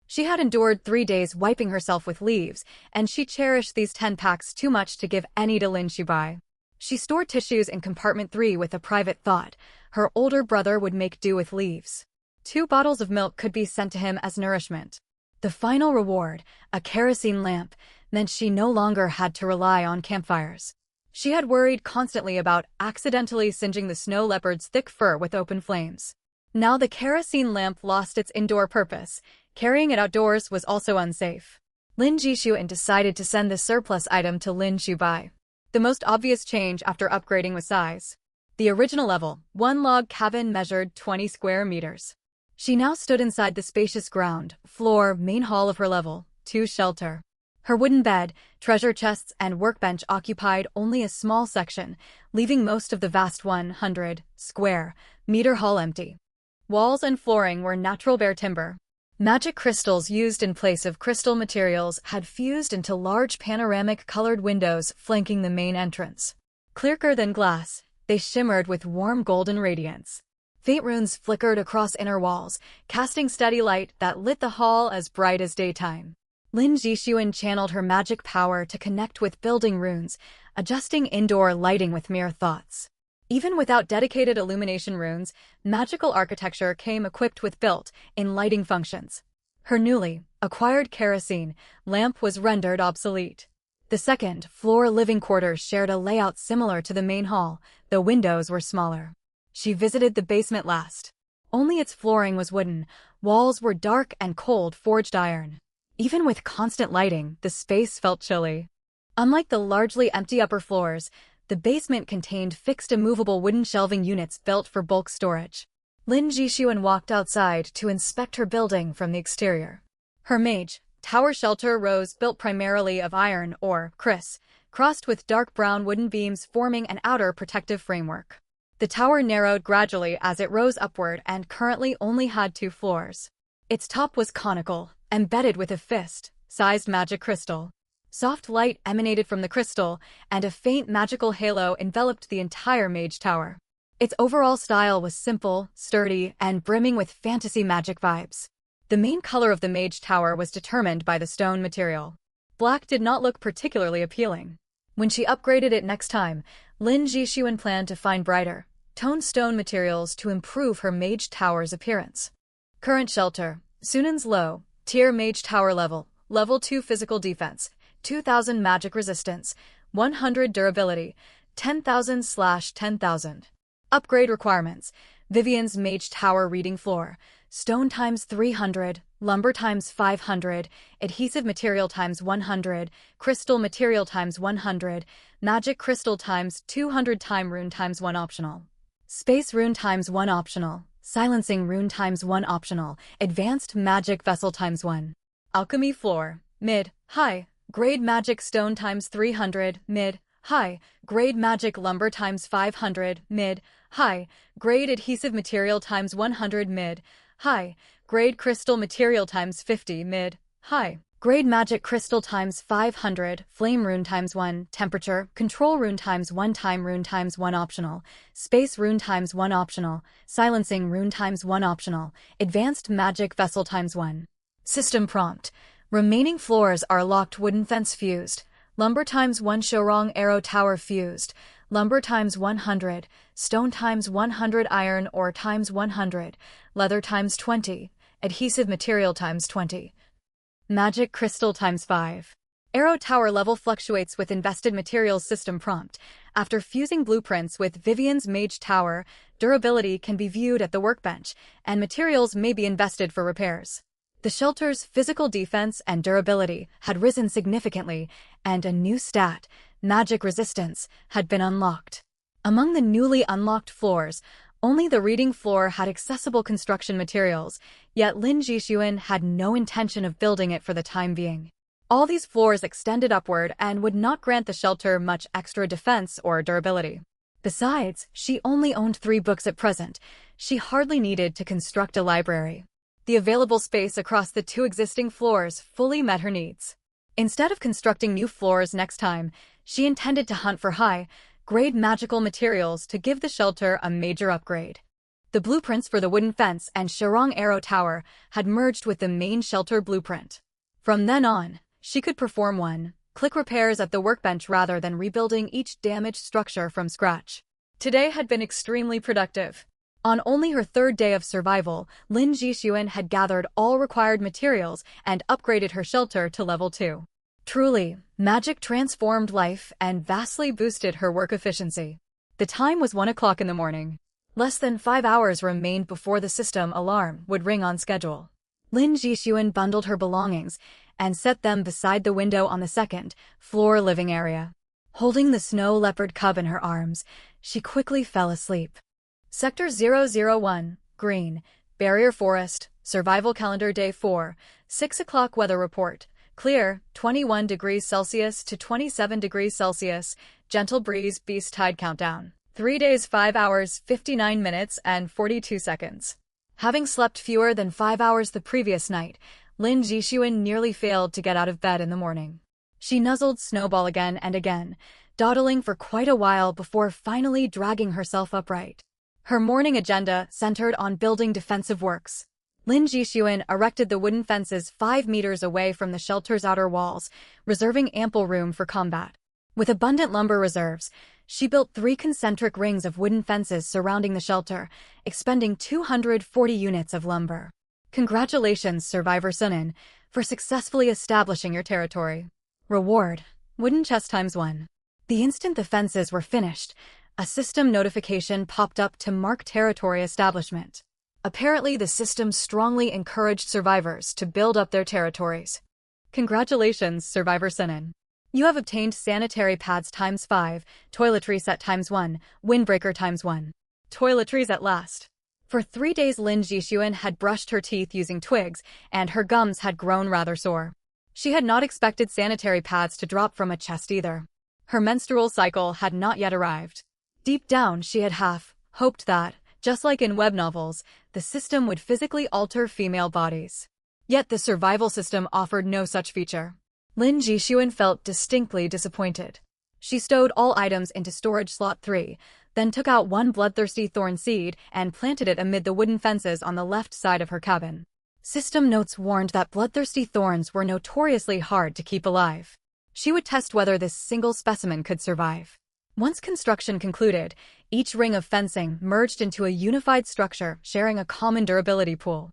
She had endured 3 days wiping herself with leaves, and she cherished these 10 packs too much to give any to Lin Shubai. She stored tissues in compartment 3 with a private thought. Her older brother would make do with leaves. 2 bottles of milk could be sent to him as nourishment. The final reward, a kerosene lamp, meant she no longer had to rely on campfires. She had worried constantly about accidentally singeing the snow leopard's thick fur with open flames. Now the kerosene lamp lost its indoor purpose. Carrying it outdoors was also unsafe. Lin Jixuan decided to send the surplus item to Lin Shubai. The most obvious change after upgrading was size. The original level 1 log cabin measured 20 square meters. She now stood inside the spacious ground floor main hall of her level 2 shelter. Her wooden bed, treasure chests, and workbench occupied only a small section, leaving most of the vast 100 square meter hall empty. Walls and flooring were natural bare timber. Magic crystals used in place of crystal materials had fused into large panoramic colored windows flanking the main entrance. Clearer than glass, they shimmered with warm golden radiance. Faint runes flickered across inner walls, casting steady light that lit the hall as bright as daytime. Lin Jixuan channeled her magic power to connect with building runes, adjusting indoor lighting with mere thoughts. Even without dedicated illumination runes, magical architecture came equipped with built-in lighting functions. Her newly acquired kerosene lamp was rendered obsolete. The second-floor living quarters shared a layout similar to the main hall, though windows were smaller. She visited the basement last. Only its flooring was wooden, walls were dark and cold forged iron. Even with constant lighting, the space felt chilly. Unlike the largely empty upper floors, the basement contained fixed immovable wooden shelving units built for bulk storage. Lin Jixuan walked outside to inspect her building from the exterior. Her mage tower shelter rose built primarily of iron or crossed with dark brown wooden beams forming an outer protective framework. The tower narrowed gradually as it rose upward and currently only had 2 floors. Its top was conical, embedded with a fist-sized magic crystal. Soft light emanated from the crystal, and a faint magical halo enveloped the entire mage tower. Its overall style was simple, sturdy, and brimming with fantasy magic vibes. The main color of the mage tower was determined by the stone material. Black did not look particularly appealing. When she upgraded it next time, Lin Jixuan planned to find brighter Tone stone materials to improve her Mage Tower's appearance. Current shelter, Sunan's low, tier Mage Tower level, level 2 physical defense, 2000 magic resistance, 100 durability, 10,000/10,000. Upgrade requirements, Vivian's Mage Tower reading floor, stone times 300, lumber times 500, adhesive material times 100, crystal material times 100, magic crystal times 200, time rune times 1 optional. Space rune times 1 optional, silencing rune times 1 optional, advanced magic vessel times 1. Alchemy floor, mid, high, grade magic stone times 300, mid, high, grade magic lumber times 500, mid, high, grade adhesive material times 100, mid, high, grade crystal material times 50, mid, high. Grade magic crystal times 500, flame rune times 1, temperature, control rune times 1, time rune times 1 optional, space rune times 1 optional, silencing rune times 1 optional, advanced magic vessel times 1. System prompt. Remaining floors are locked wooden fence fused, lumber times 1 Shorong arrow tower fused, lumber times 100, stone times 100, iron ore times 100, leather times 20, adhesive material times 20. Magic crystal times 5. Arrow tower level fluctuates with invested materials. System prompt. After fusing blueprints with Vivian's Mage Tower, durability can be viewed at the workbench, and materials may be invested for repairs. The shelter's physical defense and durability had risen significantly, and a new stat, magic resistance, had been unlocked. Among the newly unlocked floors, only the reading floor had accessible construction materials, yet Lin Jixuan had no intention of building it for the time being. All these floors extended upward and would not grant the shelter much extra defense or durability. Besides, she only owned 3 books at present. She hardly needed to construct a library. The available space across the 2 existing floors fully met her needs. Instead of constructing new floors next time, she intended to hunt for high-grade magical materials to give the shelter a major upgrade. The blueprints for the wooden fence and Shorong arrow tower had merged with the main shelter blueprint. From then on, she could perform one-click repairs at the workbench rather than rebuilding each damaged structure from scratch. Today had been extremely productive. On only her 3rd day of survival, Lin Jixuan had gathered all required materials and upgraded her shelter to level 2. Truly, magic transformed life and vastly boosted her work efficiency. The time was 1 o'clock in the morning. Less than 5 hours remained before the system alarm would ring on schedule. Lin Jixuan bundled her belongings and set them beside the window on the 2nd floor living area. Holding the snow leopard cub in her arms, she quickly fell asleep. Sector 001, Green, Barrier Forest, Survival Calendar Day 4, 6 o'clock weather report. Clear, 21 degrees Celsius to 27 degrees Celsius, gentle breeze, beast tide countdown. 3 days 5 hours 59 minutes and 42 seconds. Having slept fewer than 5 hours the previous night, Lin Jixuan nearly failed to get out of bed in the morning. She nuzzled Snowball again and again, dawdling for quite a while before finally dragging herself upright. Her morning agenda centered on building defensive works. Lin Jixuan erected the wooden fences 5 meters away from the shelter's outer walls, reserving ample room for combat. With abundant lumber reserves, she built 3 concentric rings of wooden fences surrounding the shelter, expending 240 units of lumber. Congratulations, Survivor Sunan, for successfully establishing your territory. Reward: wooden chest times 1. The instant the fences were finished, a system notification popped up to mark territory establishment. Apparently, the system strongly encouraged survivors to build up their territories. Congratulations, Survivor Sunan. You have obtained sanitary pads times 5, toiletry set times 1, windbreaker times 1. Toiletries at last. For 3 days Lin Jixuan had brushed her teeth using twigs, and her gums had grown rather sore. She had not expected sanitary pads to drop from a chest either. Her menstrual cycle had not yet arrived. Deep down she had hoped that, just like in web novels, the system would physically alter female bodies. Yet the survival system offered no such feature. Lin Jixuan felt distinctly disappointed. She stowed all items into storage slot 3, then took out 1 bloodthirsty thorn seed and planted it amid the wooden fences on the left side of her cabin. System notes warned that bloodthirsty thorns were notoriously hard to keep alive. She would test whether this single specimen could survive. Once construction concluded, each ring of fencing merged into a unified structure sharing a common durability pool.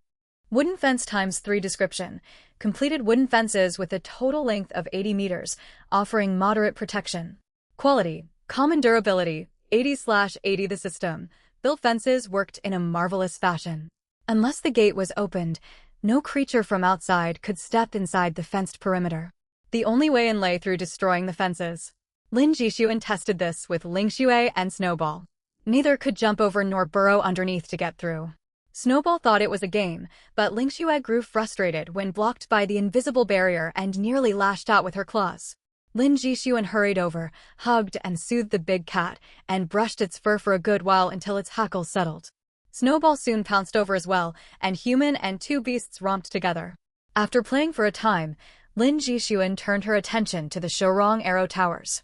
Wooden fence times 3 description. Completed wooden fences with a total length of 80 meters, offering moderate protection. Quality, common durability, 80/80. The system built fences worked in a marvelous fashion. Unless the gate was opened, no creature from outside could step inside the fenced perimeter. The only way in lay through destroying the fences. Lin Jixuan tested this with Lingxue and Snowball. Neither could jump over nor burrow underneath to get through. Snowball thought it was a game, but Lingxue grew frustrated when blocked by the invisible barrier and nearly lashed out with her claws. Lin Jixuan hurried over, hugged and soothed the big cat, and brushed its fur for a good while until its hackles settled. Snowball soon pounced over as well, and human and 2 beasts romped together. After playing for a time, Lin Jixuan turned her attention to the Shorong Arrow Towers.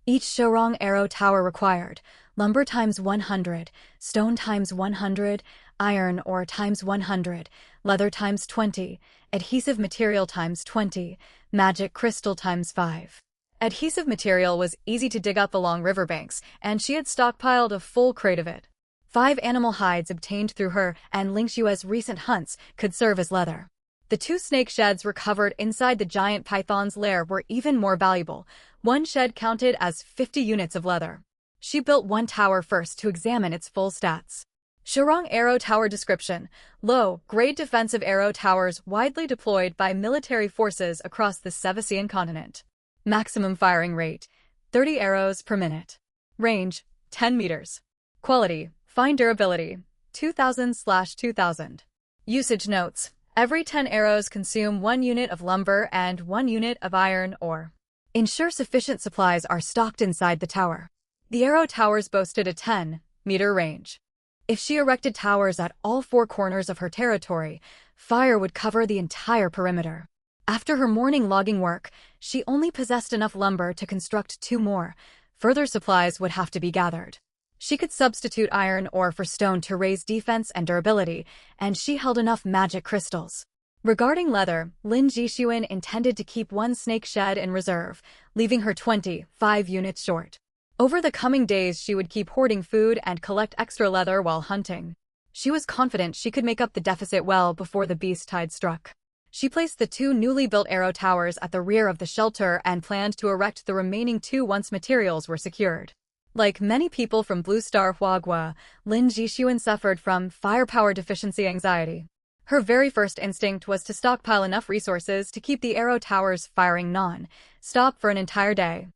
Each Shorong Arrow Tower required lumber times 100, stone times 100, iron ore times 100, leather times 20, adhesive material times 20, magic crystal times 5. Adhesive material was easy to dig up along riverbanks, and she had stockpiled a full crate of it. 5 animal hides obtained through her and Lingxue's recent hunts could serve as leather. The 2 snake sheds recovered inside the giant python's lair were even more valuable. 1 shed counted as 50 units of leather. She built 1 tower first to examine its full stats. Shorong Arrow Tower description: low-grade defensive arrow towers widely deployed by military forces across the Sevasian continent. Maximum firing rate: 30 arrows per minute. Range: 10 meters. Quality: fine durability, 2000/2000. Usage notes: every 10 arrows consume 1 unit of lumber and 1 unit of iron ore. Ensure sufficient supplies are stocked inside the tower. The arrow towers boasted a 10-meter range. If she erected towers at all 4 corners of her territory, fire would cover the entire perimeter. After her morning logging work, she only possessed enough lumber to construct 2 more. Further supplies would have to be gathered. She could substitute iron ore for stone to raise defense and durability, and she held enough magic crystals. Regarding leather, Lin Jixuan intended to keep 1 snake shed in reserve, leaving her 25 units short. Over the coming days she would keep hoarding food and collect extra leather while hunting. She was confident she could make up the deficit well before the beast tide struck. She placed the 2 newly built arrow towers at the rear of the shelter and planned to erect the remaining 2 once materials were secured. Like many people from Blue Star Huagua, Lin Jixuan suffered from firepower deficiency anxiety. Her very first instinct was to stockpile enough resources to keep the arrow towers firing non-stop for an entire day.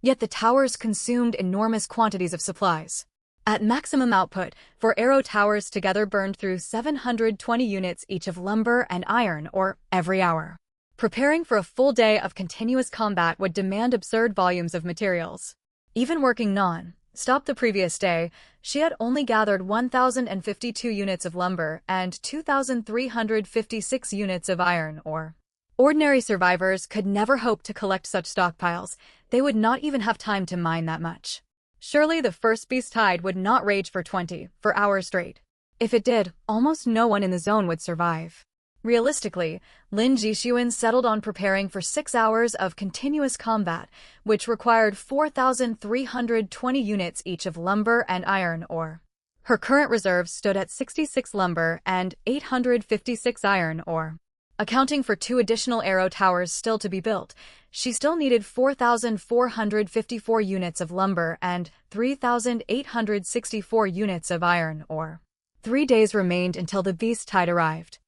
Yet the towers consumed enormous quantities of supplies. At maximum output, 4 arrow towers together burned through 720 units each of lumber and iron ore every hour. Preparing for a full day of continuous combat would demand absurd volumes of materials. Even working non-stop the previous day, she had only gathered 1,052 units of lumber and 2,356 units of iron ore. Ordinary survivors could never hope to collect such stockpiles. They would not even have time to mine that much. Surely the first beast tide would not rage for 24 hours straight. If it did, almost no one in the zone would survive. Realistically, Lin Jixuan settled on preparing for 6 hours of continuous combat, which required 4,320 units each of lumber and iron ore. Her current reserves stood at 66 lumber and 856 iron ore. Accounting for 2 additional arrow towers still to be built, she still needed 4,454 units of lumber and 3,864 units of iron ore. 3 days remained until the beast tide arrived.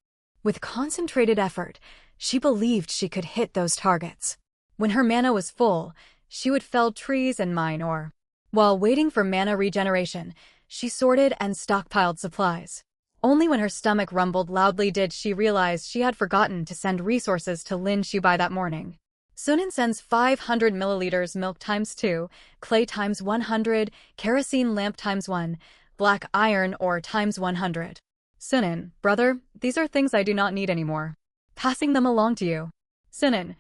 With concentrated effort, she believed she could hit those targets. When her mana was full, she would fell trees and mine ore. While waiting for mana regeneration, she sorted and stockpiled supplies. Only when her stomach rumbled loudly did she realize she had forgotten to send resources to Lin Shubai that morning. Sunan sends 500 milliliters milk times 2, clay times 100, kerosene lamp times 1, black iron ore times 100. Sunan, brother, these are things I do not need anymore. Passing them along to you. Sunan,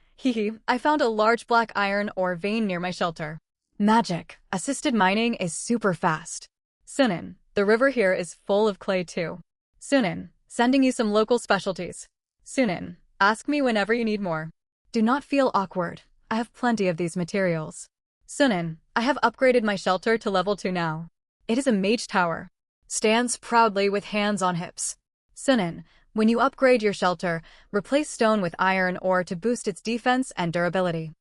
I found a large black iron ore vein near my shelter. Magic, assisted mining is super fast. Sunan, the river here is full of clay too. Sunan, sending you some local specialties. Sunan, ask me whenever you need more. Do not feel awkward. I have plenty of these materials. Sunin, I have upgraded my shelter to level 2 now. It is a mage tower. Stands proudly with hands on hips. Sunin, when you upgrade your shelter, replace stone with iron ore to boost its defense and durability.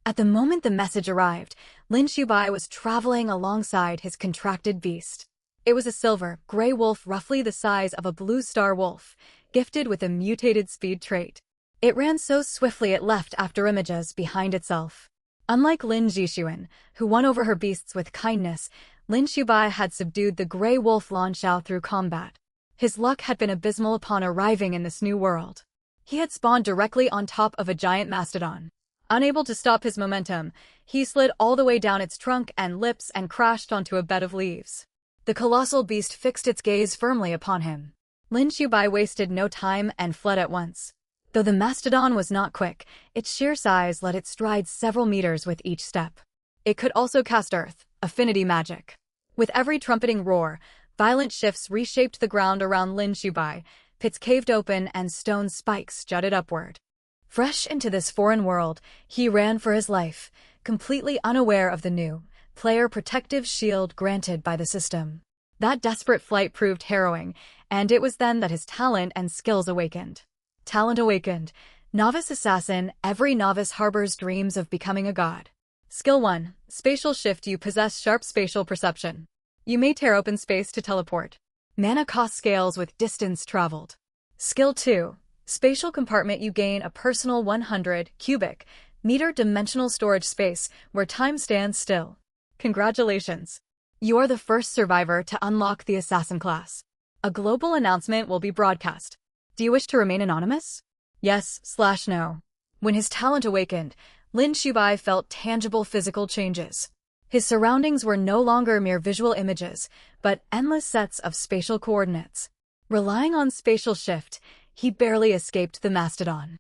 At the moment the message arrived, Lin Shubai was traveling alongside his contracted beast. It was a silver, gray wolf roughly the size of a blue star wolf, gifted with a mutated speed trait. It ran so swiftly it left after images behind itself. Unlike Lin Jixuan, who won over her beasts with kindness, Lin Shubai had subdued the gray wolf Lan Xiao through combat. His luck had been abysmal upon arriving in this new world. He had spawned directly on top of a giant mastodon. Unable to stop his momentum, he slid all the way down its trunk and lips and crashed onto a bed of leaves. The colossal beast fixed its gaze firmly upon him. Lin Shubai wasted no time and fled at once. Though the mastodon was not quick, its sheer size let it stride several meters with each step. It could also cast earth, affinity magic. With every trumpeting roar, violent shifts reshaped the ground around Lin Shubai, pits caved open and stone spikes jutted upward. Fresh into this foreign world, he ran for his life, completely unaware of the new, player protective shield granted by the system. That desperate flight proved harrowing, and it was then that his talent and skills awakened. Talent awakened. Novice assassin, every novice harbors dreams of becoming a god. Skill 1. Spatial shift. You possess sharp spatial perception. You may tear open space to teleport. Mana cost scales with distance traveled. Skill 2. Spatial compartment. You gain a personal 100 cubic meter dimensional storage space where time stands still. Congratulations! You are the first survivor to unlock the assassin class. A global announcement will be broadcast. Do you wish to remain anonymous? Yes/no. When his talent awakened, Lin Shubai felt tangible physical changes. His surroundings were no longer mere visual images, but endless sets of spatial coordinates. Relying on spatial shift, he barely escaped the mastodon.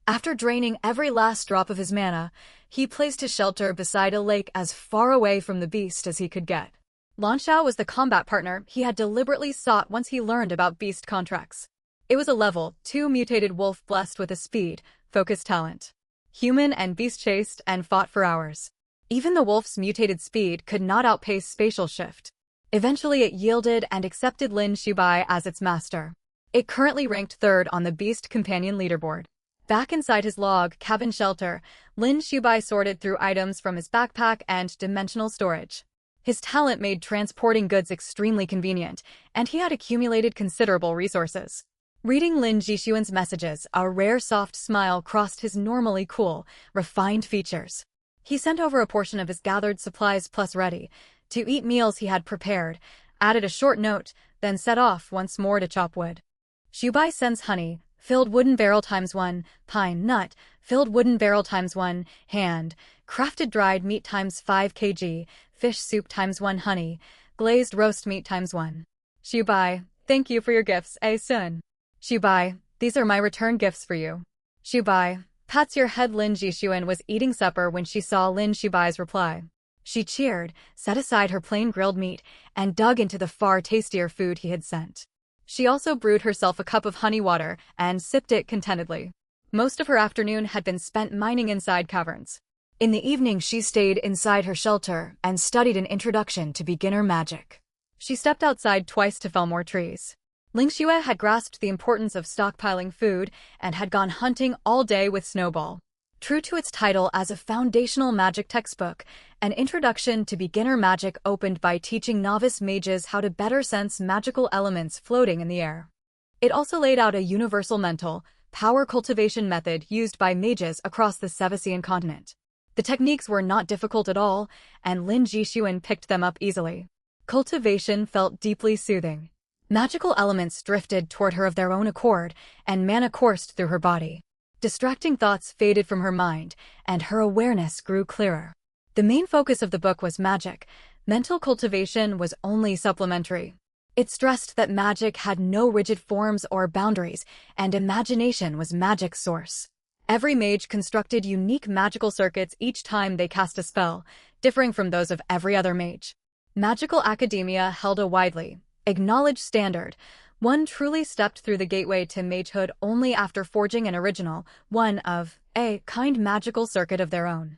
After draining every last drop of his mana, he placed his shelter beside a lake as far away from the beast as he could get. Lan Xiao was the combat partner he had deliberately sought once he learned about beast contracts. It was a level 2 mutated wolf blessed with a speed, focus talent. Human and beast chased and fought for hours. Even the wolf's mutated speed could not outpace spatial shift. Eventually it yielded and accepted Lin Shubai as its master. It currently ranked third on the Beast Companion leaderboard. Back inside his log cabin shelter, Lin Shubai sorted through items from his backpack and dimensional storage. His talent made transporting goods extremely convenient, and he had accumulated considerable resources. Reading Lin Jixuan's messages, a rare soft smile crossed his normally cool, refined features. He sent over a portion of his gathered supplies plus ready to eat meals he had prepared, added a short note, then set off once more to chop wood. Shubai sends honey, filled wooden barrel ×1, pine nut, filled wooden barrel ×1, hand, crafted dried meat ×5 kg, fish soup ×1 honey, glazed roast meat ×1. Shubai, thank you for your gifts, Sun. Shubai, these are my return gifts for you. Shubai, pats your head. Lin Jixuan was eating supper when she saw Lin Shubai's reply. She cheered, set aside her plain grilled meat, and dug into the far tastier food he had sent. She also brewed herself a cup of honey water and sipped it contentedly. Most of her afternoon had been spent mining inside caverns. In the evening she stayed inside her shelter and studied an introduction to beginner magic. She stepped outside twice to fell more trees. Ling Xue had grasped the importance of stockpiling food and had gone hunting all day with Snowball. True to its title as a foundational magic textbook, an introduction to beginner magic opened by teaching novice mages how to better sense magical elements floating in the air. It also laid out a universal mental power cultivation method used by mages across the Sevasian continent. The techniques were not difficult at all, and Lin Jixuan picked them up easily. Cultivation felt deeply soothing. Magical elements drifted toward her of their own accord, and mana coursed through her body. Distracting thoughts faded from her mind, and her awareness grew clearer. The main focus of the book was magic. Mental cultivation was only supplementary. It stressed that magic had no rigid forms or boundaries, and imagination was magic's source. Every mage constructed unique magical circuits each time they cast a spell, differing from those of every other mage. Magical academia held a widely acknowledged standard. One truly stepped through the gateway to magehood only after forging an original, one of a kind magical circuit of their own.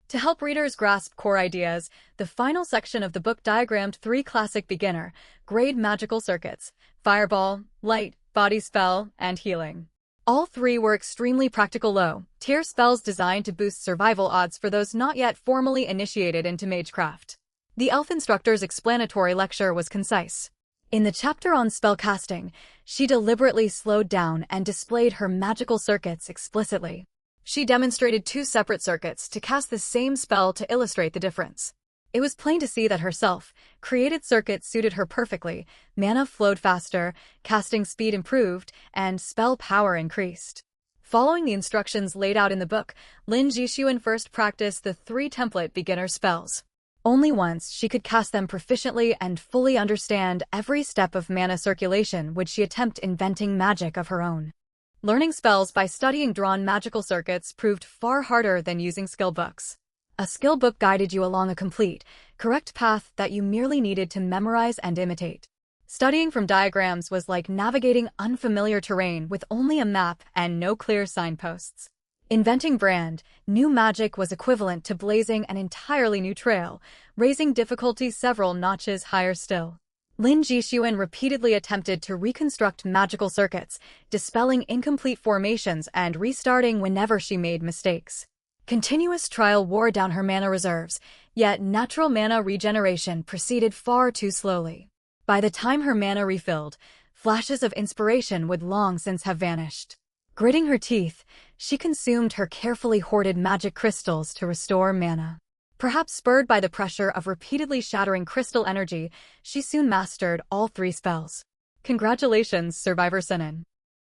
To help readers grasp core ideas, the final section of the book diagrammed 3 classic beginner-grade magical circuits: Fireball, Light, Body Spell, and Healing. All 3 were extremely practical low-tier spells designed to boost survival odds for those not yet formally initiated into magecraft. The elf instructor's explanatory lecture was concise. In the chapter on spellcasting, she deliberately slowed down and displayed her magical circuits explicitly. She demonstrated 2 separate circuits to cast the same spell to illustrate the difference. It was plain to see that her self-created circuit suited her perfectly. Mana flowed faster, casting speed improved, and spell power increased. Following the instructions laid out in the book, Lin Jixuan first practiced the 3 template beginner spells. Only once she could cast them proficiently and fully understand every step of mana circulation would she attempt inventing magic of her own. Learning spells by studying drawn magical circuits proved far harder than using skill books. A skill book guided you along a complete, correct path that you merely needed to memorize and imitate. Studying from diagrams was like navigating unfamiliar terrain with only a map and no clear signposts. Inventing brand new magic was equivalent to blazing an entirely new trail, raising difficulty several notches higher still. Lin Jixuan repeatedly attempted to reconstruct magical circuits, dispelling incomplete formations and restarting whenever she made mistakes. Continuous trial wore down her mana reserves, yet natural mana regeneration proceeded far too slowly. By the time her mana refilled, flashes of inspiration would long since have vanished. Gritting her teeth, she consumed her carefully hoarded magic crystals to restore mana. Perhaps spurred by the pressure of repeatedly shattering crystal energy, she soon mastered all 3 spells. Congratulations, Survivor Sinan.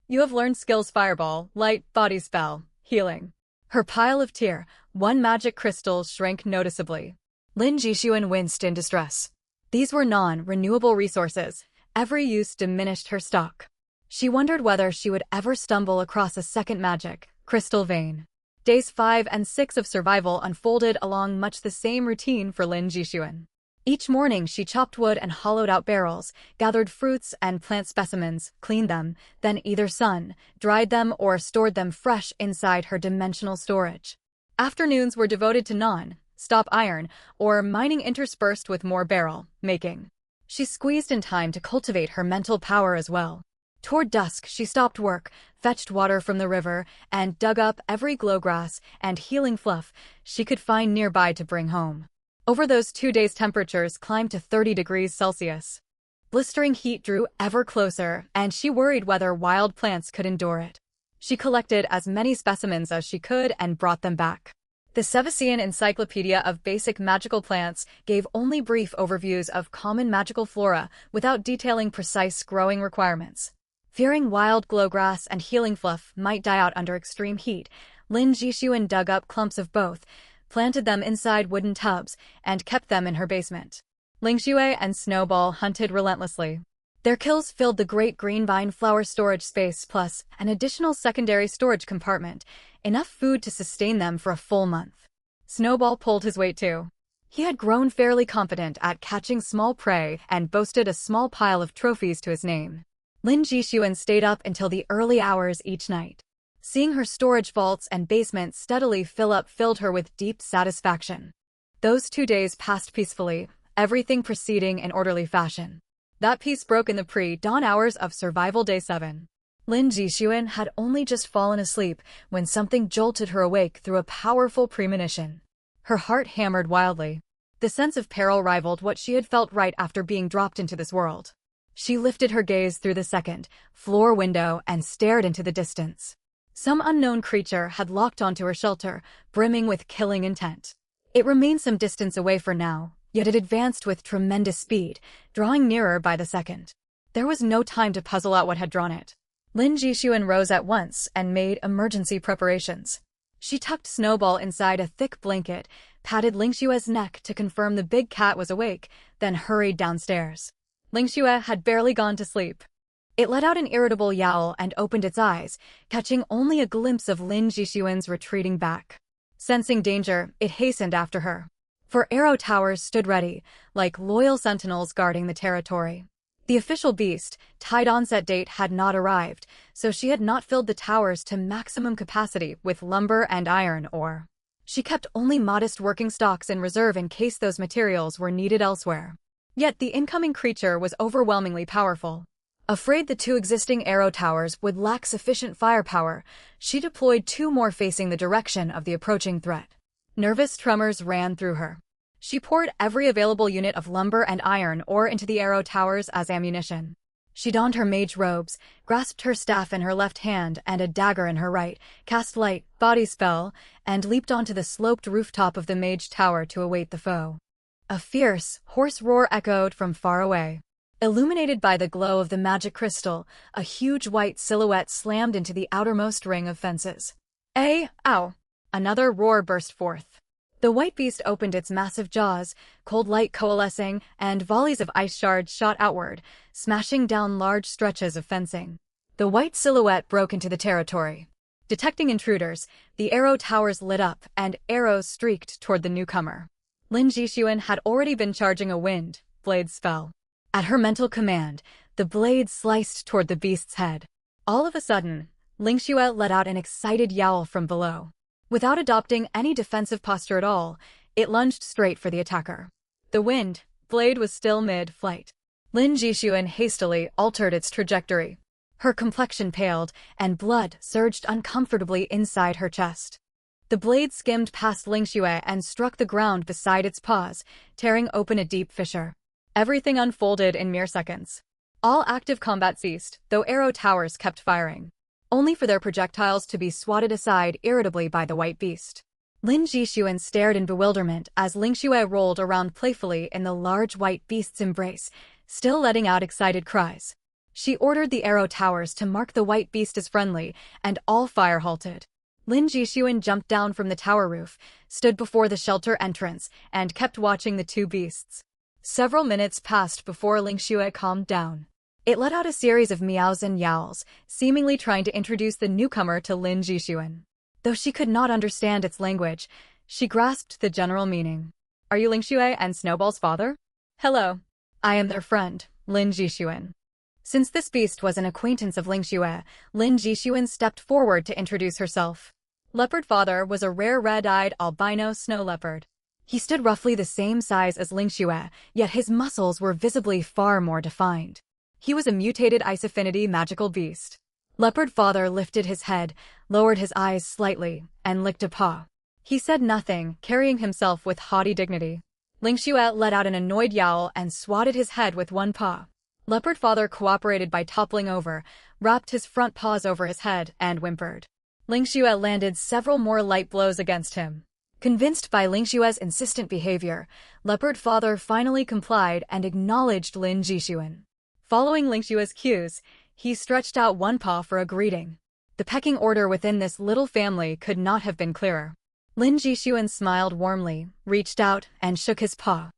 You have learned skills Fireball, Light, Body Spell, Healing. Her pile of Tier 1 magic crystals shrank noticeably. Lin Jixuan winced in distress. These were non-renewable resources. Every use diminished her stock. She wondered whether she would ever stumble across a second magic crystal vein. Days 5 and 6 of survival unfolded along much the same routine for Lin Jixuan. Each morning she chopped wood and hollowed out barrels, gathered fruits and plant specimens, cleaned them, then either sun-dried them or stored them fresh inside her dimensional storage. Afternoons were devoted to non-stop iron or mining interspersed with more barrel making. She squeezed in time to cultivate her mental power as well. Toward dusk, she stopped work, fetched water from the river, and dug up every glowgrass and healing fluff she could find nearby to bring home. Over those 2 days, temperatures climbed to 30 degrees Celsius. Blistering heat drew ever closer, and she worried whether wild plants could endure it. She collected as many specimens as she could and brought them back. The Sevesian Encyclopedia of Basic Magical Plants gave only brief overviews of common magical flora without detailing precise growing requirements. Fearing wild glowgrass and healing fluff might die out under extreme heat, Lin Jixuan dug up clumps of both, planted them inside wooden tubs, and kept them in her basement. Lingxue and Snowball hunted relentlessly. Their kills filled the great green vine flower storage space plus an additional secondary storage compartment, enough food to sustain them for a full month. Snowball pulled his weight too. He had grown fairly competent at catching small prey and boasted a small pile of trophies to his name. Lin Jixuan stayed up until the early hours each night. Seeing her storage vaults and basement steadily fill up filled her with deep satisfaction. Those 2 days passed peacefully, everything proceeding in orderly fashion. That peace broke in the pre-dawn hours of survival day 7. Lin Jixuan had only just fallen asleep when something jolted her awake through a powerful premonition. Her heart hammered wildly. The sense of peril rivaled what she had felt right after being dropped into this world. She lifted her gaze through the second-floor window and stared into the distance. Some unknown creature had locked onto her shelter, brimming with killing intent. It remained some distance away for now, yet it advanced with tremendous speed, drawing nearer by the second. There was no time to puzzle out what had drawn it. Lin Jixuan rose at once and made emergency preparations. She tucked Snowball inside a thick blanket, patted Lingxue's neck to confirm the big cat was awake, then hurried downstairs. Lingxue had barely gone to sleep. It let out an irritable yowl and opened its eyes, catching only a glimpse of Lin Jixuan's retreating back. Sensing danger, it hastened after her. 4 arrow towers stood ready, like loyal sentinels guarding the territory. The official beast-tied onset date had not arrived, so she had not filled the towers to maximum capacity with lumber and iron ore. She kept only modest working stocks in reserve in case those materials were needed elsewhere. Yet the incoming creature was overwhelmingly powerful. Afraid the two existing arrow towers would lack sufficient firepower, she deployed 2 more facing the direction of the approaching threat. Nervous tremors ran through her. She poured every available unit of lumber and iron ore into the arrow towers as ammunition. She donned her mage robes, grasped her staff in her left hand and a dagger in her right, cast light body spell, and leaped onto the sloped rooftop of the mage tower to await the foe. A fierce, hoarse roar echoed from far away. Illuminated by the glow of the magic crystal, a huge white silhouette slammed into the outermost ring of fences. Ow! Another roar burst forth. The white beast opened its massive jaws, cold light coalescing, and volleys of ice shards shot outward, smashing down large stretches of fencing. The white silhouette broke into the territory. Detecting intruders, the arrow towers lit up, and arrows streaked toward the newcomer. Lin Jixuan had already been charging a wind blade spell. At her mental command, the blade sliced toward the beast's head. All of a sudden, Lingxue let out an excited yowl from below. Without adopting any defensive posture at all, it lunged straight for the attacker. The wind blade was still mid-flight. Lin Jixuan hastily altered its trajectory. Her complexion paled, and blood surged uncomfortably inside her chest. The blade skimmed past Lingxue and struck the ground beside its paws, tearing open a deep fissure. Everything unfolded in mere seconds. All active combat ceased, though arrow towers kept firing, only for their projectiles to be swatted aside irritably by the white beast. Lin Jixuan stared in bewilderment as Lingxue rolled around playfully in the large white beast's embrace, still letting out excited cries. She ordered the arrow towers to mark the white beast as friendly, and all fire halted. Lin Jixuan jumped down from the tower roof, stood before the shelter entrance, and kept watching the two beasts. Several minutes passed before Lingxue calmed down. It let out a series of meows and yowls, seemingly trying to introduce the newcomer to Lin Jixuan. Though she could not understand its language, she grasped the general meaning. "Are you Lingxue and Snowball's father?" "Hello. I am their friend, Lin Jixuan." Since this beast was an acquaintance of Lingxue, Lin Jixuan stepped forward to introduce herself. Leopard Father was a rare red-eyed albino snow leopard. He stood roughly the same size as Lingxue, yet his muscles were visibly far more defined. He was a mutated Ice Affinity magical beast. Leopard Father lifted his head, lowered his eyes slightly, and licked a paw. He said nothing, carrying himself with haughty dignity. Lingxue let out an annoyed yowl and swatted his head with one paw. Leopard Father cooperated by toppling over, wrapped his front paws over his head, and whimpered. Lingxue landed several more light blows against him. Convinced by Lingxue's insistent behavior, Leopard Father finally complied and acknowledged Lin Jixuan. Following Lingxue's cues, he stretched out one paw for a greeting. The pecking order within this little family could not have been clearer. Lin Jixuan smiled warmly, reached out, and shook his paw.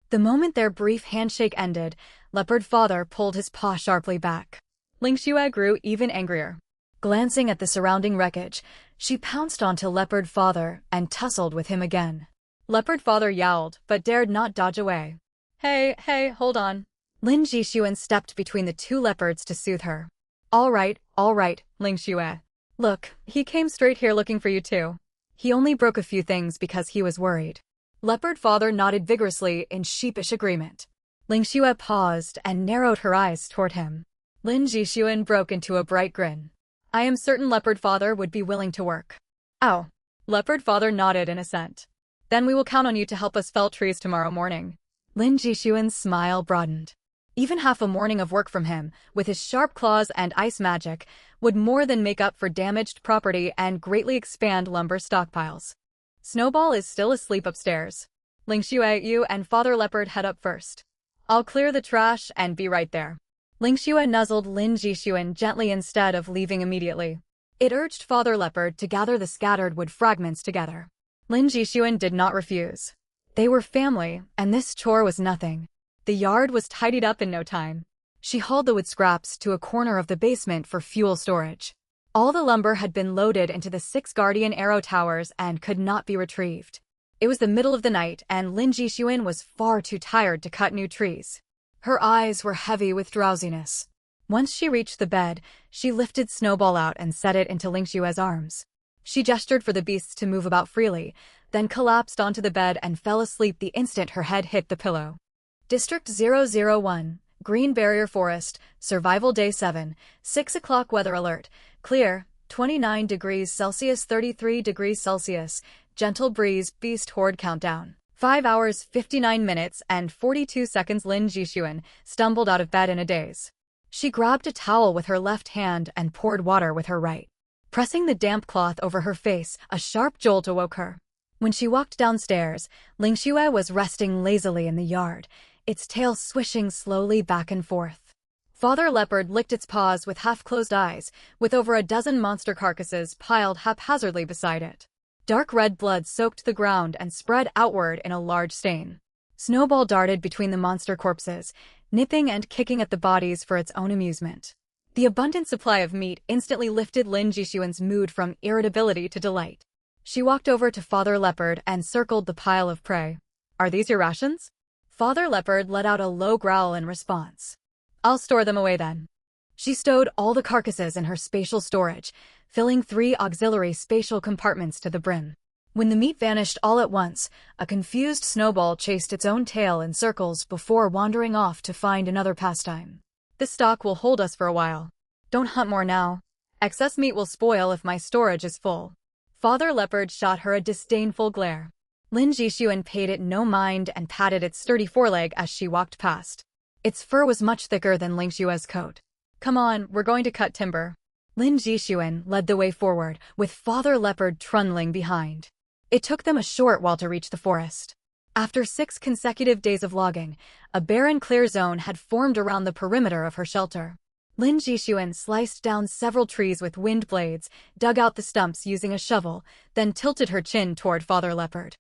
The moment their brief handshake ended, Leopard Father pulled his paw sharply back. Lingxue grew even angrier. Glancing at the surrounding wreckage, she pounced onto Leopard Father and tussled with him again. Leopard Father yowled, but dared not dodge away. Hey, hold on. Lin Jixuan stepped between the two leopards to soothe her. All right, Lingxue. Look, he came straight here looking for you too. He only broke a few things because he was worried. Leopard Father nodded vigorously in sheepish agreement. Lingxue paused and narrowed her eyes toward him. Lin Jixuan broke into a bright grin. I am certain Leopard Father would be willing to work. Oh. Leopard Father nodded in assent. Then we will count on you to help us fell trees tomorrow morning. Lin Jixuan's smile broadened. Even half a morning of work from him, with his sharp claws and ice magic, would more than make up for damaged property and greatly expand lumber stockpiles. Snowball is still asleep upstairs. Lingxue, you and Father Leopard head up first. I'll clear the trash and be right there. Lingxue nuzzled Lin Jixuan gently instead of leaving immediately. It urged Father Leopard to gather the scattered wood fragments together. Lin Jixuan did not refuse. They were family, and this chore was nothing. The yard was tidied up in no time. She hauled the wood scraps to a corner of the basement for fuel storage. All the lumber had been loaded into the 6 guardian arrow towers and could not be retrieved. It was the middle of the night, and Lin Jixuan was far too tired to cut new trees. Her eyes were heavy with drowsiness. Once she reached the bed, she lifted Snowball out and set it into Lingxue's arms. She gestured for the beasts to move about freely, then collapsed onto the bed and fell asleep the instant her head hit the pillow. District 001, Green Barrier Forest, Survival Day 7, 6 o'clock weather alert, clear, 29 degrees Celsius 33 degrees Celsius, gentle breeze, beast horde countdown. 5 hours 59 minutes and 42 seconds. Lin Jixuan stumbled out of bed in a daze. She grabbed a towel with her left hand and poured water with her right. Pressing the damp cloth over her face, a sharp jolt awoke her. When she walked downstairs, Ling Xue was resting lazily in the yard, its tail swishing slowly back and forth. Father Leopard licked its paws with half-closed eyes, with over a dozen monster carcasses piled haphazardly beside it. Dark red blood soaked the ground and spread outward in a large stain. Snowball darted between the monster corpses, nipping and kicking at the bodies for its own amusement. The abundant supply of meat instantly lifted Lin Jixuan's mood from irritability to delight. She walked over to Father Leopard and circled the pile of prey. "Are these your rations?" Father Leopard let out a low growl in response. "I'll store them away then." She stowed all the carcasses in her spatial storage, filling 3 auxiliary spatial compartments to the brim. When the meat vanished all at once, a confused snowball chased its own tail in circles before wandering off to find another pastime. "This stock will hold us for a while. Don't hunt more now. Excess meat will spoil if my storage is full." Father Leopard shot her a disdainful glare. Lin Jixuan paid it no mind and patted its sturdy foreleg as she walked past. Its fur was much thicker than Ling Xue's coat. "Come on, we're going to cut timber." Lin Jixuan led the way forward, with Father Leopard trundling behind. It took them a short while to reach the forest. After 6 consecutive days of logging, a barren clear zone had formed around the perimeter of her shelter. Lin Jixuan sliced down several trees with wind blades, dug out the stumps using a shovel, then tilted her chin toward Father Leopard.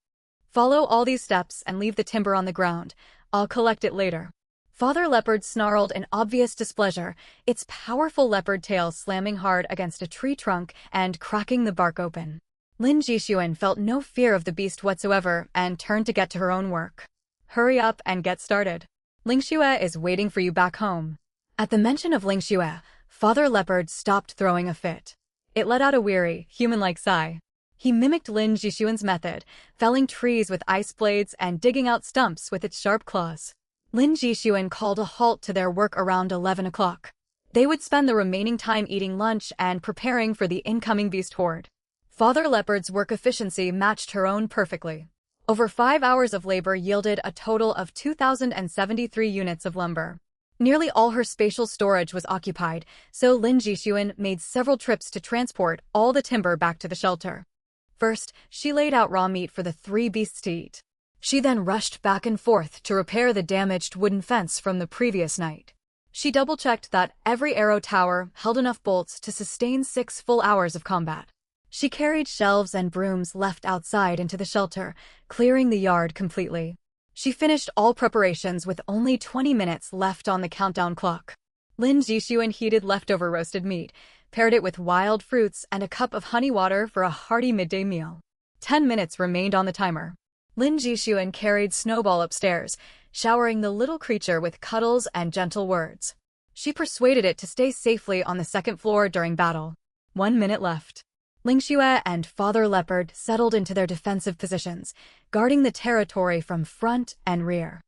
"Follow all these steps and leave the timber on the ground. I'll collect it later." Father Leopard snarled in obvious displeasure, its powerful leopard tail slamming hard against a tree trunk and cracking the bark open. Lin Jixuan felt no fear of the beast whatsoever and turned to get to her own work. "Hurry up and get started. Ling Xue is waiting for you back home." At the mention of Ling Xue, Father Leopard stopped throwing a fit. It let out a weary, human-like sigh. He mimicked Lin Jixuan's method, felling trees with ice blades and digging out stumps with its sharp claws. Lin Jixuan called a halt to their work around 11 o'clock. They would spend the remaining time eating lunch and preparing for the incoming beast horde. Father Leopard's work efficiency matched her own perfectly. Over 5 hours of labor yielded a total of 2,073 units of lumber. Nearly all her spatial storage was occupied, so Lin Jixuan made several trips to transport all the timber back to the shelter. First, she laid out raw meat for the 3 beasts to eat. She then rushed back and forth to repair the damaged wooden fence from the previous night. She double-checked that every arrow tower held enough bolts to sustain 6 full hours of combat. She carried shelves and brooms left outside into the shelter, clearing the yard completely. She finished all preparations with only 20 minutes left on the countdown clock. Lin Jixuan heated leftover roasted meat, paired it with wild fruits and a cup of honey water for a hearty midday meal. 10 minutes remained on the timer. Lin Jixuan carried Snowball upstairs, showering the little creature with cuddles and gentle words. She persuaded it to stay safely on the 2nd floor during battle. 1 minute left. Ling Xue and Father Leopard settled into their defensive positions, guarding the territory from front and rear.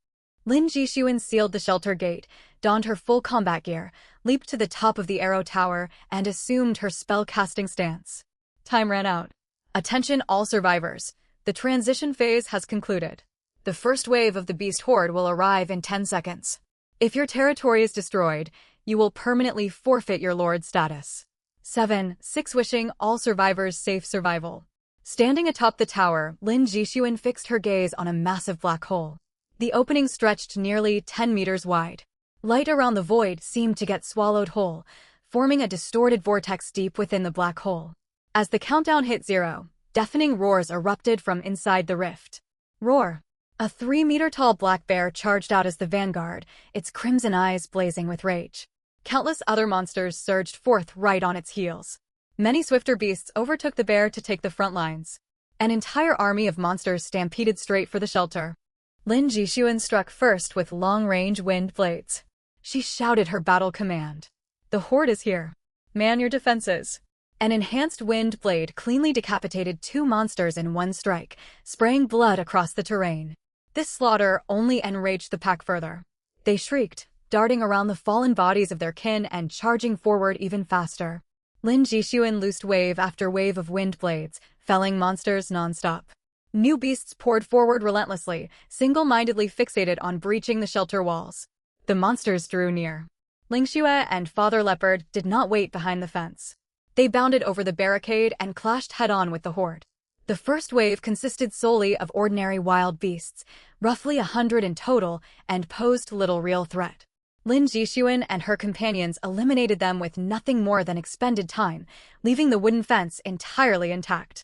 Lin Jixuan sealed the shelter gate, donned her full combat gear, leaped to the top of the arrow tower, and assumed her spell-casting stance. Time ran out. Attention all survivors. The transition phase has concluded. The first wave of the beast horde will arrive in 10 seconds. If your territory is destroyed, you will permanently forfeit your lord status. 6 Wishing all survivors safe survival. Standing atop the tower, Lin Jixuan fixed her gaze on a massive black hole. The opening stretched nearly 10 meters wide. Light around the void seemed to get swallowed whole, forming a distorted vortex deep within the black hole. As the countdown hit 0, deafening roars erupted from inside the rift. Roar! A 3-meter-tall black bear charged out as the vanguard, its crimson eyes blazing with rage. Countless other monsters surged forth right on its heels. Many swifter beasts overtook the bear to take the front lines. An entire army of monsters stampeded straight for the shelter. Lin Jixuan struck first with long-range wind blades. She shouted her battle command. "The horde is here. Man your defenses." An enhanced wind blade cleanly decapitated 2 monsters in one strike, spraying blood across the terrain. This slaughter only enraged the pack further. They shrieked, darting around the fallen bodies of their kin and charging forward even faster. Lin Jixuan loosed wave after wave of wind blades, felling monsters non-stop. New beasts poured forward relentlessly, single-mindedly fixated on breaching the shelter walls. The monsters drew near. Lingxue and Father Leopard did not wait behind the fence. They bounded over the barricade and clashed head-on with the horde. The first wave consisted solely of ordinary wild beasts, roughly 100 in total, and posed little real threat. Lin Jixuan and her companions eliminated them with nothing more than expended time, leaving the wooden fence entirely intact.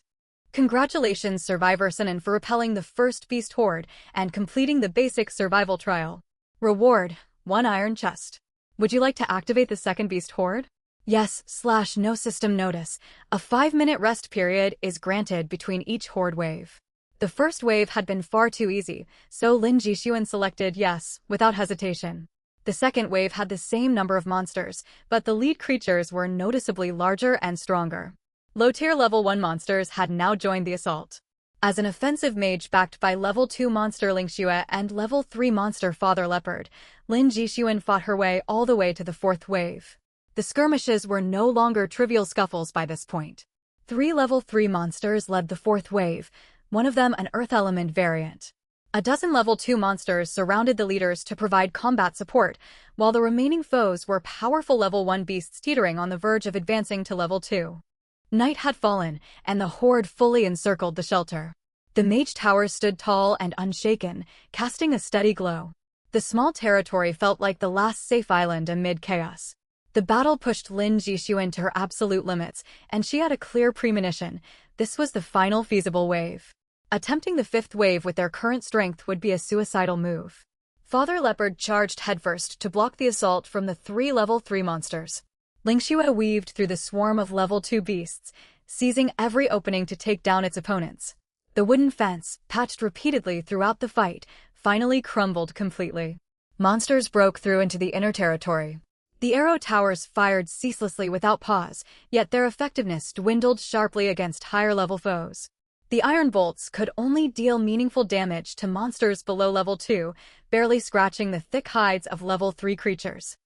Congratulations, Survivor Sunan, for repelling the first beast horde and completing the basic survival trial. Reward: 1 iron chest. Would you like to activate the second beast horde? Yes/no system notice. A 5-minute rest period is granted between each horde wave. The first wave had been far too easy, so Lin Jixuan selected yes, without hesitation. The second wave had the same number of monsters, but the lead creatures were noticeably larger and stronger. Low-tier level 1 monsters had now joined the assault. As an offensive mage backed by level 2 monster Lingxue and level 3 monster Father Leopard, Lin Jixuan fought her way all the way to the 4th wave. The skirmishes were no longer trivial scuffles by this point. 3 level 3 monsters led the 4th wave, one of them an earth element variant. A dozen level 2 monsters surrounded the leaders to provide combat support, while the remaining foes were powerful level 1 beasts teetering on the verge of advancing to level 2. Night had fallen, and the horde fully encircled the shelter. The mage tower stood tall and unshaken, casting a steady glow. The small territory felt like the last safe island amid chaos. The battle pushed Lin Jixuan to her absolute limits, and she had a clear premonition: this was the final feasible wave. Attempting the 5th wave with their current strength would be a suicidal move. Father Leopard charged headfirst to block the assault from the 3 level 3 monsters. Lingxue weaved through the swarm of level 2 beasts, seizing every opening to take down its opponents. The wooden fence, patched repeatedly throughout the fight, finally crumbled completely. Monsters broke through into the inner territory. The arrow towers fired ceaselessly without pause, yet their effectiveness dwindled sharply against higher-level foes. The iron bolts could only deal meaningful damage to monsters below level 2, barely scratching the thick hides of level 3 creatures.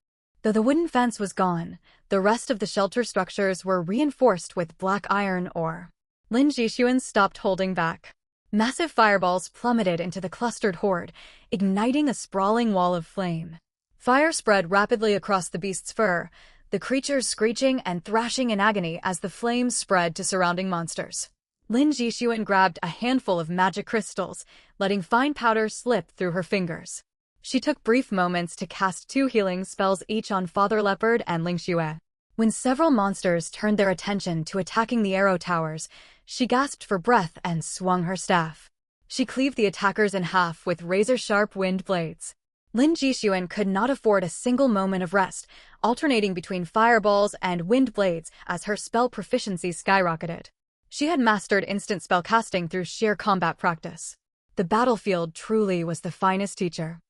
Though the wooden fence was gone, the rest of the shelter structures were reinforced with black iron ore. Lin Jixuan stopped holding back. Massive fireballs plummeted into the clustered horde, igniting a sprawling wall of flame. Fire spread rapidly across the beast's fur, the creatures screeching and thrashing in agony as the flames spread to surrounding monsters. Lin Jixuan grabbed a handful of magic crystals, letting fine powder slip through her fingers. She took brief moments to cast 2 healing spells each on Father Leopard and Lingxue. When several monsters turned their attention to attacking the arrow towers, she gasped for breath and swung her staff. She cleaved the attackers in half with razor-sharp wind blades. Lin Jixuan could not afford a single moment of rest, alternating between fireballs and wind blades as her spell proficiency skyrocketed. She had mastered instant spellcasting through sheer combat practice. The battlefield truly was the finest teacher.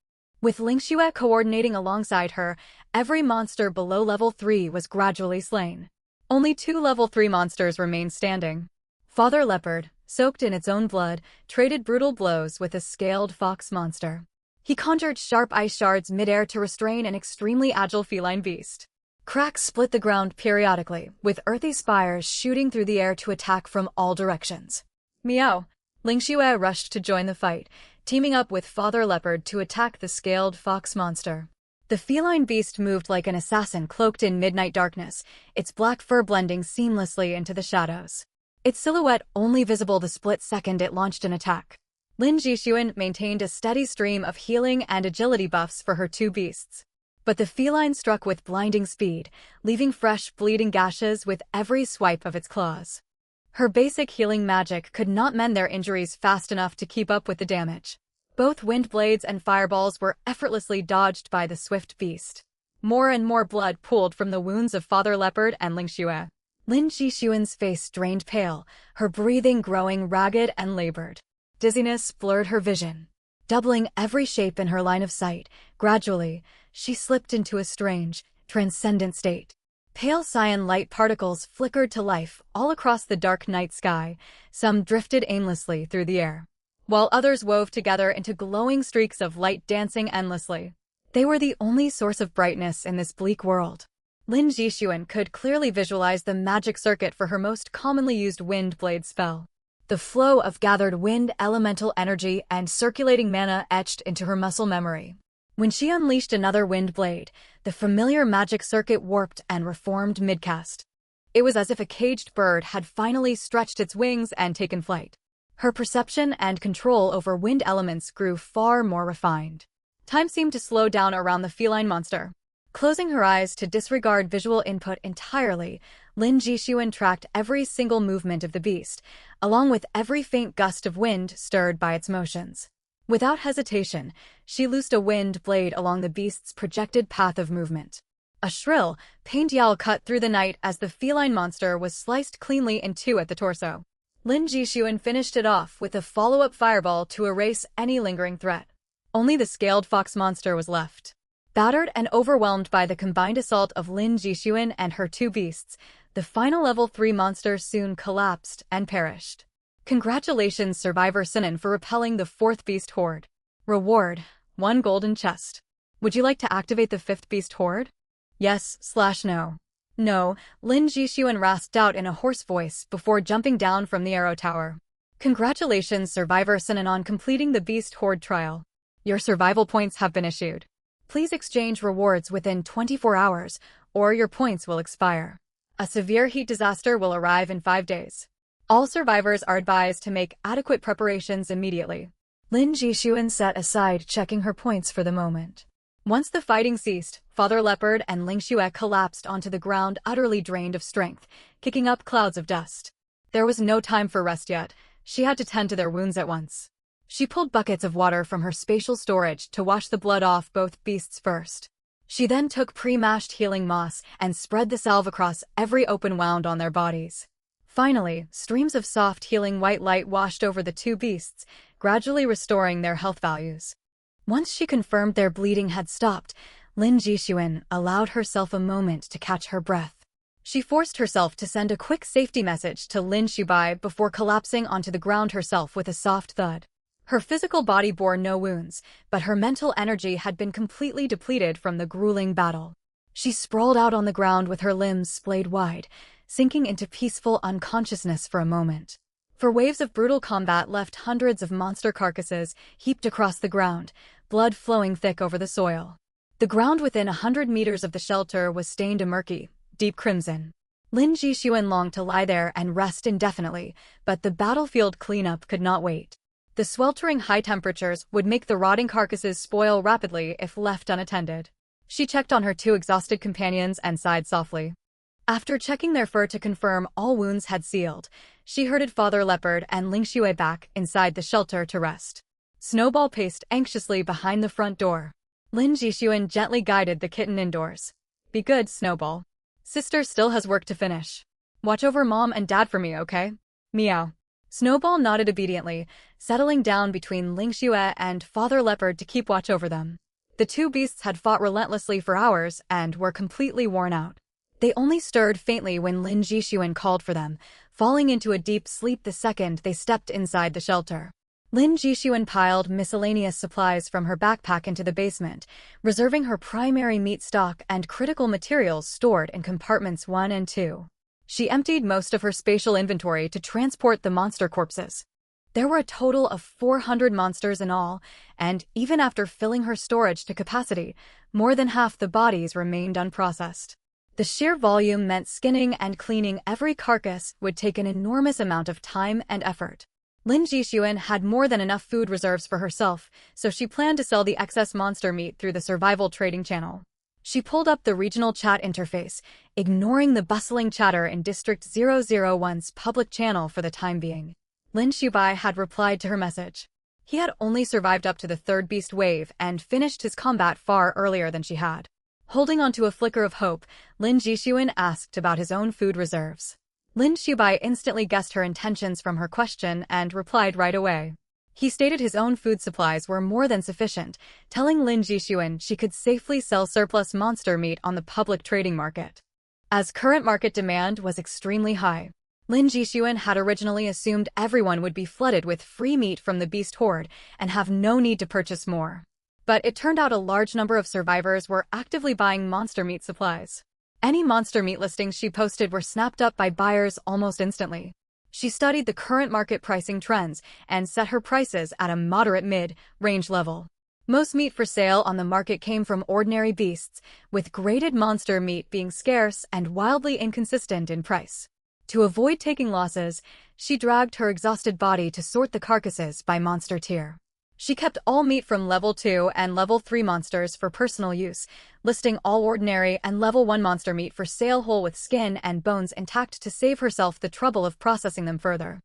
With Lingxue coordinating alongside her, every monster below level 3 was gradually slain. Only 2 level 3 monsters remained standing. Father Leopard, soaked in its own blood, traded brutal blows with a scaled fox monster. He conjured sharp ice shards midair to restrain an extremely agile feline beast. Cracks split the ground periodically, with earthy spires shooting through the air to attack from all directions. Meow! Lingxue rushed to join the fight, teaming up with Father Leopard to attack the scaled fox monster. The feline beast moved like an assassin cloaked in midnight darkness, its black fur blending seamlessly into the shadows. Its silhouette only visible the split second it launched an attack. Lin Jixuan maintained a steady stream of healing and agility buffs for her 2 beasts. But the feline struck with blinding speed, leaving fresh, bleeding gashes with every swipe of its claws. Her basic healing magic could not mend their injuries fast enough to keep up with the damage. Both wind blades and fireballs were effortlessly dodged by the swift beast. More and more blood pooled from the wounds of Father Leopard and Lingxue. Lin Jixuan's face drained pale, her breathing growing ragged and labored. Dizziness blurred her vision. Doubling every shape in her line of sight, gradually, she slipped into a strange, transcendent state. Pale cyan light particles flickered to life all across the dark night sky. Some drifted aimlessly through the air, while others wove together into glowing streaks of light dancing endlessly. They were the only source of brightness in this bleak world. Lin Jixuan could clearly visualize the magic circuit for her most commonly used wind blade spell. The flow of gathered wind elemental energy and circulating mana etched into her muscle memory. When she unleashed another wind blade, the familiar magic circuit warped and reformed midcast. It was as if a caged bird had finally stretched its wings and taken flight. Her perception and control over wind elements grew far more refined. Time seemed to slow down around the feline monster. Closing her eyes to disregard visual input entirely, Lin Jixuan tracked every single movement of the beast, along with every faint gust of wind stirred by its motions. Without hesitation, she loosed a wind blade along the beast's projected path of movement. A shrill, pained yowl cut through the night as the feline monster was sliced cleanly in two at the torso. Lin Jixuan finished it off with a follow-up fireball to erase any lingering threat. Only the scaled fox monster was left. Battered and overwhelmed by the combined assault of Lin Jixuan and her two beasts, the final level 3 monster soon collapsed and perished. Congratulations, Survivor Sinan, for repelling the 4th beast horde. Reward: 1 golden chest. Would you like to activate the 5th beast horde? Yes/no. No, Lin Jixuan rasped out in a hoarse voice before jumping down from the arrow tower. Congratulations, Survivor Sinan, on completing the beast horde trial. Your survival points have been issued. Please exchange rewards within 24 hours, or your points will expire. A severe heat disaster will arrive in 5 days. All survivors are advised to make adequate preparations immediately. Lin Jixuan set aside checking her points for the moment. Once the fighting ceased, Father Leopard and Ling Xue collapsed onto the ground utterly drained of strength, kicking up clouds of dust. There was no time for rest yet. She had to tend to their wounds at once. She pulled buckets of water from her spatial storage to wash the blood off both beasts first. She then took pre-mashed healing moss and spread the salve across every open wound on their bodies. Finally, streams of soft healing white light washed over the two beasts, gradually restoring their health values. Once she confirmed their bleeding had stopped, Lin Jixuan allowed herself a moment to catch her breath. She forced herself to send a quick safety message to Lin Xubai before collapsing onto the ground herself with a soft thud. Her physical body bore no wounds, but her mental energy had been completely depleted from the grueling battle. She sprawled out on the ground with her limbs splayed wide, sinking into peaceful unconsciousness for a moment. For waves of brutal combat left hundreds of monster carcasses heaped across the ground, blood flowing thick over the soil. The ground within 100 meters of the shelter was stained a murky, deep crimson. Lin Jixuan longed to lie there and rest indefinitely, but the battlefield cleanup could not wait. The sweltering high temperatures would make the rotting carcasses spoil rapidly if left unattended. She checked on her two exhausted companions and sighed softly. After checking their fur to confirm all wounds had sealed, she herded Father Leopard and Ling Xue back inside the shelter to rest. Snowball paced anxiously behind the front door. Lin Jixuan gently guided the kitten indoors. Be good, Snowball. Sister still has work to finish. Watch over Mom and Dad for me, okay? Meow. Snowball nodded obediently, settling down between Ling Xue and Father Leopard to keep watch over them. The two beasts had fought relentlessly for hours and were completely worn out. They only stirred faintly when Lin Jixuan called for them, falling into a deep sleep the second they stepped inside the shelter. Lin Jixuan piled miscellaneous supplies from her backpack into the basement, reserving her primary meat stock and critical materials stored in compartments 1 and 2. She emptied most of her spatial inventory to transport the monster corpses. There were a total of 400 monsters in all, and even after filling her storage to capacity, more than half the bodies remained unprocessed. The sheer volume meant skinning and cleaning every carcass would take an enormous amount of time and effort. Lin Jixuan had more than enough food reserves for herself, so she planned to sell the excess monster meat through the survival trading channel. She pulled up the regional chat interface, ignoring the bustling chatter in District 001's public channel for the time being. Lin Xubai had replied to her message. He had only survived up to the 3rd beast wave and finished his combat far earlier than she had. Holding onto a flicker of hope, Lin Jixuan asked about his own food reserves. Lin Xubai instantly guessed her intentions from her question and replied right away. He stated his own food supplies were more than sufficient, telling Lin Jixuan she could safely sell surplus monster meat on the public trading market. as current market demand was extremely high. Lin Jixuan had originally assumed everyone would be flooded with free meat from the beast horde and have no need to purchase more. But it turned out a large number of survivors were actively buying monster meat supplies. Any monster meat listings she posted were snapped up by buyers almost instantly. She studied the current market pricing trends and set her prices at a moderate mid-range level. Most meat for sale on the market came from ordinary beasts, with graded monster meat being scarce and wildly inconsistent in price. To avoid taking losses, she dragged her exhausted body to sort the carcasses by monster tier. She kept all meat from level 2 and level 3 monsters for personal use, listing all ordinary and level 1 monster meat for sale whole with skin and bones intact to save herself the trouble of processing them further.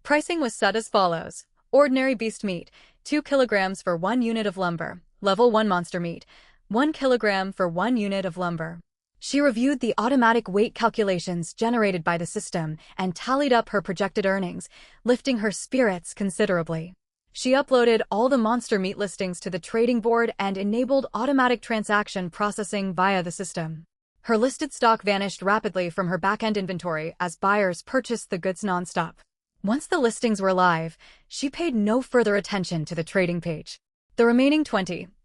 Pricing was set as follows. Ordinary beast meat, 2 kilograms for 1 unit of lumber. Level 1 monster meat, 1 kilogram for 1 unit of lumber. She reviewed the automatic weight calculations generated by the system and tallied up her projected earnings, lifting her spirits considerably. She uploaded all the monster meat listings to the trading board and enabled automatic transaction processing via the system. Her listed stock vanished rapidly from her back-end inventory as buyers purchased the goods non-stop. Once the listings were live, she paid no further attention to the trading page. The remaining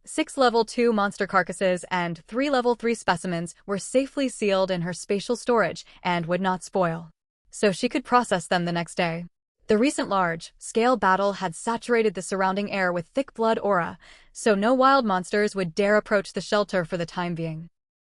6 level 2 monster carcasses and 3 level 3 specimens were safely sealed in her spatial storage and would not spoil, so she could process them the next day. The recent large-scale battle had saturated the surrounding air with thick blood aura, so no wild monsters would dare approach the shelter for the time being.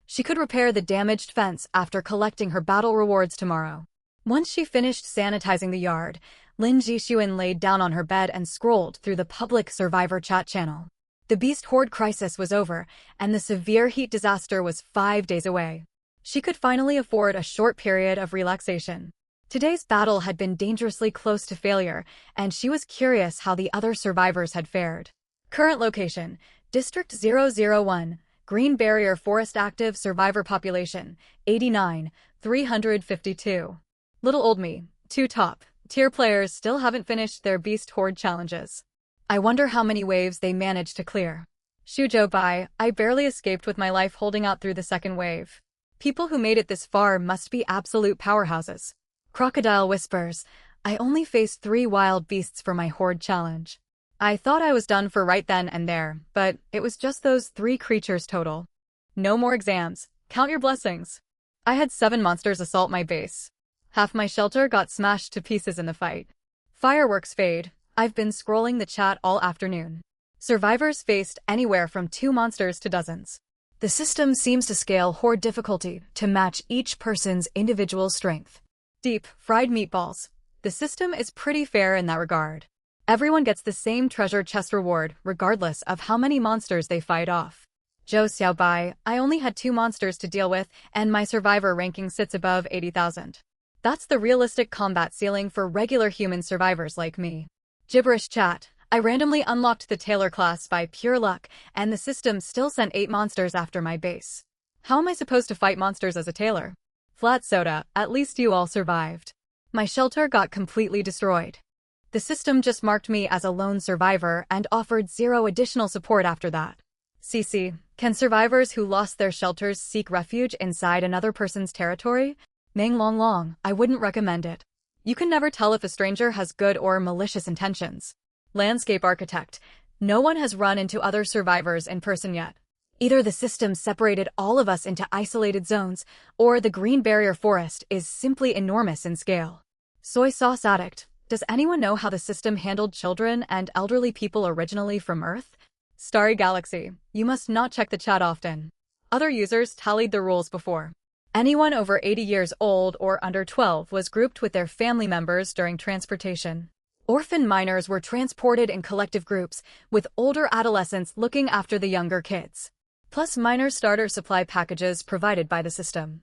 She could repair the damaged fence after collecting her battle rewards tomorrow. Once she finished sanitizing the yard, Lin Jixuan laid down on her bed and scrolled through the public survivor chat channel. The beast horde crisis was over, and the severe heat disaster was 5 days away. She could finally afford a short period of relaxation. Today's battle had been dangerously close to failure, and she was curious how the other survivors had fared. Current location, District 001, Green Barrier Forest. Active survivor population, 89,352. Little old me, 2 top-tier players still haven't finished their beast horde challenges. I wonder how many waves they managed to clear. Shuzhou Bai, I barely escaped with my life holding out through the second wave. People who made it this far must be absolute powerhouses. Crocodile whispers, I only faced 3 wild beasts for my horde challenge. I thought I was done for right then and there, but it was just those 3 creatures total. No more exams. Count your blessings. I had 7 monsters assault my base. Half my shelter got smashed to pieces in the fight. Fireworks fade. I've been scrolling the chat all afternoon. Survivors faced anywhere from 2 monsters to dozens. The system seems to scale horde difficulty to match each person's individual strength. Deep fried meatballs. The system is pretty fair in that regard. Everyone gets the same treasure chest reward, regardless of how many monsters they fight off. Zhou Xiaobai, I only had 2 monsters to deal with, and my survivor ranking sits above 80,000. That's the realistic combat ceiling for regular human survivors like me. Gibberish chat. I randomly unlocked the Tailor class by pure luck, and the system still sent 8 monsters after my base. How am I supposed to fight monsters as a tailor? Flat soda, at least you all survived. My shelter got completely destroyed. The system just marked me as a lone survivor and offered 0 additional support after that. CC, can survivors who lost their shelters seek refuge inside another person's territory? Meng Long Long, I wouldn't recommend it. You can never tell if a stranger has good or malicious intentions. Landscape architect, no one has run into other survivors in person yet. Either the system separated all of us into isolated zones, or the Green Barrier Forest is simply enormous in scale. Soy sauce addict, does anyone know how the system handled children and elderly people originally from Earth? Starry Galaxy, you must not check the chat often. Other users tallied the rules before. Anyone over 80 years old or under 12 was grouped with their family members during transportation. Orphan minors were transported in collective groups, with older adolescents looking after the younger kids. Plus minor starter supply packages provided by the system.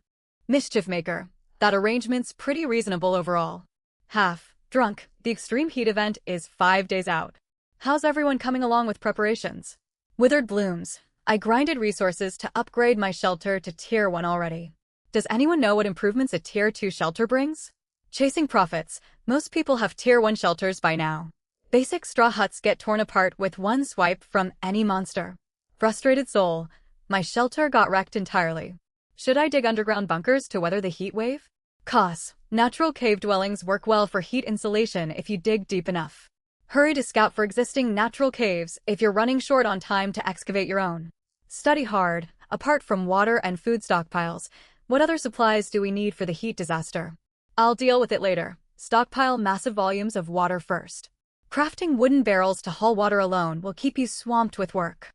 Mischief Maker, that arrangement's pretty reasonable overall. Half drunk, the extreme heat event is 5 days out. How's everyone coming along with preparations? Withered Blooms, I grinded resources to upgrade my shelter to Tier 1 already. Does anyone know what improvements a Tier 2 shelter brings? Chasing profits, most people have Tier 1 shelters by now. Basic straw huts get torn apart with 1 swipe from any monster. Frustrated soul, my shelter got wrecked entirely. Should I dig underground bunkers to weather the heat wave? Cos. Natural cave dwellings work well for heat insulation if you dig deep enough. Hurry to scout for existing natural caves if you're running short on time to excavate your own. Study hard. Apart from water and food stockpiles, what other supplies do we need for the heat disaster? I'll deal with it later. Stockpile massive volumes of water first. Crafting wooden barrels to haul water alone will keep you swamped with work.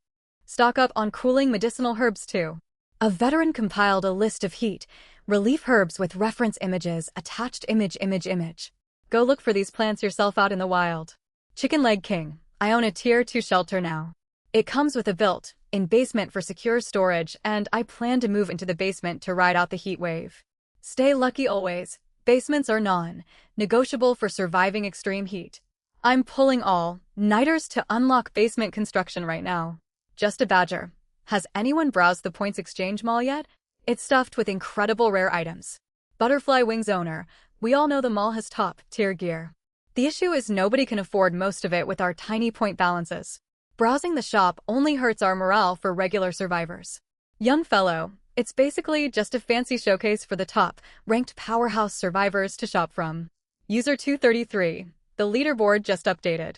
Stock up on cooling medicinal herbs too. A veteran compiled a list of heat relief herbs with reference images attached. Image. Go look for these plants yourself out in the wild. Chicken Leg King. I own a Tier 2 shelter now. It comes with a built-in basement for secure storage, and I plan to move into the basement to ride out the heat wave. Stay lucky always. Basements are non-negotiable for surviving extreme heat. I'm pulling all-nighters to unlock basement construction right now. Just a badger. Has anyone browsed the Points Exchange Mall yet? It's stuffed with incredible rare items. Butterfly Wings owner. We all know the mall has top-tier gear. The issue is nobody can afford most of it with our tiny point balances. Browsing the shop only hurts our morale for regular survivors. Young fellow, it's basically just a fancy showcase for the top-ranked powerhouse survivors to shop from. User 233. The leaderboard just updated.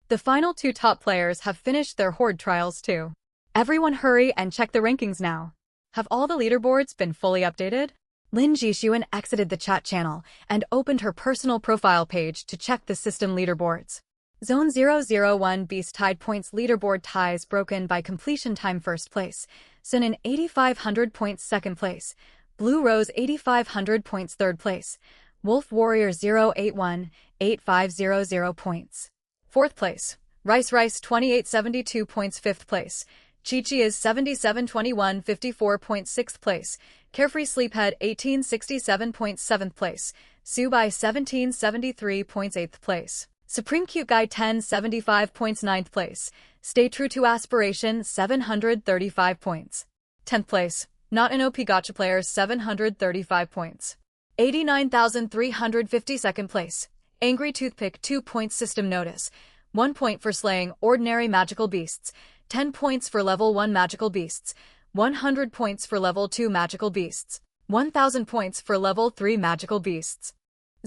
The final 2 top players have finished their horde trials too. Everyone hurry and check the rankings now. Have all the leaderboards been fully updated? Lin Jixuan exited the chat channel and opened her personal profile page to check the system leaderboards. Zone 001 Beast Tide Points leaderboard ties broken by completion time 1st place, Sunin 8500 points 2nd place, Blue Rose 8500 points 3rd place, Wolf Warrior 081 8500 points 4th place, Rice 2872 points 5th place, Chi-Chi is 7721 54 points 6th place, Carefree Sleephead 1867 points 7th place, Subai 1773 points 8th place. Supreme Cute Guy 1075 points 9th place. Stay True to Aspiration 735 points. 10th place. Not an OP Gacha Player 735 points. 89,350 2nd place. Angry Toothpick 2 points System Notice. 1 point for slaying ordinary magical beasts. 10 points for level 1 magical beasts. 100 points for level 2 magical beasts. 1,000 points for level 3 magical beasts.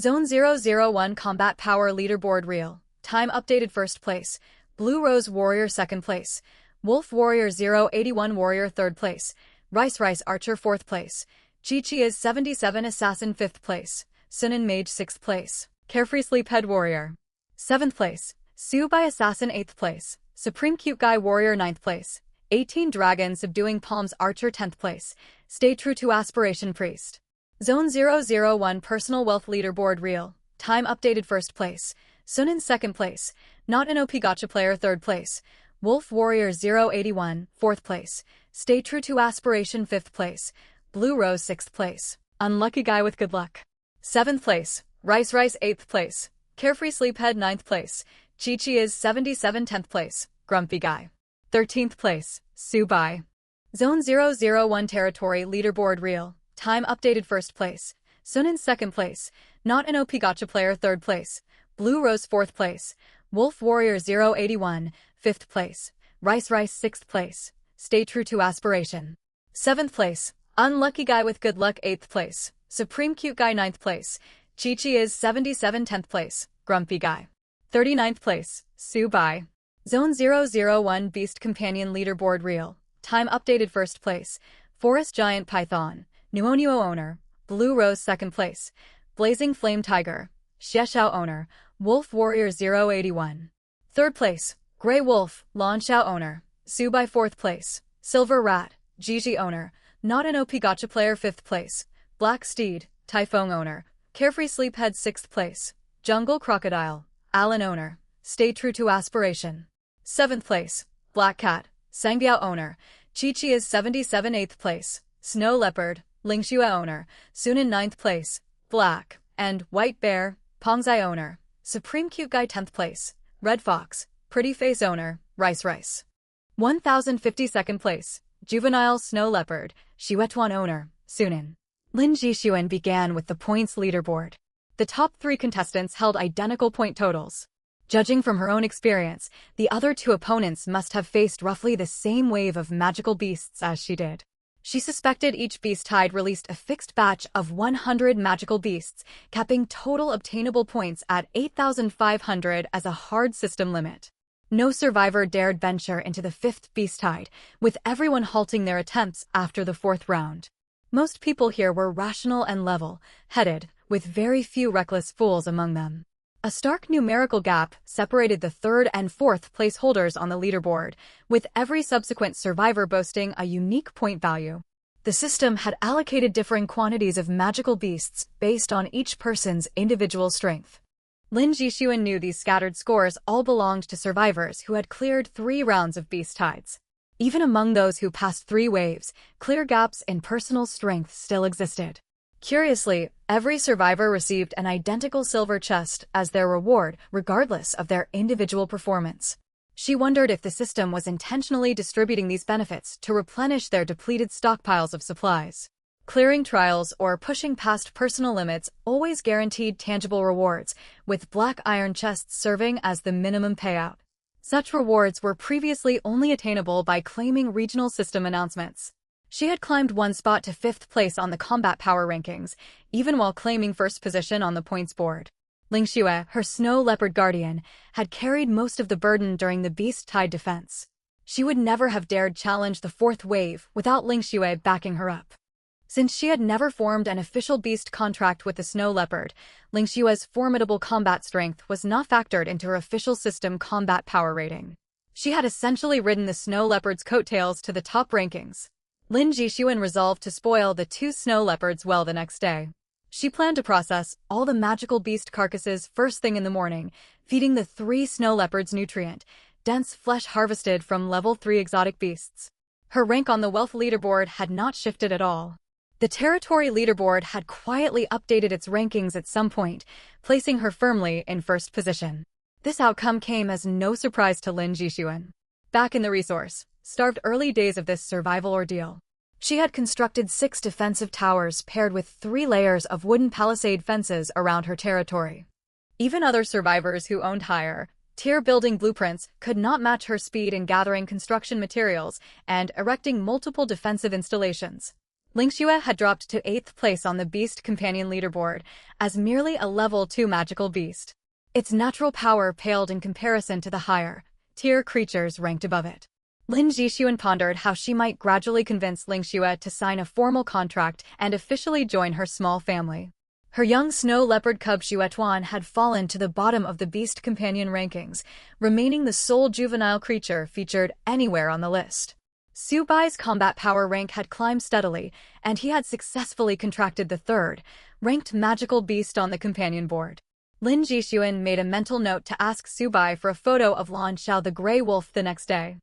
Zone 001 Combat Power Leaderboard Real. Time updated 1st place. Blue Rose Warrior 2nd place. Wolf Warrior 081 Warrior 3rd place. Rice Archer 4th place. Chi-Chi is 77 Assassin 5th place. Sunin Mage 6th place. Carefree Sleephead Warrior 7th place. Subai Assassin 8th place. Supreme Cute Guy Warrior 9th place. 18 Dragon Subduing Palms Archer 10th place. Stay True to Aspiration Priest. Zone 001 Personal Wealth Leaderboard Real. Time updated 1st place. Sunin 2nd place. Not an OP Gacha Player 3rd place. Wolf Warrior 081 4th place. Stay True to Aspiration 5th place. Blue Rose 6th place. Unlucky Guy with Good Luck 7th place. Rice 8th place. Carefree Sleephead 9th place. Chi-Chi is 77 10th place. Grumpy Guy 13th place. Subai. Zone 001 Territory Leaderboard Real. Time updated 1st place. Sunin 2nd place. Not an OP Gacha Player 3rd place. Blue Rose 4th place. Wolf Warrior 081 5th place. Rice 6th place. Stay True to Aspiration 7th place. Unlucky Guy with Good Luck 8th place. Supreme Cute Guy 9th place. Chi-Chi is 77 10th place. Grumpy Guy 39th place. Subai. Zone 001 Beast Companion Leaderboard Real. Time updated 1st place. Forest Giant Python. Nuonuo owner. Blue Rose 2nd place. Blazing Flame Tiger. Xieshao owner. Wolf Warrior 081. 3rd place. Grey Wolf. Lanshao owner. Subai 4th place. Silver Rat. Gigi owner. Not an OP Gacha Player 5th place. Black Steed. Typhon owner. Carefree Sleephead 6th place. Jungle Crocodile. Alan owner. Stay True to Aspiration 7th place. Black Cat. Sangbiao owner. Chi-Chi is 77 8th place. Snow Leopard. Lingxue owner. Sunin 9th place. Black. And White Bear. Pongzai owner. Supreme Cute Guy 10th place. Red Fox. Pretty Face owner. Rice 1052nd place. Juvenile Snow Leopard. Xiwetuan owner. Sunin. Lin Jixuan began with the points leaderboard. The top 3 contestants held identical point totals. Judging from her own experience, the other 2 opponents must have faced roughly the same wave of magical beasts as she did. She suspected each beast tide released a fixed batch of 100 magical beasts, capping total obtainable points at 8,500 as a hard system limit. No survivor dared venture into the fifth beast tide, with everyone halting their attempts after the fourth round. Most people here were rational and level-headed, with very few reckless fools among them. A stark numerical gap separated the third and fourth place holders on the leaderboard, with every subsequent survivor boasting a unique point value. The system had allocated differing quantities of magical beasts based on each person's individual strength. Lin Jixuan knew these scattered scores all belonged to survivors who had cleared 3 rounds of beast tides. Even among those who passed 3 waves, clear gaps in personal strength still existed. Curiously, every survivor received an identical silver chest as their reward, regardless of their individual performance. She wondered if the system was intentionally distributing these benefits to replenish their depleted stockpiles of supplies. Clearing trials or pushing past personal limits always guaranteed tangible rewards, with black iron chests serving as the minimum payout. Such rewards were previously only attainable by claiming regional system announcements. She had climbed 1 spot to 5th place on the combat power rankings, even while claiming first position on the points board. Ling Xue, her snow leopard guardian, had carried most of the burden during the beast tide defense. She would never have dared challenge the 4th wave without Ling Xue backing her up. Since she had never formed an official beast contract with the snow leopard, Ling Xue's formidable combat strength was not factored into her official system combat power rating. She had essentially ridden the snow leopard's coattails to the top rankings. Lin Jixuan resolved to spoil the 2 snow leopards well the next day. She planned to process all the magical beast carcasses first thing in the morning, feeding the 3 snow leopards nutrient-dense flesh harvested from level 3 exotic beasts. Her rank on the wealth leaderboard had not shifted at all. The territory leaderboard had quietly updated its rankings at some point, placing her firmly in first position. This outcome came as no surprise to Lin Jixuan. Back in the resource-starved early days of this survival ordeal, she had constructed 6 defensive towers paired with 3 layers of wooden palisade fences around her territory. Even other survivors who owned higher-tier building blueprints could not match her speed in gathering construction materials and erecting multiple defensive installations. Ling Xue had dropped to 8th place on the Beast Companion leaderboard as merely a level 2 magical beast. Its natural power paled in comparison to the higher-tier creatures ranked above it. Lin Jixuan pondered how she might gradually convince Ling Xue to sign a formal contract and officially join her small family. Her young snow leopard cub Xuetuan had fallen to the bottom of the Beast Companion rankings, remaining the sole juvenile creature featured anywhere on the list. Su Bai's combat power rank had climbed steadily, and he had successfully contracted the 3rd-ranked magical beast on the companion board. Lin Jixuan made a mental note to ask Su Bai for a photo of Lan Xiao the Grey Wolf the next day.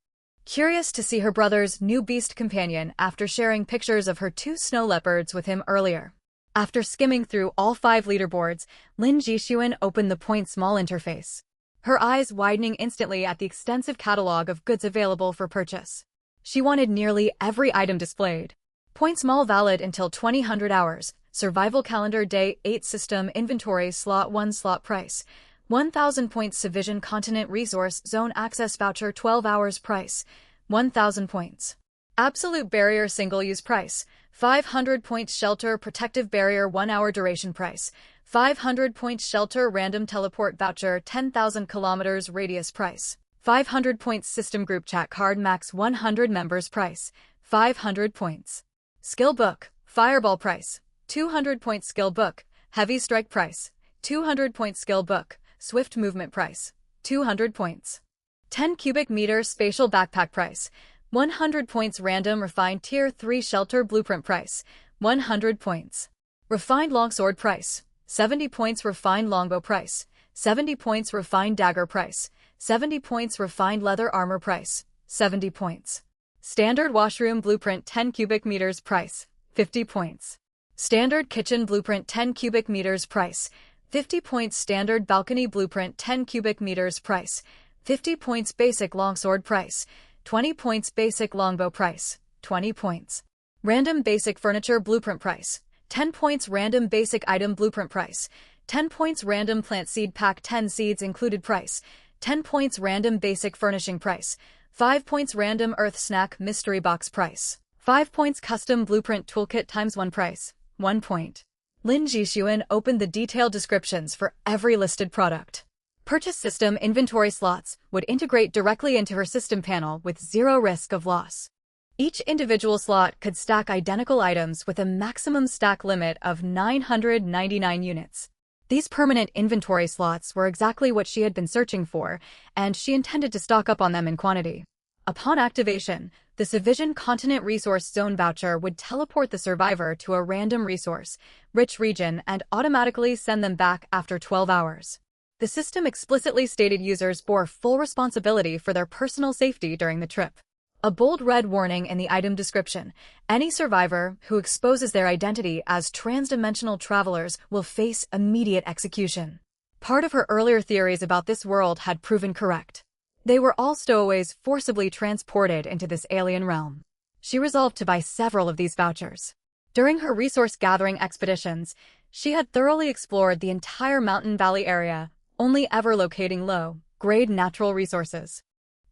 Curious to see her brother's new beast companion after sharing pictures of her 2 snow leopards with him earlier. After skimming through all 5 leaderboards, Lin Jixuan opened the Point Small interface. Her eyes widening instantly at the extensive catalog of goods available for purchase. She wanted nearly every item displayed. Point Small valid until 2000 hours. Survival calendar day 8 system inventory slot 1 slot price. 1000 points Civision continent resource zone access voucher 12 hours price. 1000 points. Absolute barrier single-use price. 500 points shelter protective barrier 1 hour duration price. 500 points shelter random teleport voucher 10,000 kilometers radius price. 500 points system group chat card max 100 members price. 500 points. Skill book, fireball price. 200 points skill book, heavy strike price. 200 points skill book, swift movement price. 200 points. 10 cubic meter spatial backpack price. 100 points random refined tier 3 shelter blueprint price. 100 points. Refined longsword price. 70 points refined longbow price. 70 points refined dagger price. 70 points refined leather armor price. 70 points. Standard washroom blueprint 10 cubic meters price. 50 points. Standard kitchen blueprint 10 cubic meters price. 50 points. Standard balcony blueprint 10 cubic meters price. 50 points. Basic longsword price. 20 points. Basic longbow price. 20 points. Random basic furniture blueprint price. 10 points. Random basic item blueprint price. 10 points. Random plant seed pack 10 seeds included price. 10 points. Random basic furnishing price. 5 points. Random earth snack mystery box price. 5 points custom blueprint toolkit times 1 price. 1 point. Lin Jixuan opened the detailed descriptions for every listed product. Purchase system inventory slots would integrate directly into her system panel with zero risk of loss. Each individual slot could stack identical items with a maximum stack limit of 999 units. These permanent inventory slots were exactly what she had been searching for, and she intended to stock up on them in quantity. Upon activation, the Civision Continent Resource Zone voucher would teleport the survivor to a random resource-rich region and automatically send them back after 12 hours. The system explicitly stated users bore full responsibility for their personal safety during the trip. A bold red warning in the item description: any survivor who exposes their identity as transdimensional travelers will face immediate execution. Part of her earlier theories about this world had proven correct. They were all stowaways forcibly transported into this alien realm. She resolved to buy several of these vouchers. During her resource-gathering expeditions, she had thoroughly explored the entire mountain valley area, only ever locating low-grade natural resources.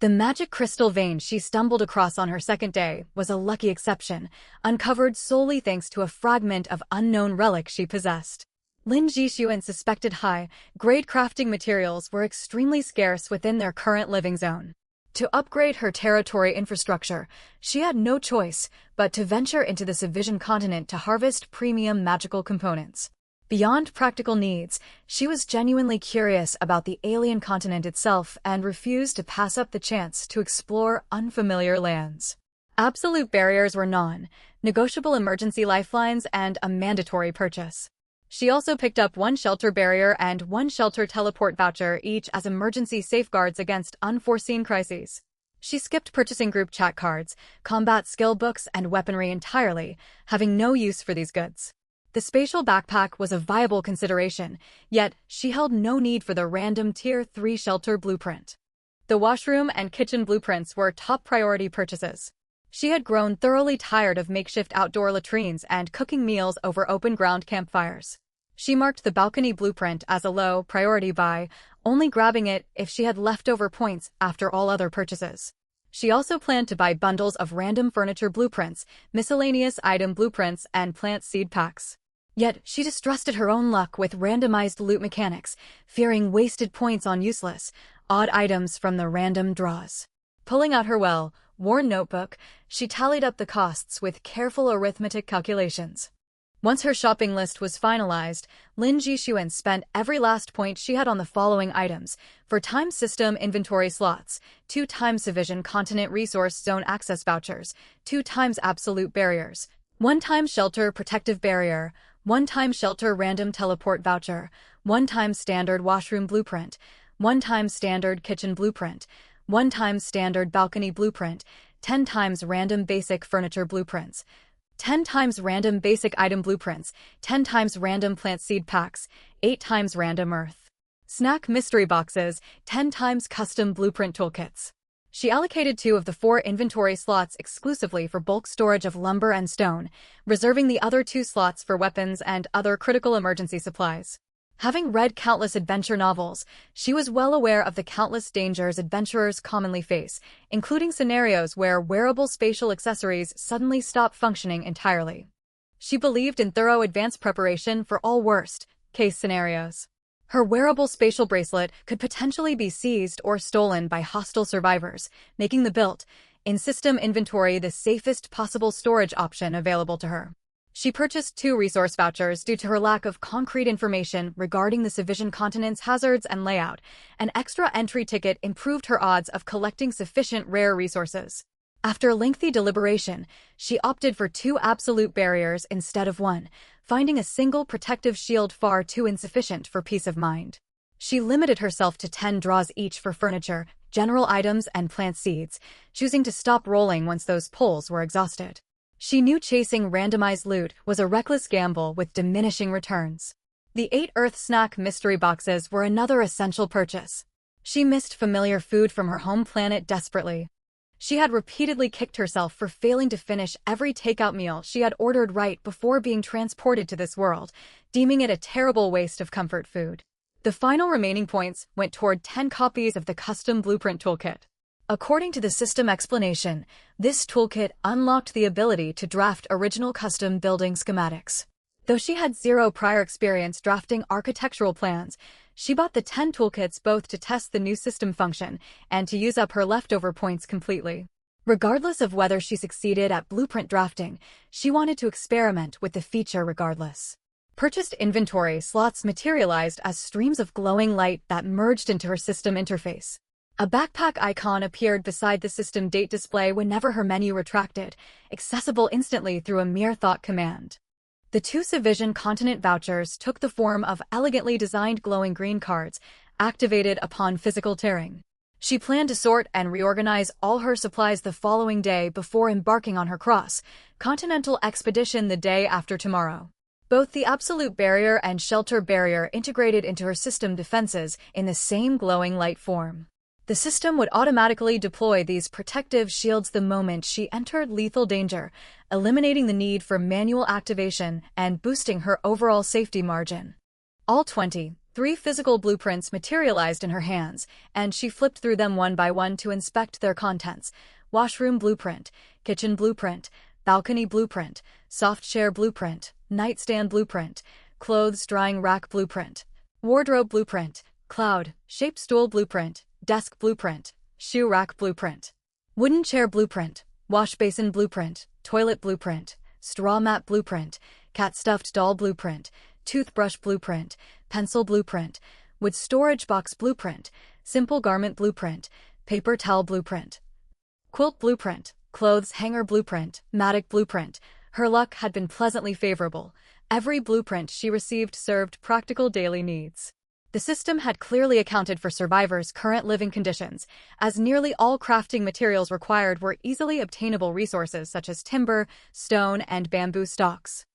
The magic crystal vein she stumbled across on her second day was a lucky exception, uncovered solely thanks to a fragment of unknown relic she possessed. Lin Jixuan suspected high-grade crafting materials were extremely scarce within their current living zone. To upgrade her territory infrastructure, she had no choice but to venture into the Civision continent to harvest premium magical components. Beyond practical needs, she was genuinely curious about the alien continent itself and refused to pass up the chance to explore unfamiliar lands. Absolute barriers were non-negotiable emergency lifelines and a mandatory purchase. She also picked up 1 shelter barrier and 1 shelter teleport voucher, each as emergency safeguards against unforeseen crises. She skipped purchasing group chat cards, combat skill books, and weaponry entirely, having no use for these goods. The spatial backpack was a viable consideration, yet she held no need for the random Tier 3 shelter blueprint. The washroom and kitchen blueprints were top priority purchases. She had grown thoroughly tired of makeshift outdoor latrines and cooking meals over open-ground campfires. She marked the balcony blueprint as a low-priority buy, only grabbing it if she had leftover points after all other purchases. She also planned to buy bundles of random furniture blueprints, miscellaneous item blueprints, and plant seed packs. Yet she distrusted her own luck with randomized loot mechanics, fearing wasted points on useless, odd items from the random draws. Pulling out her well-worn notebook, she tallied up the costs with careful arithmetic calculations. Once her shopping list was finalized, Lin Jixuan spent every last point she had on the following items: for time system inventory slots, 2 times Civision Continent Resource Zone access vouchers, 2 times absolute barriers, 1 times shelter protective barrier, 1 times shelter random teleport voucher, 1 times standard washroom blueprint, 1 times standard kitchen blueprint, 1 times standard balcony blueprint, 10 times random basic furniture blueprints, 10 times random basic item blueprints, 10 times random plant seed packs, 8 times random earth snack mystery boxes, 10 times custom blueprint toolkits. She allocated 2 of the 4 inventory slots exclusively for bulk storage of lumber and stone, reserving the other 2 slots for weapons and other critical emergency supplies. Having read countless adventure novels, she was well aware of the countless dangers adventurers commonly face, including scenarios where wearable spatial accessories suddenly stop functioning entirely. She believed in thorough advance preparation for all worst-case scenarios. Her wearable spatial bracelet could potentially be seized or stolen by hostile survivors, making the built-in-system inventory the safest possible storage option available to her. She purchased 2 resource vouchers due to her lack of concrete information regarding the Civision continent's hazards and layout. An extra entry ticket improved her odds of collecting sufficient rare resources. After lengthy deliberation, she opted for 2 absolute barriers instead of 1, finding a single protective shield far too insufficient for peace of mind. She limited herself to 10 draws each for furniture, general items, and plant seeds, choosing to stop rolling once those pulls were exhausted. She knew chasing randomized loot was a reckless gamble with diminishing returns. The 8 Earth snack mystery boxes were another essential purchase. She missed familiar food from her home planet desperately. She had repeatedly kicked herself for failing to finish every takeout meal she had ordered right before being transported to this world, deeming it a terrible waste of comfort food. The final remaining points went toward 10 copies of the custom blueprint toolkit. According to the system explanation, this toolkit unlocked the ability to draft original custom building schematics. Though she had zero prior experience drafting architectural plans, she bought the 10 toolkits both to test the new system function and to use up her leftover points completely. Regardless of whether she succeeded at blueprint drafting, she wanted to experiment with the feature regardless. Purchased inventory slots materialized as streams of glowing light that merged into her system interface. A backpack icon appeared beside the system date display whenever her menu retracted, accessible instantly through a mere thought command. The 2 Civision Continent vouchers took the form of elegantly designed glowing green cards, activated upon physical tearing. She planned to sort and reorganize all her supplies the following day before embarking on her cross-continental expedition the day after tomorrow. Both the Absolute Barrier and Shelter Barrier integrated into her system defenses in the same glowing light form. The system would automatically deploy these protective shields the moment she entered lethal danger, eliminating the need for manual activation and boosting her overall safety margin. All 23 physical blueprints materialized in her hands, and she flipped through them one by one to inspect their contents. Washroom blueprint, kitchen blueprint, balcony blueprint, soft chair blueprint, nightstand blueprint, clothes drying rack blueprint, wardrobe blueprint, cloud-shaped stool blueprint, desk blueprint, shoe rack blueprint, wooden chair blueprint, wash basin blueprint, toilet blueprint, straw mat blueprint, cat stuffed doll blueprint, toothbrush blueprint, pencil blueprint, wood storage box blueprint, simple garment blueprint, paper towel blueprint, quilt blueprint, clothes hanger blueprint, mattock blueprint. Her luck had been pleasantly favorable. Every blueprint she received served practical daily needs. The system had clearly accounted for survivors' current living conditions, as nearly all crafting materials required were easily obtainable resources such as timber, stone, and bamboo stalks.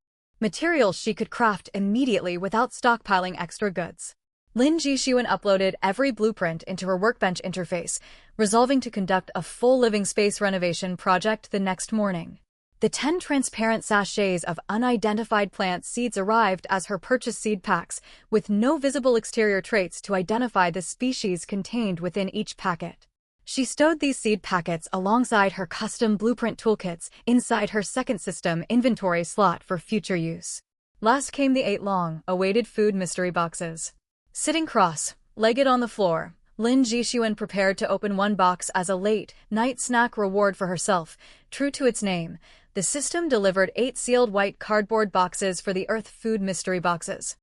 Materials she could craft immediately without stockpiling extra goods. Lin Jixuan uploaded every blueprint into her workbench interface, resolving to conduct a full living space renovation project the next morning. The 10 transparent sachets of unidentified plant seeds arrived as her purchased seed packs, with no visible exterior traits to identify the species contained within each packet. She stowed these seed packets alongside her custom blueprint toolkits inside her second system inventory slot for future use. Last came the 8 long-awaited food mystery boxes. Sitting cross-legged on the floor, Lin Jixuan prepared to open one box as a late-night snack reward for herself. True to its name, the system delivered 8 sealed white cardboard boxes for the Earth food mystery boxes.